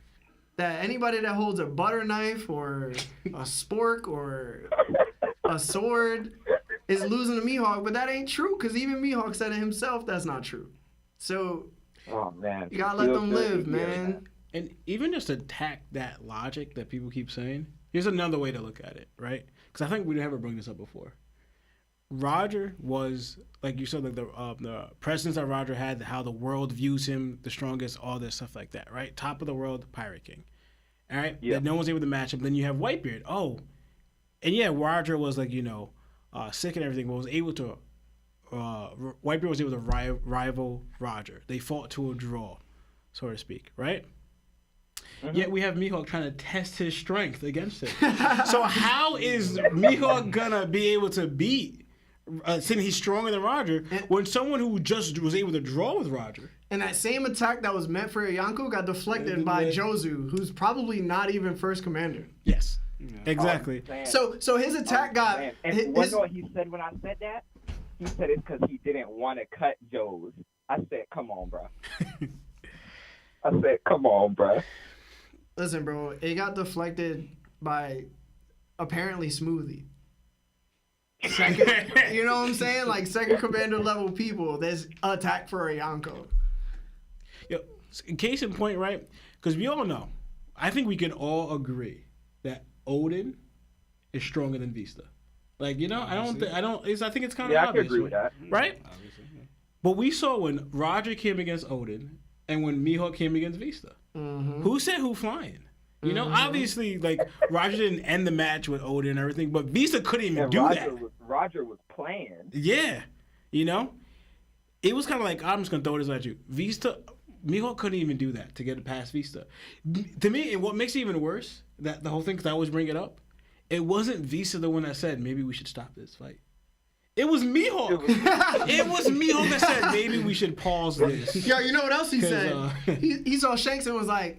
that anybody that holds a butter knife or a spork or a sword is losing to Mihawk, but that ain't true because even Mihawk said it himself that's not true. So Oh, man. you gotta let them live, man. And even just attack that logic that people keep saying, here's another way to look at it, right? Because I think we never brought this up before. Roger was, like you said, like the presence that Roger had, how the world views him, the strongest, all this stuff like that, right? Top of the world, Pirate King. All right? Yeah. That no one's able to match him. Then you have Whitebeard. Oh. And yeah, Roger was like, sick and everything, but was able to, Whitebeard was able to rival Roger. They fought to a draw, so to speak, right? Yet we have Mihawk trying to test his strength against it. So how is Mihawk gonna be able to beat, saying he's stronger than Roger, when someone who just was able to draw with Roger? And that same attack that was meant for Yonko got deflected by Jozu, who's probably not even first commander. Yes, exactly. So his attack got. And what he said when I said that? He said it's because he didn't want to cut Joe's. I said, come on, bro. Listen, bro, it got deflected by apparently Smoothie. Second, you know what I'm saying? Like second commander level people, there's attack for a Yonko. Yo, case in point, right? Because we all know, I think we can all agree that Odin is stronger than Vista. Like, I think it's kind of obvious. I can agree with that. Right? But we saw when Roger came against Odin and when Mihawk came against Vista. Mm-hmm. Who said who flying? Obviously, like, Roger didn't end the match with Odin and everything, but Vista couldn't even do that. Roger was playing. Yeah. It was kind of like, I'm just going to throw this at you. Mihawk couldn't even do that to get past Vista. To me, and what makes it even worse, that the whole thing, because I always bring it up, it wasn't Vista the one that said, maybe we should stop this fight. It was Mihawk. It was Mihawk that said, maybe we should pause this. Yo, you know what else he said? He saw Shanks and was like,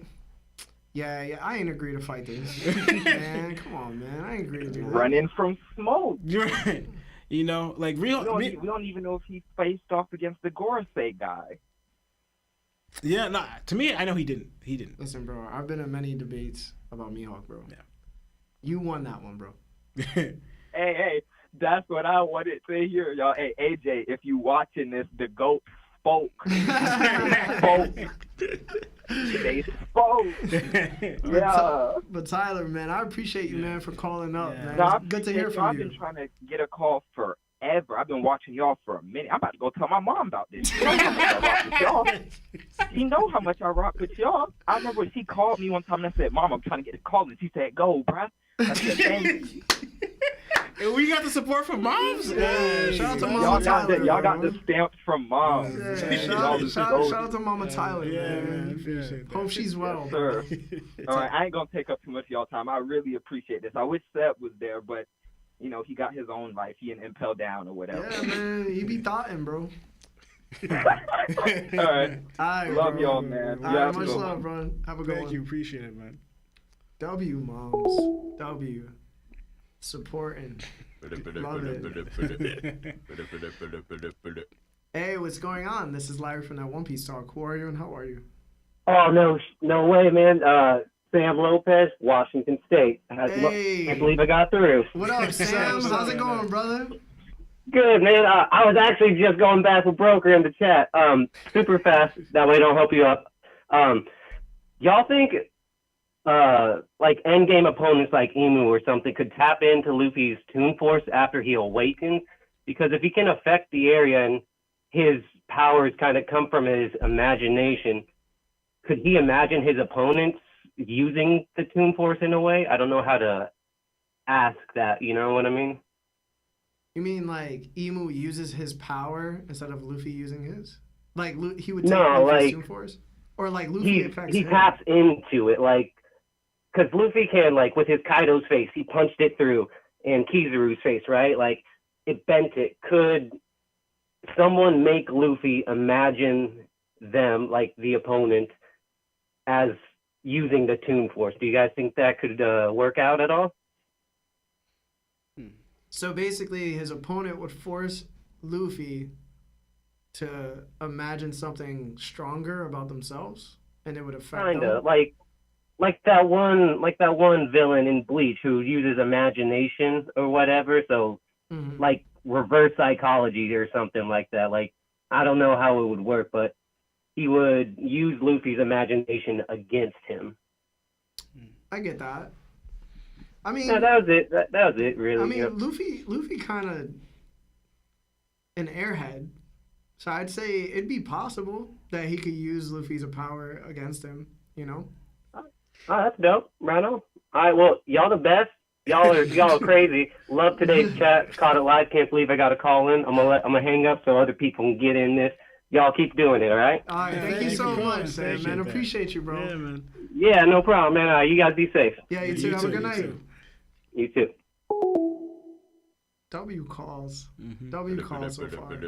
yeah, I ain't agree to fight this. Man, come on, man. I ain't agree to do that. Running from smoke. Right. Like real. We don't even know if he faced off against the Gorosei guy. Yeah, nah. To me, I know he didn't. Listen, bro, I've been in many debates about Mihawk, bro. Yeah. You won that one, bro. Hey, that's what I wanted to hear, y'all. Hey, AJ, if you watching this, the GOAT spoke. They spoke. Yeah. But Tyler, man, I appreciate you, man, for calling up, man. No, Good to hear from you. I've been trying to get a call forever. I've been watching y'all for a minute. I'm about to go tell my mom about this. She know how much I rock with y'all. She know how much I rock with y'all. I remember when she called me one time and I said, Mom, I'm trying to get a call. And she said, go, bruh. I said, thank you. And we got the support from moms. Yeah, shout out to Mama Tyler. Y'all got the stamps from moms. Yeah, shout out to Mama Tyler. Yeah, man. Hope she's well. Yes, sir. All right, I ain't gonna take up too much of y'all time. I really appreciate this. I wish Seb was there, but he got his own life. He in Impel Down or whatever. Yeah, man, he be thoughtin', bro. All right. All right, Love bro. y'all, man. All You right, have a much good love, one. bro. Have a good Thank one. you. Appreciate it, man. W moms. W. Supporting. Love it. Hey, what's going on? This is Larry from that One Piece Talk. Who are you and how are you? Oh, no way, man. Sam Lopez, Washington State. Hey. Can't believe I got through. What up, Sam? How's it going, brother? Good, man. I was actually just going back with Broker in the chat. Super fast. That way don't help you up. Y'all think, like, endgame opponents like Emu or something could tap into Luffy's Toon Force after he awakens? Because if he can affect the area and his powers kind of come from his imagination, could he imagine his opponents using the Toon Force in a way? I don't know how to ask that, you know what I mean? You mean like Emu uses his power instead of Luffy using his? Like he would take No, Luffy's like, Toon Force? Or like Luffy affects he him? taps into it, like, because Luffy can, like, with his Kaido's face, he punched it through, and Kizaru's face, right? Like, it bent it. Could someone make Luffy imagine them, like the opponent, as using the Toon Force? Do you guys think that could work out at all? So basically, his opponent would force Luffy to imagine something stronger about themselves, and it would affect Kinda, them. like that one villain in Bleach who uses imagination or whatever. So, Mhm. like reverse psychology or something like that. Like, I don't know how it would work, but he would use Luffy's imagination against him. I get that. I mean, Yeah, that was it. That was it, really. I mean, Yep. Luffy kind of an airhead, so I'd say it'd be possible that he could use Luffy's power against him. You know? Oh, that's dope. Right on. All right, well, y'all the best. Y'all are crazy. Love today's chat. Caught it live. Can't believe I got to call in. I'm gonna hang up so other people can get in this. Y'all keep doing it, all right? All right, thank you so much, Sam, man. Appreciate you, bro. Yeah, man. Yeah, no problem, man. You guys be safe. Yeah, you too. Have a good night. You too. W calls. W calls so far.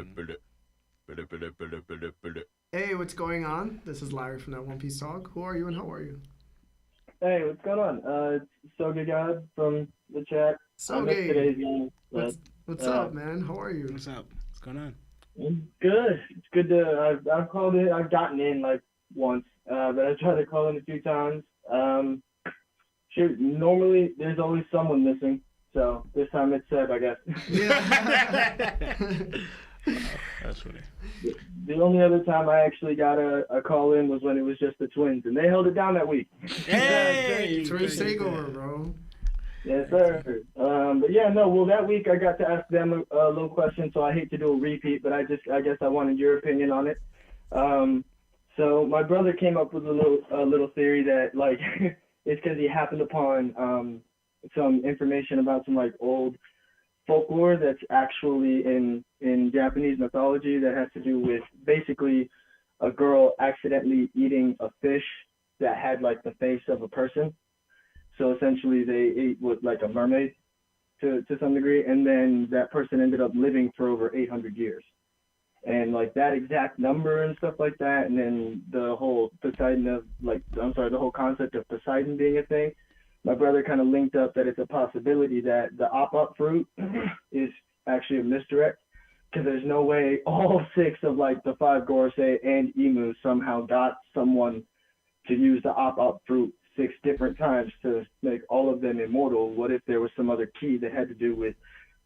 Hey, what's going on? This is Larry from that One Piece Talk. Who are you and how are you? Hey, what's going on? It's Soge God from the chat. I missed today's game, but What's up, man? How are you? What's up? What's going on? it's good. It's good to. I've called in. I've gotten in like once, but I tried to call in a few times. Shoot, normally there's always someone missing, so this time it's Seb, I guess. Yeah. That's funny. The only other time I actually got a call in was when it was just the twins, and they held it down that week. Hey, Twins takeover, bro. Yes, sir. But yeah, no. Well, that week I got to ask them a little question, so I hate to do a repeat, but I guess I wanted your opinion on it. So my brother came up with a little theory that like it's because he happened upon some information about some like old folklore that's actually in Japanese mythology that has to do with basically a girl accidentally eating a fish that had like the face of a person. So essentially they ate with like a mermaid to some degree, and then that person ended up living for over 800 years. And like that exact number and stuff like that, and then the whole the whole concept of Poseidon being a thing, my brother kind of linked up that it's a possibility that the op fruit is actually a misdirect, because there's no way all 6 of like the 5 Gorosei and Emu somehow got someone to use the op fruit 6 different times to make all of them immortal. What if there was some other key that had to do with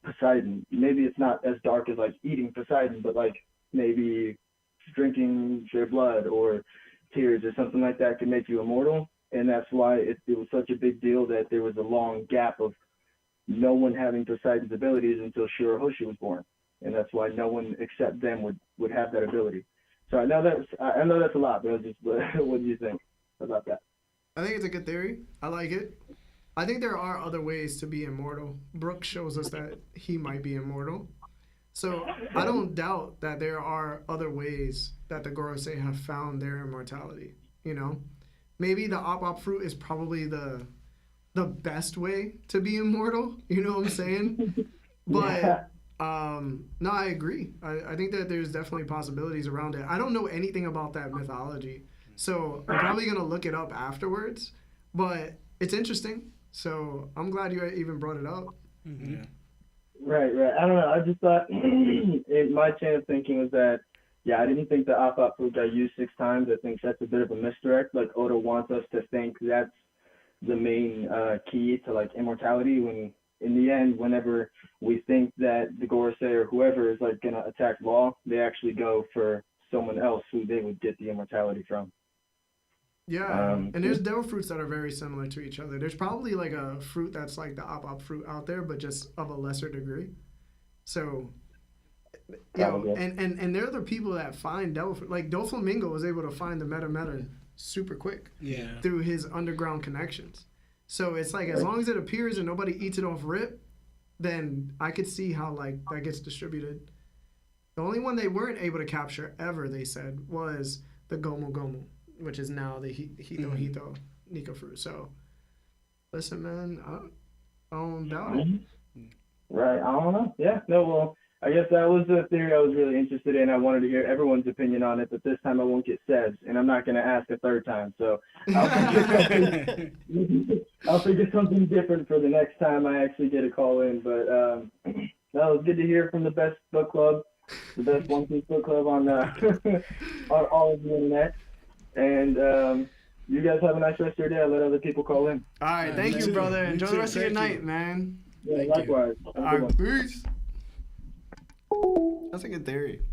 Poseidon? Maybe it's not as dark as like eating Poseidon, but like maybe drinking their blood or tears or something like that could make you immortal. And that's why it was such a big deal that there was a long gap of no one having Poseidon's abilities until Shirahoshi was born. And that's why no one except them would have that ability. So I know that's a lot, but what do you think about that? I think it's a good theory. I like it. I think there are other ways to be immortal. Brooke shows us that he might be immortal. So I don't doubt that there are other ways that the Gorosei have found their immortality. You know, maybe the op fruit is probably the best way to be immortal. You know what I'm saying? But No, I agree. I think that there's definitely possibilities around it. I don't know anything about that mythology, so I'm probably gonna look it up afterwards. But it's interesting, so I'm glad you even brought it up. Mm-hmm. Yeah. Right. I don't know. I just thought my chain of thinking was that, yeah, I didn't think the op fruit got used 6 times. I think that's a bit of a misdirect. Like, Oda wants us to think that's the main key to, like, immortality, when in the end, whenever we think that the ʌ̈𝙪𝙀 or whoever is, like, going to attack Law, they actually go for someone else who they would get the immortality from. Yeah, and there's devil fruits that are very similar to each other. There's probably like a fruit that's like the op fruit out there, but just of a lesser degree. So, and they're the people that find devil fruit. Like Doflamingo was able to find the meta super quick. Yeah. Through his underground connections. So it's like as long as it appears and nobody eats it off rip, then I could see how like that gets distributed. The only one they weren't able to capture ever, they said, was the Gomu, which is now the Hito Nika fruit. So, listen, man, I don't doubt it. Right, I don't know. Yeah, no, well, I guess that was the theory I was really interested in. I wanted to hear everyone's opinion on it, but this time I won't get Seb's, and I'm not going to ask a third time. So, I'll think of something different for the next time I actually get a call in. But no, it was good to hear from the best book club, the best One Piece book club on all of the internet. And you guys have a nice rest of your day. I'll let other people call in. All right, thank you, brother. Enjoy the rest of your night, man. Yeah, likewise. All right, peace. That's a good theory.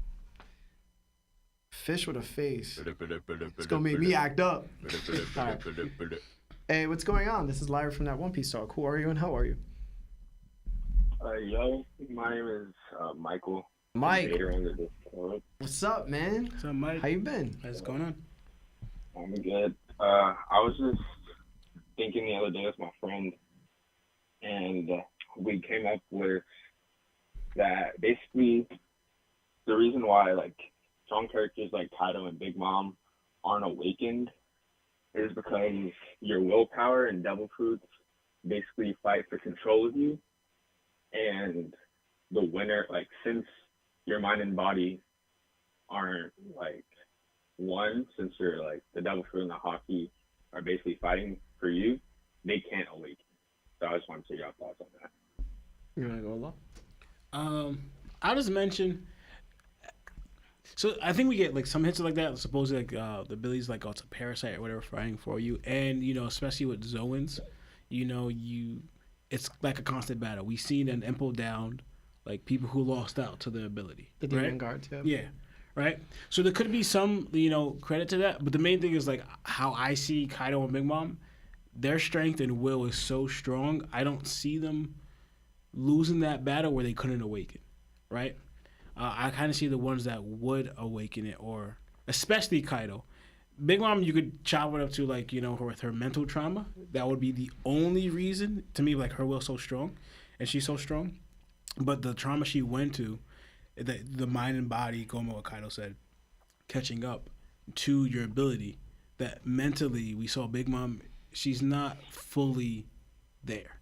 Fish with a face. It's gonna make me act up. All right. Hey, what's going on? This is Lyra from that One Piece talk. Who are you and how are you? Yo, my name is Michael. Mike. On the Discord. What's up, man? What's up, Mike? How you been? What's going on? I'm good. I was just thinking the other day with my friend, and we came up with that basically the reason why like strong characters like Kaido and Big Mom aren't awakened is because your willpower and devil fruits basically fight for control of you, and the winner, like, since your mind and body aren't like one, since you're like the devil fruit and the hockey are basically fighting for you, they can't awaken. So I just want to hear your thoughts on that. You wanna go along? I'll just mention. So I think we get like some hits like that. Supposedly, like the abilities, like it's a parasite or whatever fighting for you, and especially with Zoans, it's like a constant battle. We've seen an Empo down, like people who lost out to the ability. The demon guards, yeah. Yeah, right. So there could be some credit to that, but the main thing is like how I see Kaido and Big Mom. Their strength and will is so strong. I don't see them losing that battle where they couldn't awaken, right? I kind of see the ones that would awaken it, or especially Kaido. Big Mom, you could chop it up to like her with her mental trauma. That would be the only reason to me, like her will's so strong, and she's so strong. But the trauma she went to, the mind and body, Gomu, what Kaido said, catching up to your ability. That mentally, we saw Big Mom. She's not fully there.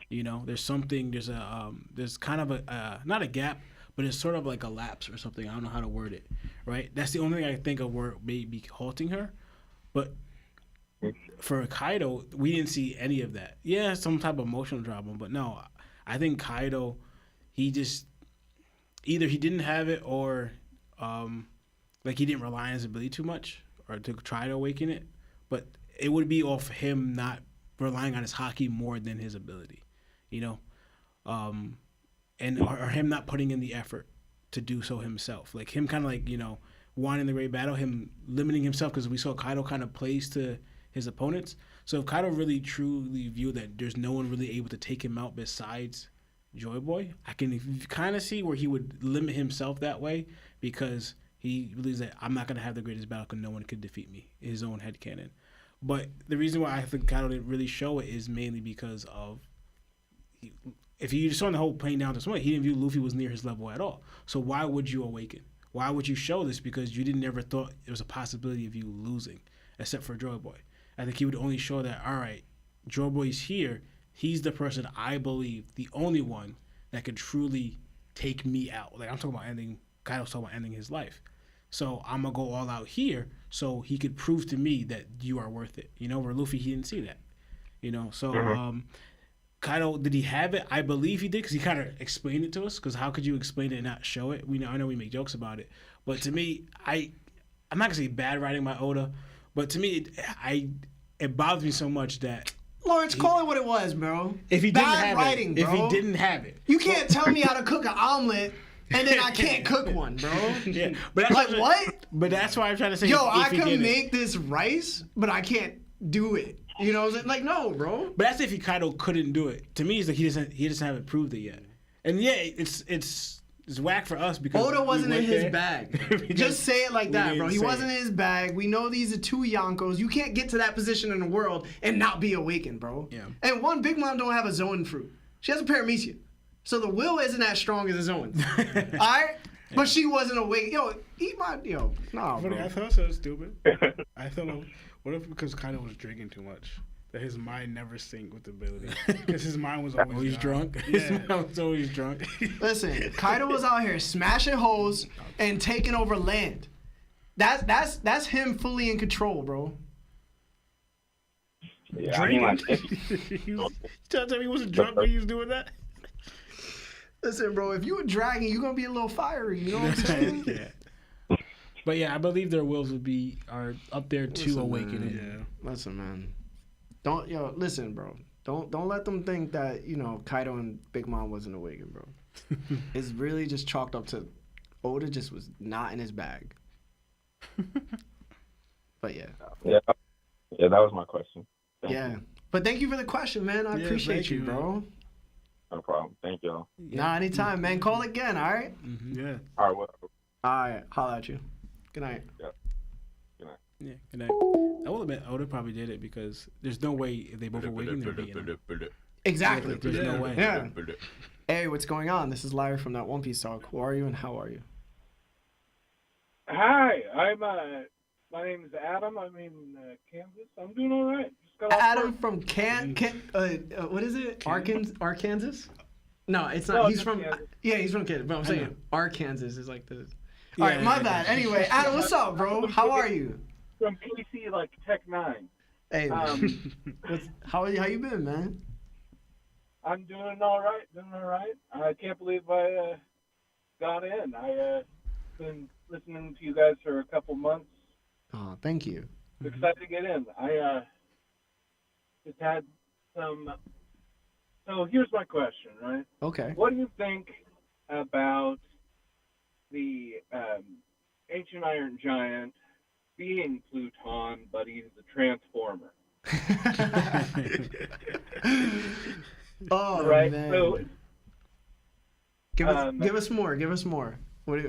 There's something. There's kind of a not a gap, but it's sort of like a lapse or something. I don't know how to word it. Right. That's the only thing I think of where it may be halting her. But for Kaido, we didn't see any of that. Yeah, some type of emotional drama, but no. I think Kaido, he just either he didn't have it or like he didn't rely on his ability too much or to try to awaken it. But it would be off him not relying on his hockey more than his ability, and or him not putting in the effort to do so himself. Like him kind of like, wanting the great battle, him limiting himself, because we saw Kaido kind of plays to his opponents. So if Kaido really truly viewed that there's no one really able to take him out besides Joy Boy, I can kind of see where he would limit himself that way, because he believes that I'm not going to have the greatest battle because no one could defeat me, his own headcanon. But the reason why I think Kaido didn't really show it is mainly because of, if you saw the whole playing down to Smoke, he didn't view Luffy was near his level at all. So why would you awaken? Why would you show this? Because you didn't ever thought there was a possibility of you losing, except for Joy Boy. I think he would only show that, all right, Joy Boy's here. He's the person I believe, the only one that could truly take me out. Like I'm talking about ending. Kaido's talking about ending his life. So I'm gonna go all out here, so he could prove to me that you are worth it. You know, where Luffy he didn't see that. You know, so Kaido, did he have it? I believe he did because he kind of explained it to us. Because how could you explain it and not show it? I know we make jokes about it, but to me, I'm not gonna say bad writing by Oda, but to me, it bothers me so much that. Lawrence, call it what it was, bro. If he bad writing, bro. If he didn't have it, you can't tell me how to cook an omelet. And then I can't cook one, bro. Yeah, but that's like what? But that's why I'm trying to say. Yo, I can make this rice, but I can't do it. You know, like no, bro. But that's if Kaido couldn't do it. To me, it's like he just haven't proved it yet. And yeah, it's whack for us because Oda wasn't in his bag. Just say it like that, bro. He wasn't in his bag. We know these are two Yonkos. You can't get to that position in the world and not be awakened, bro. Yeah. And one, Big Mom don't have a Zoan fruit. She has a paramecia. So the will isn't as strong as his own. Alright? But she wasn't awake. Yo, nah, bro. I thought so stupid. I thought, what if because Kaido was drinking too much? That his mind never synced with the ability. Because his mind was always drunk. Yeah. His mind was always drunk. Listen, Kaido was out here smashing holes and taking over land. That's him fully in control, bro. Yeah, I mean, like, you tell me he wasn't drunk when he was doing that? Listen, bro, if you a dragon, you're going to be a little fiery. You know what I'm saying? Yeah. But yeah, I believe their wills are up there to awakening. Yeah. Listen, man. Listen, bro. Don't let them think that, Kaido and Big Mom wasn't awakened, bro. It's really just chalked up to Oda just was not in his bag. But yeah. Yeah, that was my question. Yeah. But thank you for the question, man. I appreciate you, bro. No problem. Thank y'all. Nah, anytime, man. Call again, all right? Yeah. All right, whatever. All right. Holla at you. Good night. Yeah. Good night. Yeah, good night. I will admit, Oda probably did it because there's no way if they both awakened, they're beating him. Exactly. There's no way. Yeah. Hey, what's going on? This is Larry from that One Piece Talk. Who are you and how are you? Hi, my name is Adam. I'm in Kansas. I'm doing all right. Adam from what is it? Arkansas? No, it's not. No, he's from Kansas. Yeah, he's from Kansas. But I'm saying Arkansas is like the. All right, my bad. Anyway, Adam, what's up, bro? How are you? From KC, like Tech 9. Hey, man. How you been, man? I'm doing all right. I can't believe I got in. I been listening to you guys for a couple months. Oh, thank you. Excited to get in. I just had some. So here's my question, right? Okay. What do you think about the ancient iron giant being Pluton, but he's a transformer? Oh, right. man. So give us more. Give us more. What?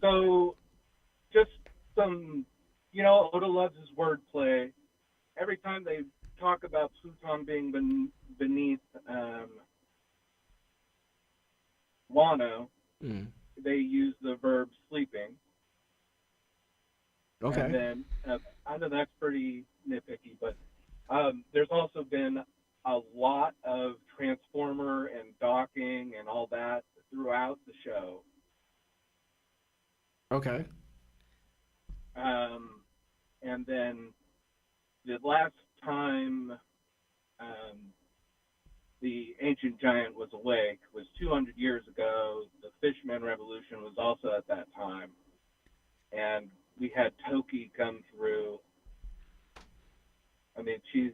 So just some, Oda loves his wordplay. Every time they talk about Pluton being beneath Wano, they use the verb sleeping. Okay. And then I know that's pretty nitpicky, but there's also been a lot of transformer and docking and all that throughout the show. Okay. And then the last time the ancient giant was awake was 200 years ago. The Fishman Revolution was also at that time. And we had Toki come through. I mean, she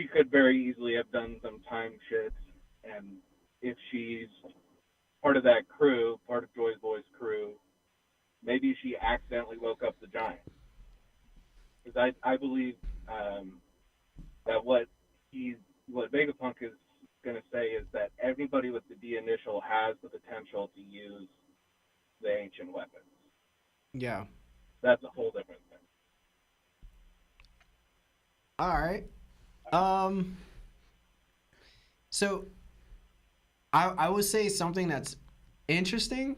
could very easily have done some time shit. And if she's part of that crew, part of Joy Boy's crew, maybe she accidentally woke up the giant. Because I believe that what Vegapunk is going to say is that everybody with the D initial has the potential to use the ancient weapons. Yeah. That's a whole different thing. All right. So I would say something that's interesting,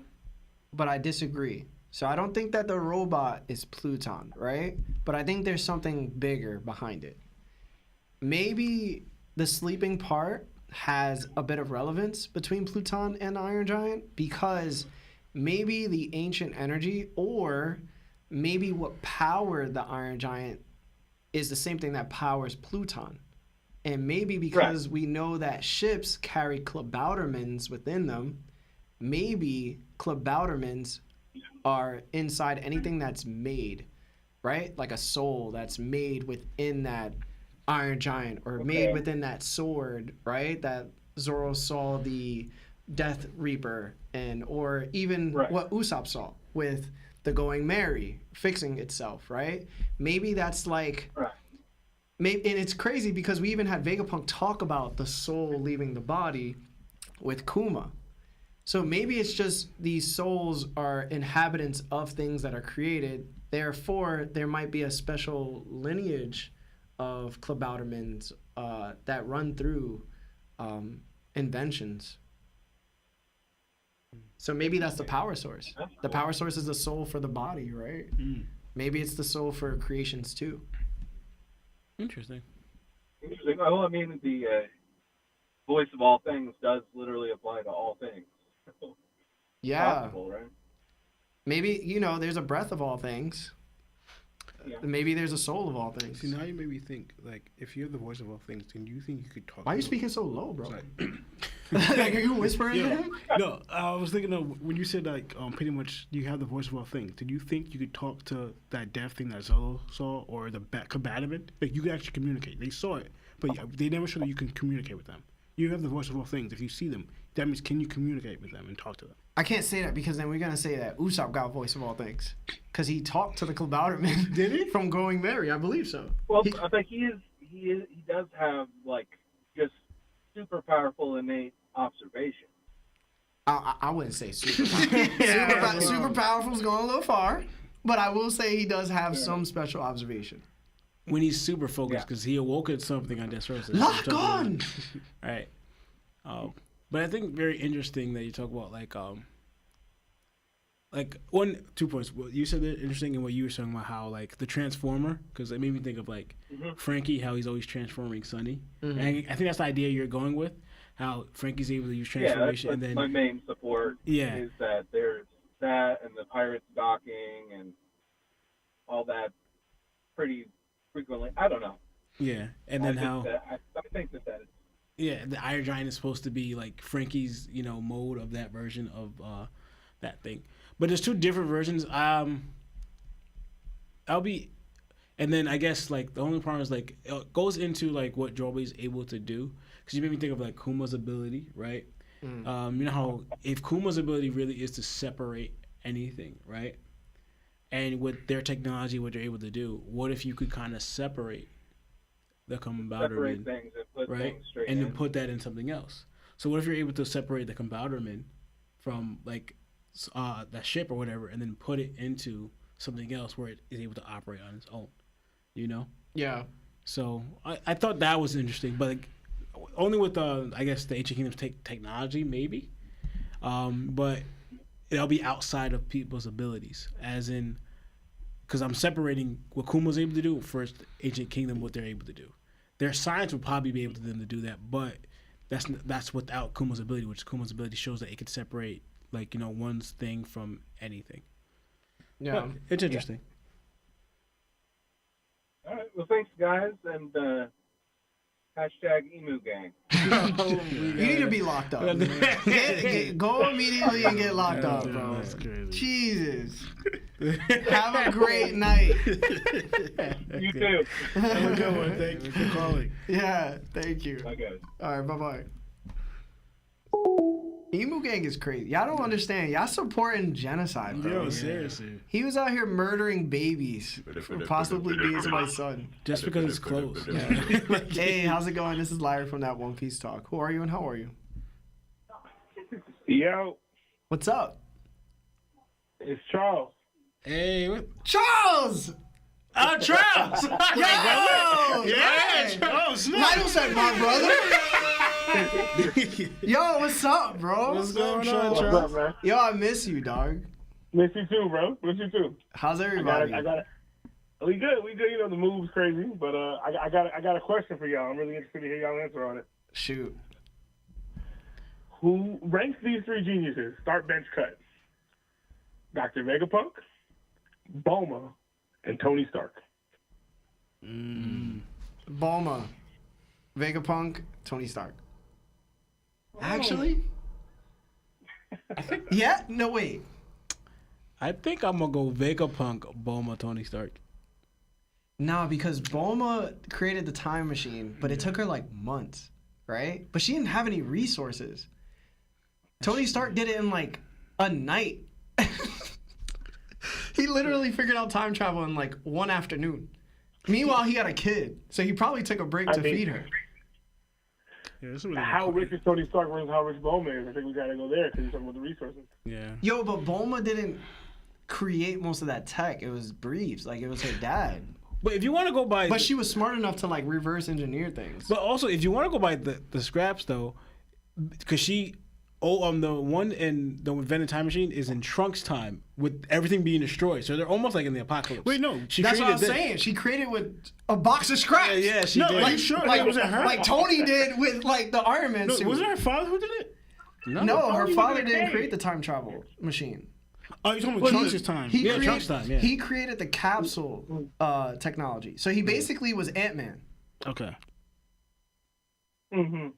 but I disagree. So I don't think that the robot is Pluton, right? But I think there's something bigger behind it. Maybe the sleeping part has a bit of relevance between Pluton and Iron Giant, because maybe the ancient energy, or maybe what powered the Iron Giant is the same thing that powers Pluton. And maybe because we know that ships carry ʟ𝐴𝐴𝐵𝐷𝐼𝐻𝑚ans within them, maybe ʟ𝐴𝐴𝐵𝐷𝐼𝐻𝑚ans are inside anything that's made, right? Like a soul that's made within that Iron Giant, or made within that sword, right? That Zoro saw the Death Reaper, and or even what Usopp saw with the Going Merry fixing itself, right? Maybe that's like... Maybe, and it's crazy because we even had Vegapunk talk about the soul leaving the body with Kuma. So maybe it's just these souls are inhabitants of things that are created. Therefore, there might be a special lineage of ʟ𝐴𝐴𝐵𝐷𝐼𝐻𝑚ans that run through inventions. So maybe that's the power source. The power source is the soul for the body, right? Maybe it's the soul for creations too. Interesting. Well, I mean, the voice of all things does literally apply to all things. Yeah. Possible, right? Maybe, you know, there's a breath of all things. Yeah. Maybe there's a soul of all things. See, now you made me think, like, if you're the voice of all things, then do you think you could talk? Why are you speaking so low, bro? Like, are you whispering to him? No, I was thinking of when you said, like, pretty much you have the voice of all things. Did you think you could talk to that death thing that Zoro saw, or the ʔ𝐴𝐵𝐷𝐼𝐻? Like, you could actually communicate. They saw it, but they never showed that you can communicate with them. You have the voice of all things. If you see them, that means can you communicate with them and talk to them? I can't say that because then we're gonna say that Usopp got voice of all things because he talked to the ʔ𝐴𝐵𝐷𝐼𝐻. Did he? From Going Merry, I believe so. Well, I think he does have, like, just super powerful innate observation. I wouldn't say super super powerful is going a little far, but I will say he does have some special observation. When he's super focused, because he awoke at something on Dressrosa. Lock on! Right. But I think very interesting that you talk about, like 2 points. Well, you said that interesting, and what you were talking about, how, like, the Transformer, because it made me think of, like, Frankie, how he's always transforming Sunny. And I think that's the idea you're going with, how Frankie's able to use transformation. That's and then my main support. Is that there's that and the pirates docking and all that pretty frequently. I don't know. Yeah, and then I think that is. Yeah, the Iron Giant is supposed to be like Frankie's, mode of that version of that thing. But there's two different versions. And then I guess, like, the only problem is, like, it goes into, like, what Joby is able to do. Because you made me think of, like, Kuma's ability, right? You know how if Kuma's ability really is to separate anything, right? And with their technology, what they're able to do, what if you could kind of separate the ʔ𝐴𝐵𝐷𝐼𝐻, things and put right? things straight And in. then put that in something else. So what if you're able to separate the ʔ𝐴𝐵𝐷𝐼𝐻 from, like, that ship or whatever, and then put it into something else where it is able to operate on its own, Yeah. So I thought that was interesting, but, like, only with I guess the Ancient Kingdom's technology maybe, but it'll be outside of people's abilities, as in, because I'm separating what Kuma's able to do first, Ancient Kingdom, what they're able to do. Their science would probably be able to them to do that, but that's without Kuma's ability, which Kuma's ability shows that it could separate, like, one's thing from anything. Yeah, but it's interesting. All right. Well, thanks, guys, and #EmuGang. You need to be locked up. Go immediately and get locked up, bro. That's crazy. Jesus. Have a great night. You too. Have a good one. Thank you for calling. Yeah, thank you. Bye, guys. All right, bye-bye. Emu Gang is crazy. Y'all don't understand. Y'all supporting genocide, bro. Yo, seriously. He was out here murdering babies for possibly being somebody's son. Just because it's close. Hey, how's it going? This is Larry from that One Piece Talk. Who are you and how are you? Yo. What's up? It's Charles. Hey, what? Charles! Oh, Charles! Yo! Yeah, Charles. Lionel said my brother. Yo, what's up, bro? What's going on, What's Charles? up, man? Yo, I miss you, dog. Miss you too, bro. Miss you too. How's everybody? I got it. We good. You know, the move's crazy, but I got a question for y'all. I'm really interested to hear y'all answer on it. Shoot. Who ranks these three geniuses? Start bench cut. Dr. Vegapunk, Bulma, and Tony Stark. Bulma, Vegapunk, Tony Stark. Actually? Yeah? No, wait. I think I'm gonna go Vegapunk, Bulma, Tony Stark. No, because Bulma created the time machine, but it took her like months, right? But she didn't have any resources. Tony Stark did it in like a night. He literally figured out time travel in like one afternoon. Meanwhile, he had a kid, so he probably took a break to feed her. Yeah, how rich is Tony Stark versus how rich Bulma is? I think we gotta go there because you're talking about the resources. Yeah. Yo, but Bulma didn't create most of that tech. It was Breeze. Like, it was her dad. But if you want to go by... But she was smart enough to, like, reverse engineer things. But also, if you want to go by the scraps, though, because she... the one in the invented time machine is in Trunks' time with everything being destroyed. So they're almost like in the apocalypse. Wait, no. That's what I was saying. She created with a box of scraps. Yeah, she no, did. Are you sure? Like, was it her? Like Tony did with, like, the Iron Man suit. Wasn't her father who did it? No, her father didn't create the time travel machine. Oh, you're talking about Trunks' time. Trunks' time, yeah. He created the capsule technology. So he basically was Ant-Man. Okay. Mm-hmm.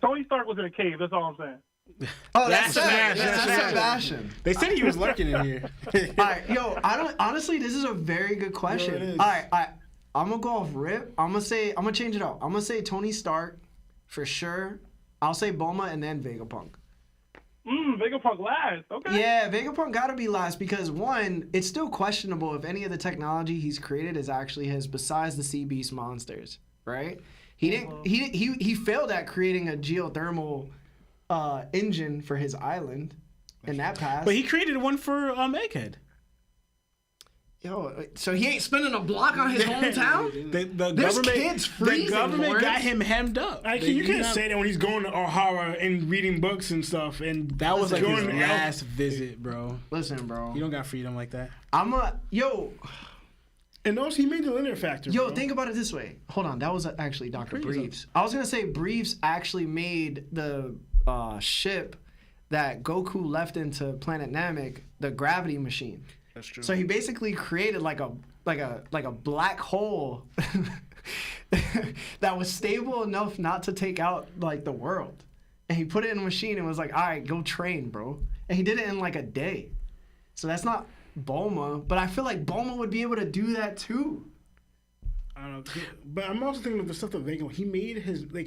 Tony Stark was in a cave. That's all I'm saying. Oh, that's Sebastian. They said he was lurking in here. All right, yo, honestly, this is a very good question. Yo, it is. All right, I'm gonna go off rip. I'm gonna change it up. I'm gonna say Tony Stark for sure. I'll say Bulma and then Vegapunk. Vegapunk last. Okay. Yeah, Vegapunk gotta be last because one, it's still questionable if any of the technology he's created is actually his besides the sea beast monsters, right? He didn't. He failed at creating a geothermal engine for his island in that past. But he created one for Egghead. Yo, so he ain't spending a block on his hometown? The There's government, kids freezing, the government Lawrence. got him hemmed up. Actually, you can't say that when he's going to O'Hara and reading books and stuff. And That was like his going last visit, bro. Listen, bro. You don't got freedom like that. And also, he made the linear factor. Yo, bro. think about it this way. Hold on, that was actually Dr. Breeze. I was gonna say Breeze actually made the ship that Goku left into Planet Namek, the gravity machine. That's true. So he basically created like a black hole that was stable enough not to take out like the world. And he put it in a machine and was like, all right, go train, bro. And he did it in like a day. So that's not Bulma, but I feel like Bulma would be able to do that too. I don't know, but I'm also thinking of the stuff that Vegapunk. He made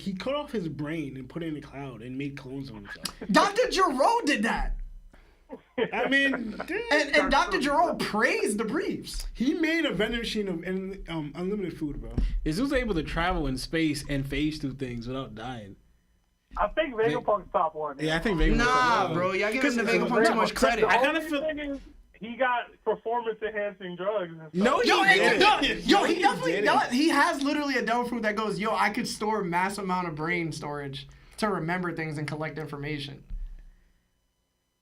he cut off his brain and put it in the cloud and made clones of himself. Dr. Zoro did that. I mean, And Dr. Zoro praised the briefs. he made a vending machine of unlimited food, bro. Is who's able to travel in space and phase through things without dying? I think Vegapunk's top one. Yeah, I think Vegapunk. Nah, bro, y'all giving the Vegapunk too much credit. I kind of feel. He got performance-enhancing drugs. And stuff. No, Yo, he he definitely does. He has literally a devil fruit that goes, yo, I could store mass amount of brain storage to remember things and collect information.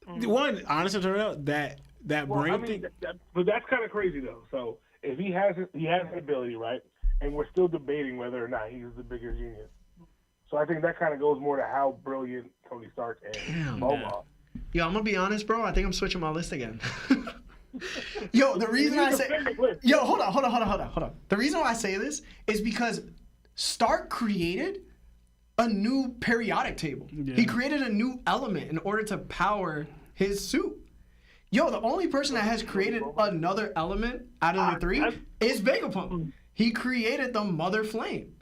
One, honestly, turned out that brain thing. But that's kind of crazy though. So if he has an ability, right, and we're still debating whether or not he's the bigger genius. So I think that kind of goes more to how brilliant Tony Stark and Bulma. Yo, I'm gonna be honest, bro. I think I'm switching my list again. Yo, the reason I say, yo, hold on. The reason why I say this is because Stark created a new periodic table. Yeah. He created a new element in order to power his suit. Yo, the only person that has created another element out of the three is Vegapunk. He created the Mother Flame.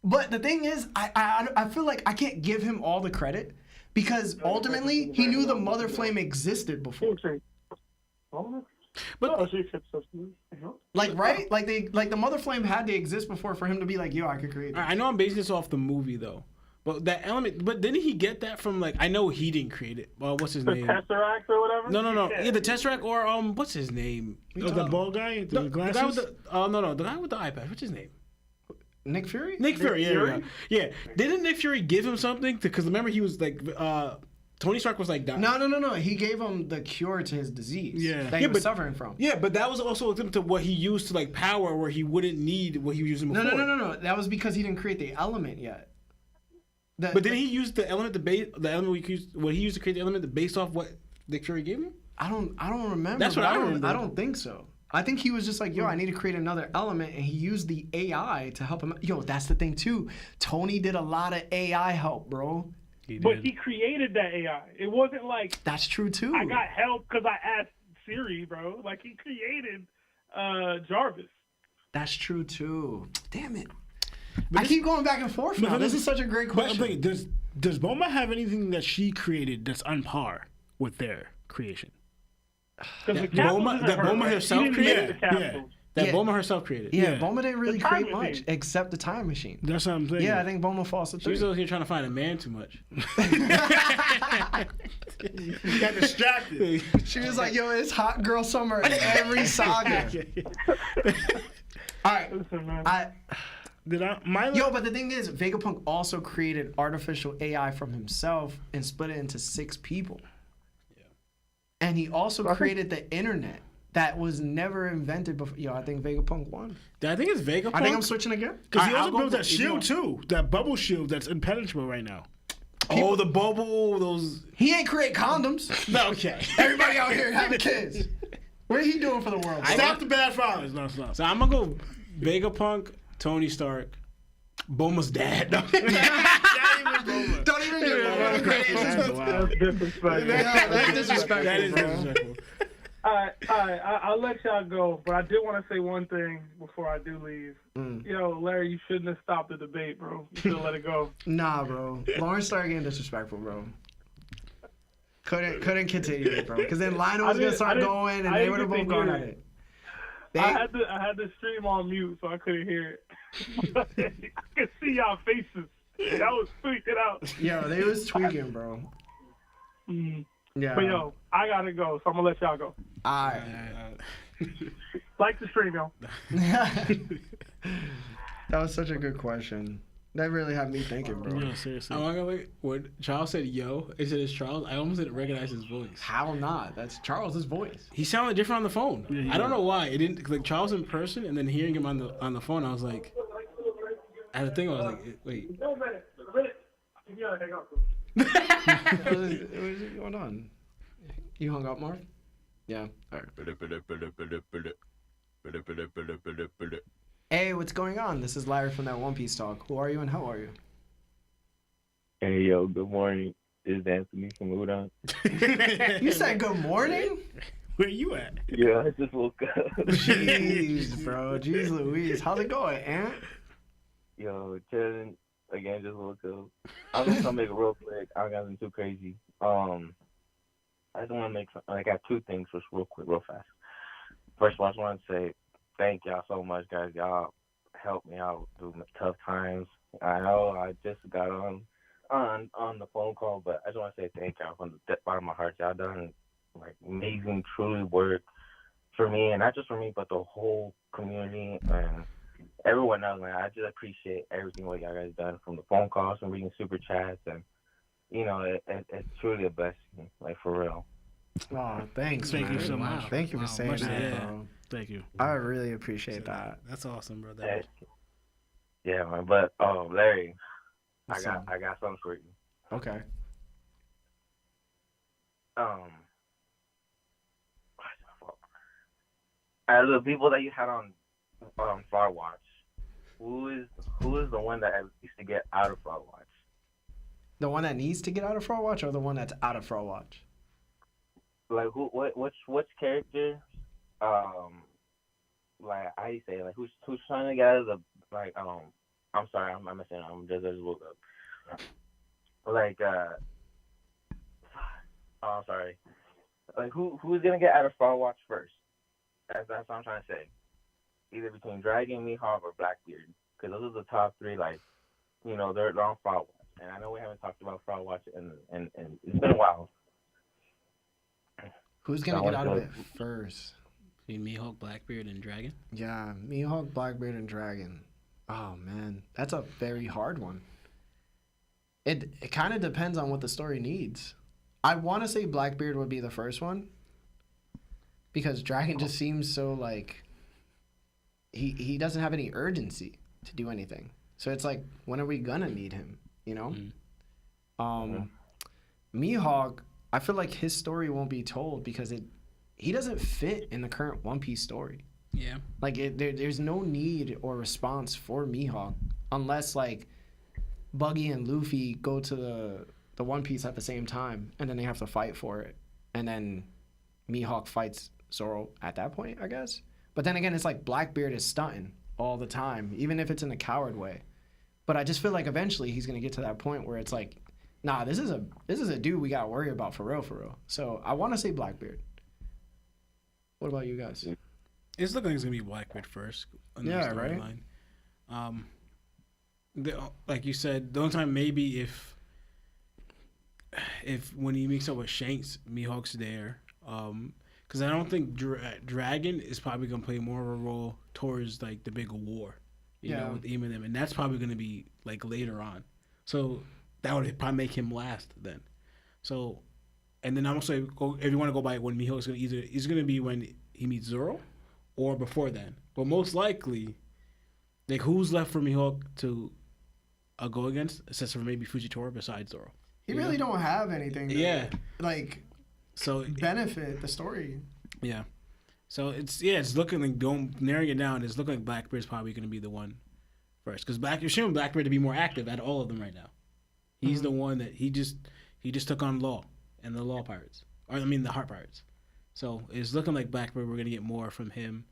But the thing is, I feel like I can't give him all the credit because ultimately he knew the Mother Flame existed before. But like, right? Like the Mother Flame had to exist before for him to be like, yo, I could create this. I know I'm basing this off the movie though. But that element, but didn't he get that from like? I know he didn't create it. Well, what's his name? The Tesseract or whatever. No. Yeah, the Tesseract or what's his name? The bald guy, the glasses. The guy with the the guy with the eye patch. What's his name? Nick Fury. Nick Fury. Yeah. Didn't Nick Fury give him something? Because remember he was like Tony Stark was like dying. No. He gave him the cure to his disease. Yeah. That he was suffering from. Yeah, but that was also to what he used to like power where he wouldn't need what he was using before. No. That was because he didn't create the element yet. But then he used the element what he used to create the element based off what Nick Fury gave him. I don't remember. That's what I remember. I don't think so. I think he was just like, yo, I need to create another element, and he used the AI to help him. Yo, that's the thing too. Tony did a lot of AI help, bro. But he created that AI. It wasn't like that's true too. I got help because I asked Siri, bro. Like he created Jarvis. That's true too. Damn it. I keep going back and forth now. This is such a great question. But I'm thinking, does Bulma have anything that she created that's on par with their creation? That Bulma herself created? That Bulma herself created. Yeah, Bulma didn't really create much except the time machine. That's what I'm saying. Yeah, I think Bulma falls to 3. She was over here trying to find a man too much. Got distracted. She was like, yo, it's hot girl summer in every saga. All right. Listen, Yo, but the thing is, Vegapunk also created artificial AI from himself and split it into 6 people. Yeah. And he also created the internet that was never invented before. Yo, I think Vegapunk won. I think it's Vegapunk. I think I'm switching again. Because he also built that shield too. That bubble shield that's impenetrable right now. Oh, the bubble, those. He ain't create condoms. No, okay. Everybody out here having kids. What are he doing for the world? Stop the bad fathers. No, stop. So I'm going to go Vegapunk, Tony Stark, Bulma's dad. No. Don't even give him That's disrespectful. That's disrespectful. That is disrespectful. All right. I'll let y'all go, but I did want to say one thing before I do leave. Yo, Larry, you shouldn't have stopped the debate, bro. You should have let it go. Nah, bro. Lawrence started getting disrespectful, bro. Couldn't continue, bro. Because then Lionel was gonna start going, and they would have both gone at it. I had the stream on mute, so I couldn't hear it. I could see y'all faces. Y'all was tweaking out. Yo, they was tweaking, bro. Yeah. But yo, I gotta go, so I'm gonna let y'all go. Alright. Like the stream, yo. That was such a good question. That really had me thinking, bro. Yeah, seriously. I'm not gonna wait. When Charles said yo, instead it's Charles, I almost didn't recognize his voice. How not? That's Charles's voice. He sounded different on the phone. Yeah, I don't know why. It didn't like Charles in person, and then hearing him on the phone, I was like, I had to think. I was like, wait. No minute. Yeah, hang on. What is going on? You hung up, Marv? Yeah. All right. Hey, what's going on? This is Larry from that One Piece Talk. Who are you and how are you? Hey, yo, good morning. This is Anthony from Udon. You said good morning? Where you at? Yeah, I just woke up. Jeez, bro. Jeez Louise. How's it going, Ant? Yo, chilling. Again, just woke up. I'm just gonna make it real quick. I got nothing too crazy. I just want to make I got 2 things just real quick, real fast. First of all, I just want to say thank y'all so much, guys. Y'all helped me out through tough times. I know I just got on the phone call, but I just want to say thank y'all from the bottom of my heart. Y'all done like amazing, truly work for me, and not just for me, but the whole community and everyone else, man. I just appreciate everything what y'all guys done, from the phone calls and reading super chats, and you know, it's truly a blessing, like for real. Oh, thanks. Thank man. you so much. Thank you for saying that, bro. Thank you. I really appreciate that. That's awesome, bro. Yeah, man. But Larry, I got something for you. Okay. Out of the people that you had on Flower Watch, who is the one that used to get out of Flower Watch? The one that needs to get out of Frog Watch, or the one that's out of Frog Watch? Like which character? Like how you say, like who's trying to get out of the I'm sorry, I'm missing. I'm just woke up. Like I'm sorry. Like who's gonna get out of Frog Watch first? That's what I'm trying to say. Either between Dragon, Mihawk, or Blackbeard, because those are the top 3. Like, you know, they're on Frog Watch. And I know we haven't talked about Frog Watch, and it's been a while. Who's gonna get out of it first? Mihawk, Blackbeard, and Dragon? Yeah, Mihawk, Blackbeard, and Dragon. Oh man, that's a very hard one. It kind of depends on what the story needs. I want to say Blackbeard would be the first one, because Dragon just seems so like he doesn't have any urgency to do anything. So it's like, when are we gonna need him? You know? Mihawk, I feel like his story won't be told because he doesn't fit in the current One Piece story. Yeah. Like there's no need or response for Mihawk unless like Buggy and Luffy go to the One Piece at the same time and then they have to fight for it, and then Mihawk fights Zoro at that point, I guess. But then again, it's like Blackbeard is stunting all the time, even if it's in a coward way. But I just feel like eventually he's gonna get to that point where it's like, nah, this is a dude we gotta worry about for real. So I want to say Blackbeard. What about you guys? It's looking like it's gonna be Blackbeard first. Yeah, right. Like you said, the only time maybe if when he meets up with Shanks, Mihawk's there. Because I don't think Dragon is probably gonna play more of a role towards like the big war, you know, with Ym and them, and that's probably gonna be like later on. So that would probably make him last then. So, and then I'm also if you want to go by when Mihawk's gonna it's gonna be when he meets Zoro, or before then. But most likely, like who's left for Mihawk to go against, except for maybe Fujitora besides Zoro. He really don't have anything. Like. So benefit the story. Yeah. So it's looking like narrowing it down. It's looking like Blackbeard's probably going to be the one first because you're showing Blackbeard to be more active out of all of them right now. He's the one that he just took on Law and the Law Pirates, the Heart Pirates. So it's looking like Blackbeard. We're going to get more from him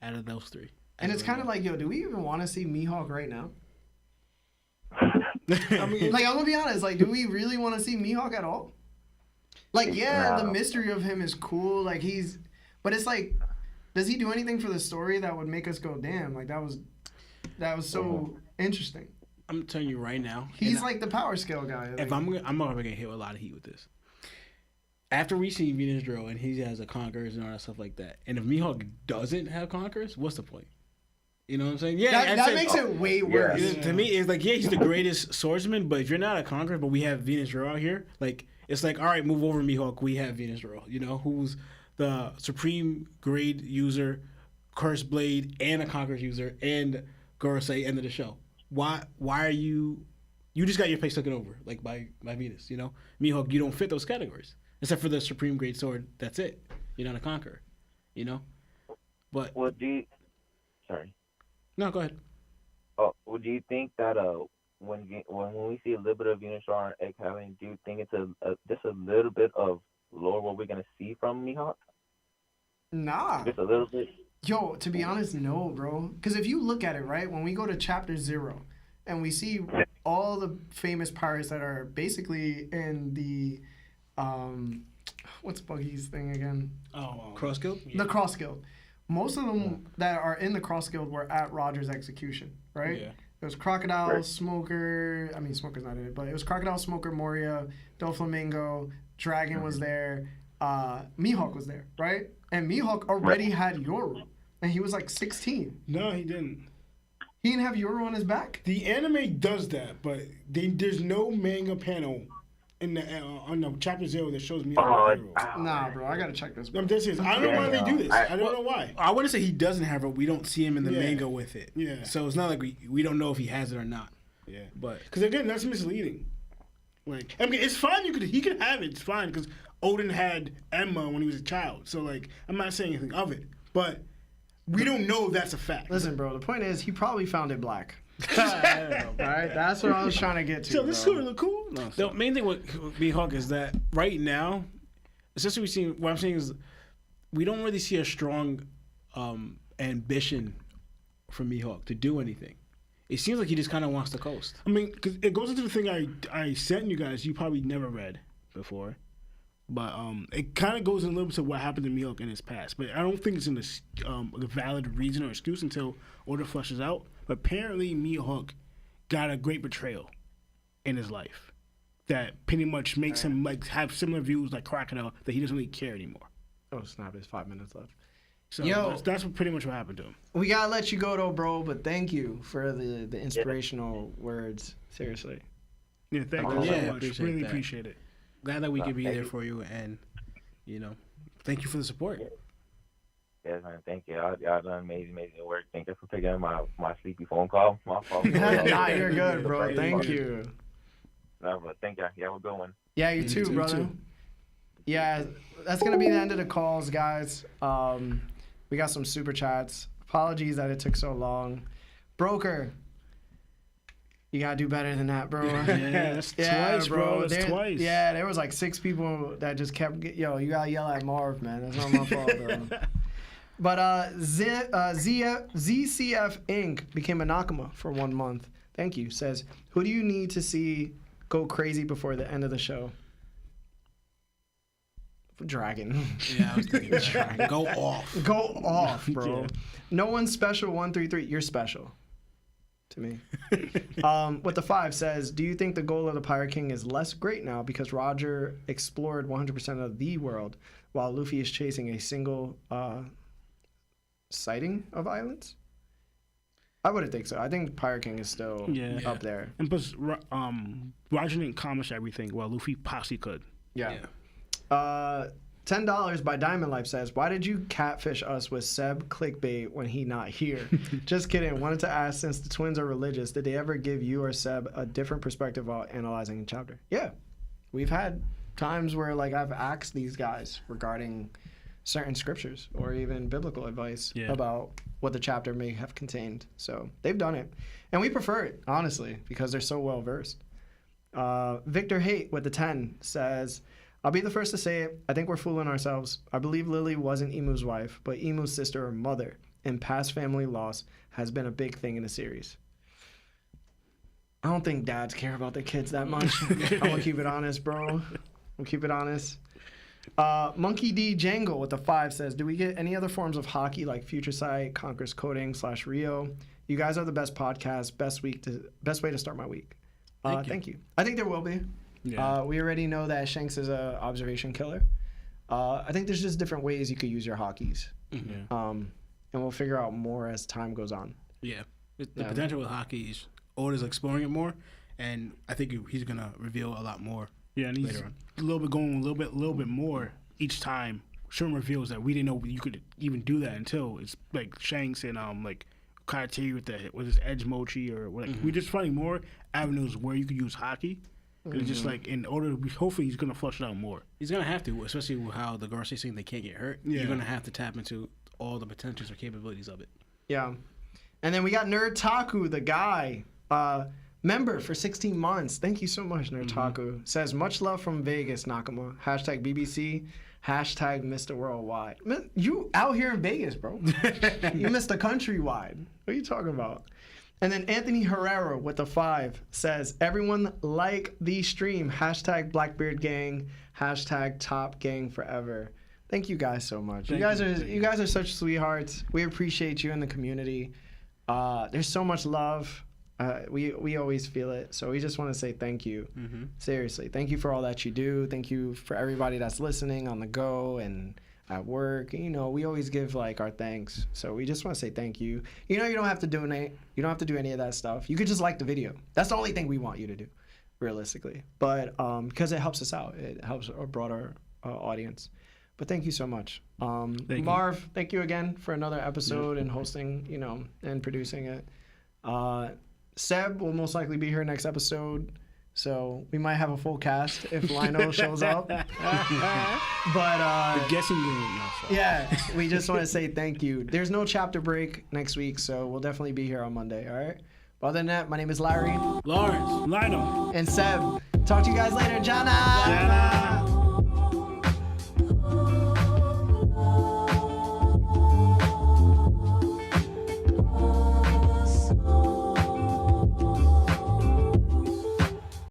out of those three. And it's kind of like, yo, do we even want to see Mihawk right now? I mean, like I'm gonna be honest. Like, do we really want to see Mihawk at all? Like, yeah, the mystery of him is cool. Like, but it's like, does he do anything for the story that would make us go, damn, like, that was so interesting. I'm telling you right now. He's like the power scale guy. If I'm gonna get hit with a lot of heat with this. After we see Venus Drill and he has a Conquerors and all that stuff like that, and if Mihawk doesn't have Conquerors, what's the point? You know what I'm saying? Yeah, that makes it way worse. Yeah. To me, it's like, yeah, he's the greatest swordsman, but if you're not a Conqueror, but we have Venus Drill out here, like, it's like, all right, move over, Mihawk. We have Venus Drill, you know, who's the supreme grade user, Curse Blade, and a Conqueror's user, and Gorosei, end of the show. Why are you just got your face taken over, like, by Venus, you know? Mihawk, you don't fit those categories. Except for the supreme grade sword, that's it. You're not a Conqueror, you know? But... Well, sorry. No, go ahead. Oh, well, do you think that when we see a little bit of Venusaur and 𝐬𝐿, do you think it's just a little bit of lore what we're gonna see from Mihawk? Nah. Just a little bit. Yo, to be honest, no, bro. Because if you look at it, right, when we go to Chapter 0 and we see all the famous pirates that are basically in the what's Buggy's thing again? Cross Guild? The Cross Guild. Most of them that are in the Cross Guild were at Roger's execution, right? Yeah. It was Crocodile, Smoker. I mean, Smoker's not in it, but it was Crocodile, Smoker, Moria, Doflamingo, Dragon was there, Mihawk was there, right? And Mihawk already had Yoru, and he was like 16. No, he didn't. He didn't have Yoru on his back? The anime does that, but there's no manga panel in the on the Chapter 0 that shows Mihawk. Nah, bro, I gotta check this. I don't know why they do this. I don't know why. I wouldn't say he doesn't have it. We don't see him in the manga with it. Yeah. So it's not like we don't know if he has it or not. Yeah. But because again, that's misleading. Like, I mean, it's fine. He could have it. It's fine because Odin had Emma when he was a child. So like, I'm not saying anything of it, but we don't know that's a fact. Listen, bro. The point is, he probably found it black. All right, that's what I was trying to get to. So this could look cool. No, the main thing with Mihawk is that right now, especially what I'm saying is we don't really see a strong ambition from Mihawk to do anything. It seems like he just kind of wants to coast. I mean, because it goes into the thing I sent you guys. You probably never read before, but it kind of goes in a little bit to what happened to Mihawk in his past. But I don't think it's in the valid reason or excuse until Order flushes out. But apparently Mihawk got a great betrayal in his life that pretty much makes him like have similar views like Crocodile, that he doesn't really care anymore. Oh snap! There's 5 minutes left. So that's pretty much what happened to him. We gotta let you go though, bro. But thank you for the inspirational words. Seriously. Yeah, thank you so much. Really appreciate it. Glad that we could be there for you, and thank you for the support. Yes, man. Thank you. Y'all done amazing work. Thank you for picking up my sleepy phone call. My fault. Nah, you're good, bro. Thank you. No, but thank you. Yeah, we're going. Yeah, you too, brother. Yeah, that's gonna be the end of the calls, guys. We got some super chats. Apologies that it took so long. Broker, you gotta do better than that, bro. Yeah, that's twice, bro. That's twice. Yeah, there was like 6 people that just kept. Yo, you gotta yell at Marv, man. That's not my fault, bro. But ZCF Inc. became a Nakama for 1 month. Thank you. Says, who do you need to see go crazy before the end of the show? Dragon. Yeah, I was thinking Dragon. Go off. Go off, bro. Yeah. No one's special 133. You're special to me. With the 5 says, do you think the goal of the Pirate King is less great now because Roger explored 100% of the world while Luffy is chasing a single sighting of islands? I wouldn't think so. I think Pirate King is still up there. And plus, Roger didn't accomplish everything while Luffy possibly could. Yeah. $10 by Diamond Life says, why did you catfish us with Seb clickbait when he not here? Just kidding. Wanted to ask, since the twins are religious, did they ever give you or Seb a different perspective while analyzing a chapter? Yeah. We've had times where like I've asked these guys regarding certain scriptures or even biblical advice about what the chapter may have contained. So they've done it. And we prefer it, honestly, because they're so well versed. Victor Haight with the 10 says, I'll be the first to say it. I think we're fooling ourselves. I believe Lily wasn't Imu's wife, but Imu's sister or mother, and past family loss has been a big thing in the series. I don't think dads care about their kids that much. I'm going to keep it honest, bro. We'll keep it honest. Monkey D Jangle with the 5 says, do we get any other forms of hockey like Future Sight, Conquer's Coding / Rio? You guys are the best podcast. Best way to start my week. Thank you. I think there will be. Yeah. We already know that Shanks is an observation killer. I think there's just different ways you could use your hockeys. Mm-hmm. And we'll figure out more as time goes on. Yeah. The potential with hockey is Oda's exploring it more, and I think he's going to reveal a lot more. Yeah, and he's a little bit more each time. Showing reveals that we didn't know you could even do that until it's like Shanks and like Karate with his edge mochi or like we're just finding more avenues where you could use hockey. It's just like in order, hopefully he's gonna flush it out more. He's gonna have to, especially with how the Garcia saying they can't get hurt. Yeah. You're gonna have to tap into all the potentials or capabilities of it. Yeah, and then we got Nerd Taku, the guy. Member for 16 months. Thank you so much, Nerdtaku. Says, much love from Vegas, Nakama. Hashtag BBC. Hashtag Mr. Worldwide. Man, you out here in Vegas, bro. You missed the countrywide. What are you talking about? And then Anthony Herrera with the 5 says, everyone like the stream. Hashtag Blackbeard Gang. Hashtag Top Gang Forever. Thank you guys so much. You guys are such sweethearts. We appreciate you in the community. There's so much love. We always feel it, so we just want to say thank you. Mm-hmm. Seriously, thank you for all that you do. Thank you for everybody that's listening on the go and at work. You know, we always give like our thanks, so we just want to say thank you. You know, you don't have to donate. You don't have to do any of that stuff. You could just like the video. That's the only thing we want you to do, realistically. But because it helps us out, it helps a broader audience. But thank you so much, Marv. Thank you again for another episode and hosting, you know, and producing it. Seb will most likely be here next episode, so we might have a full cast if Lino shows up. But the guessing game. Yeah, we just want to say thank you. There's no chapter break next week, so we'll definitely be here on Monday. All right. But other than that, my name is Larry, Lawrence, Lino, and Seb. Talk to you guys later, Jana.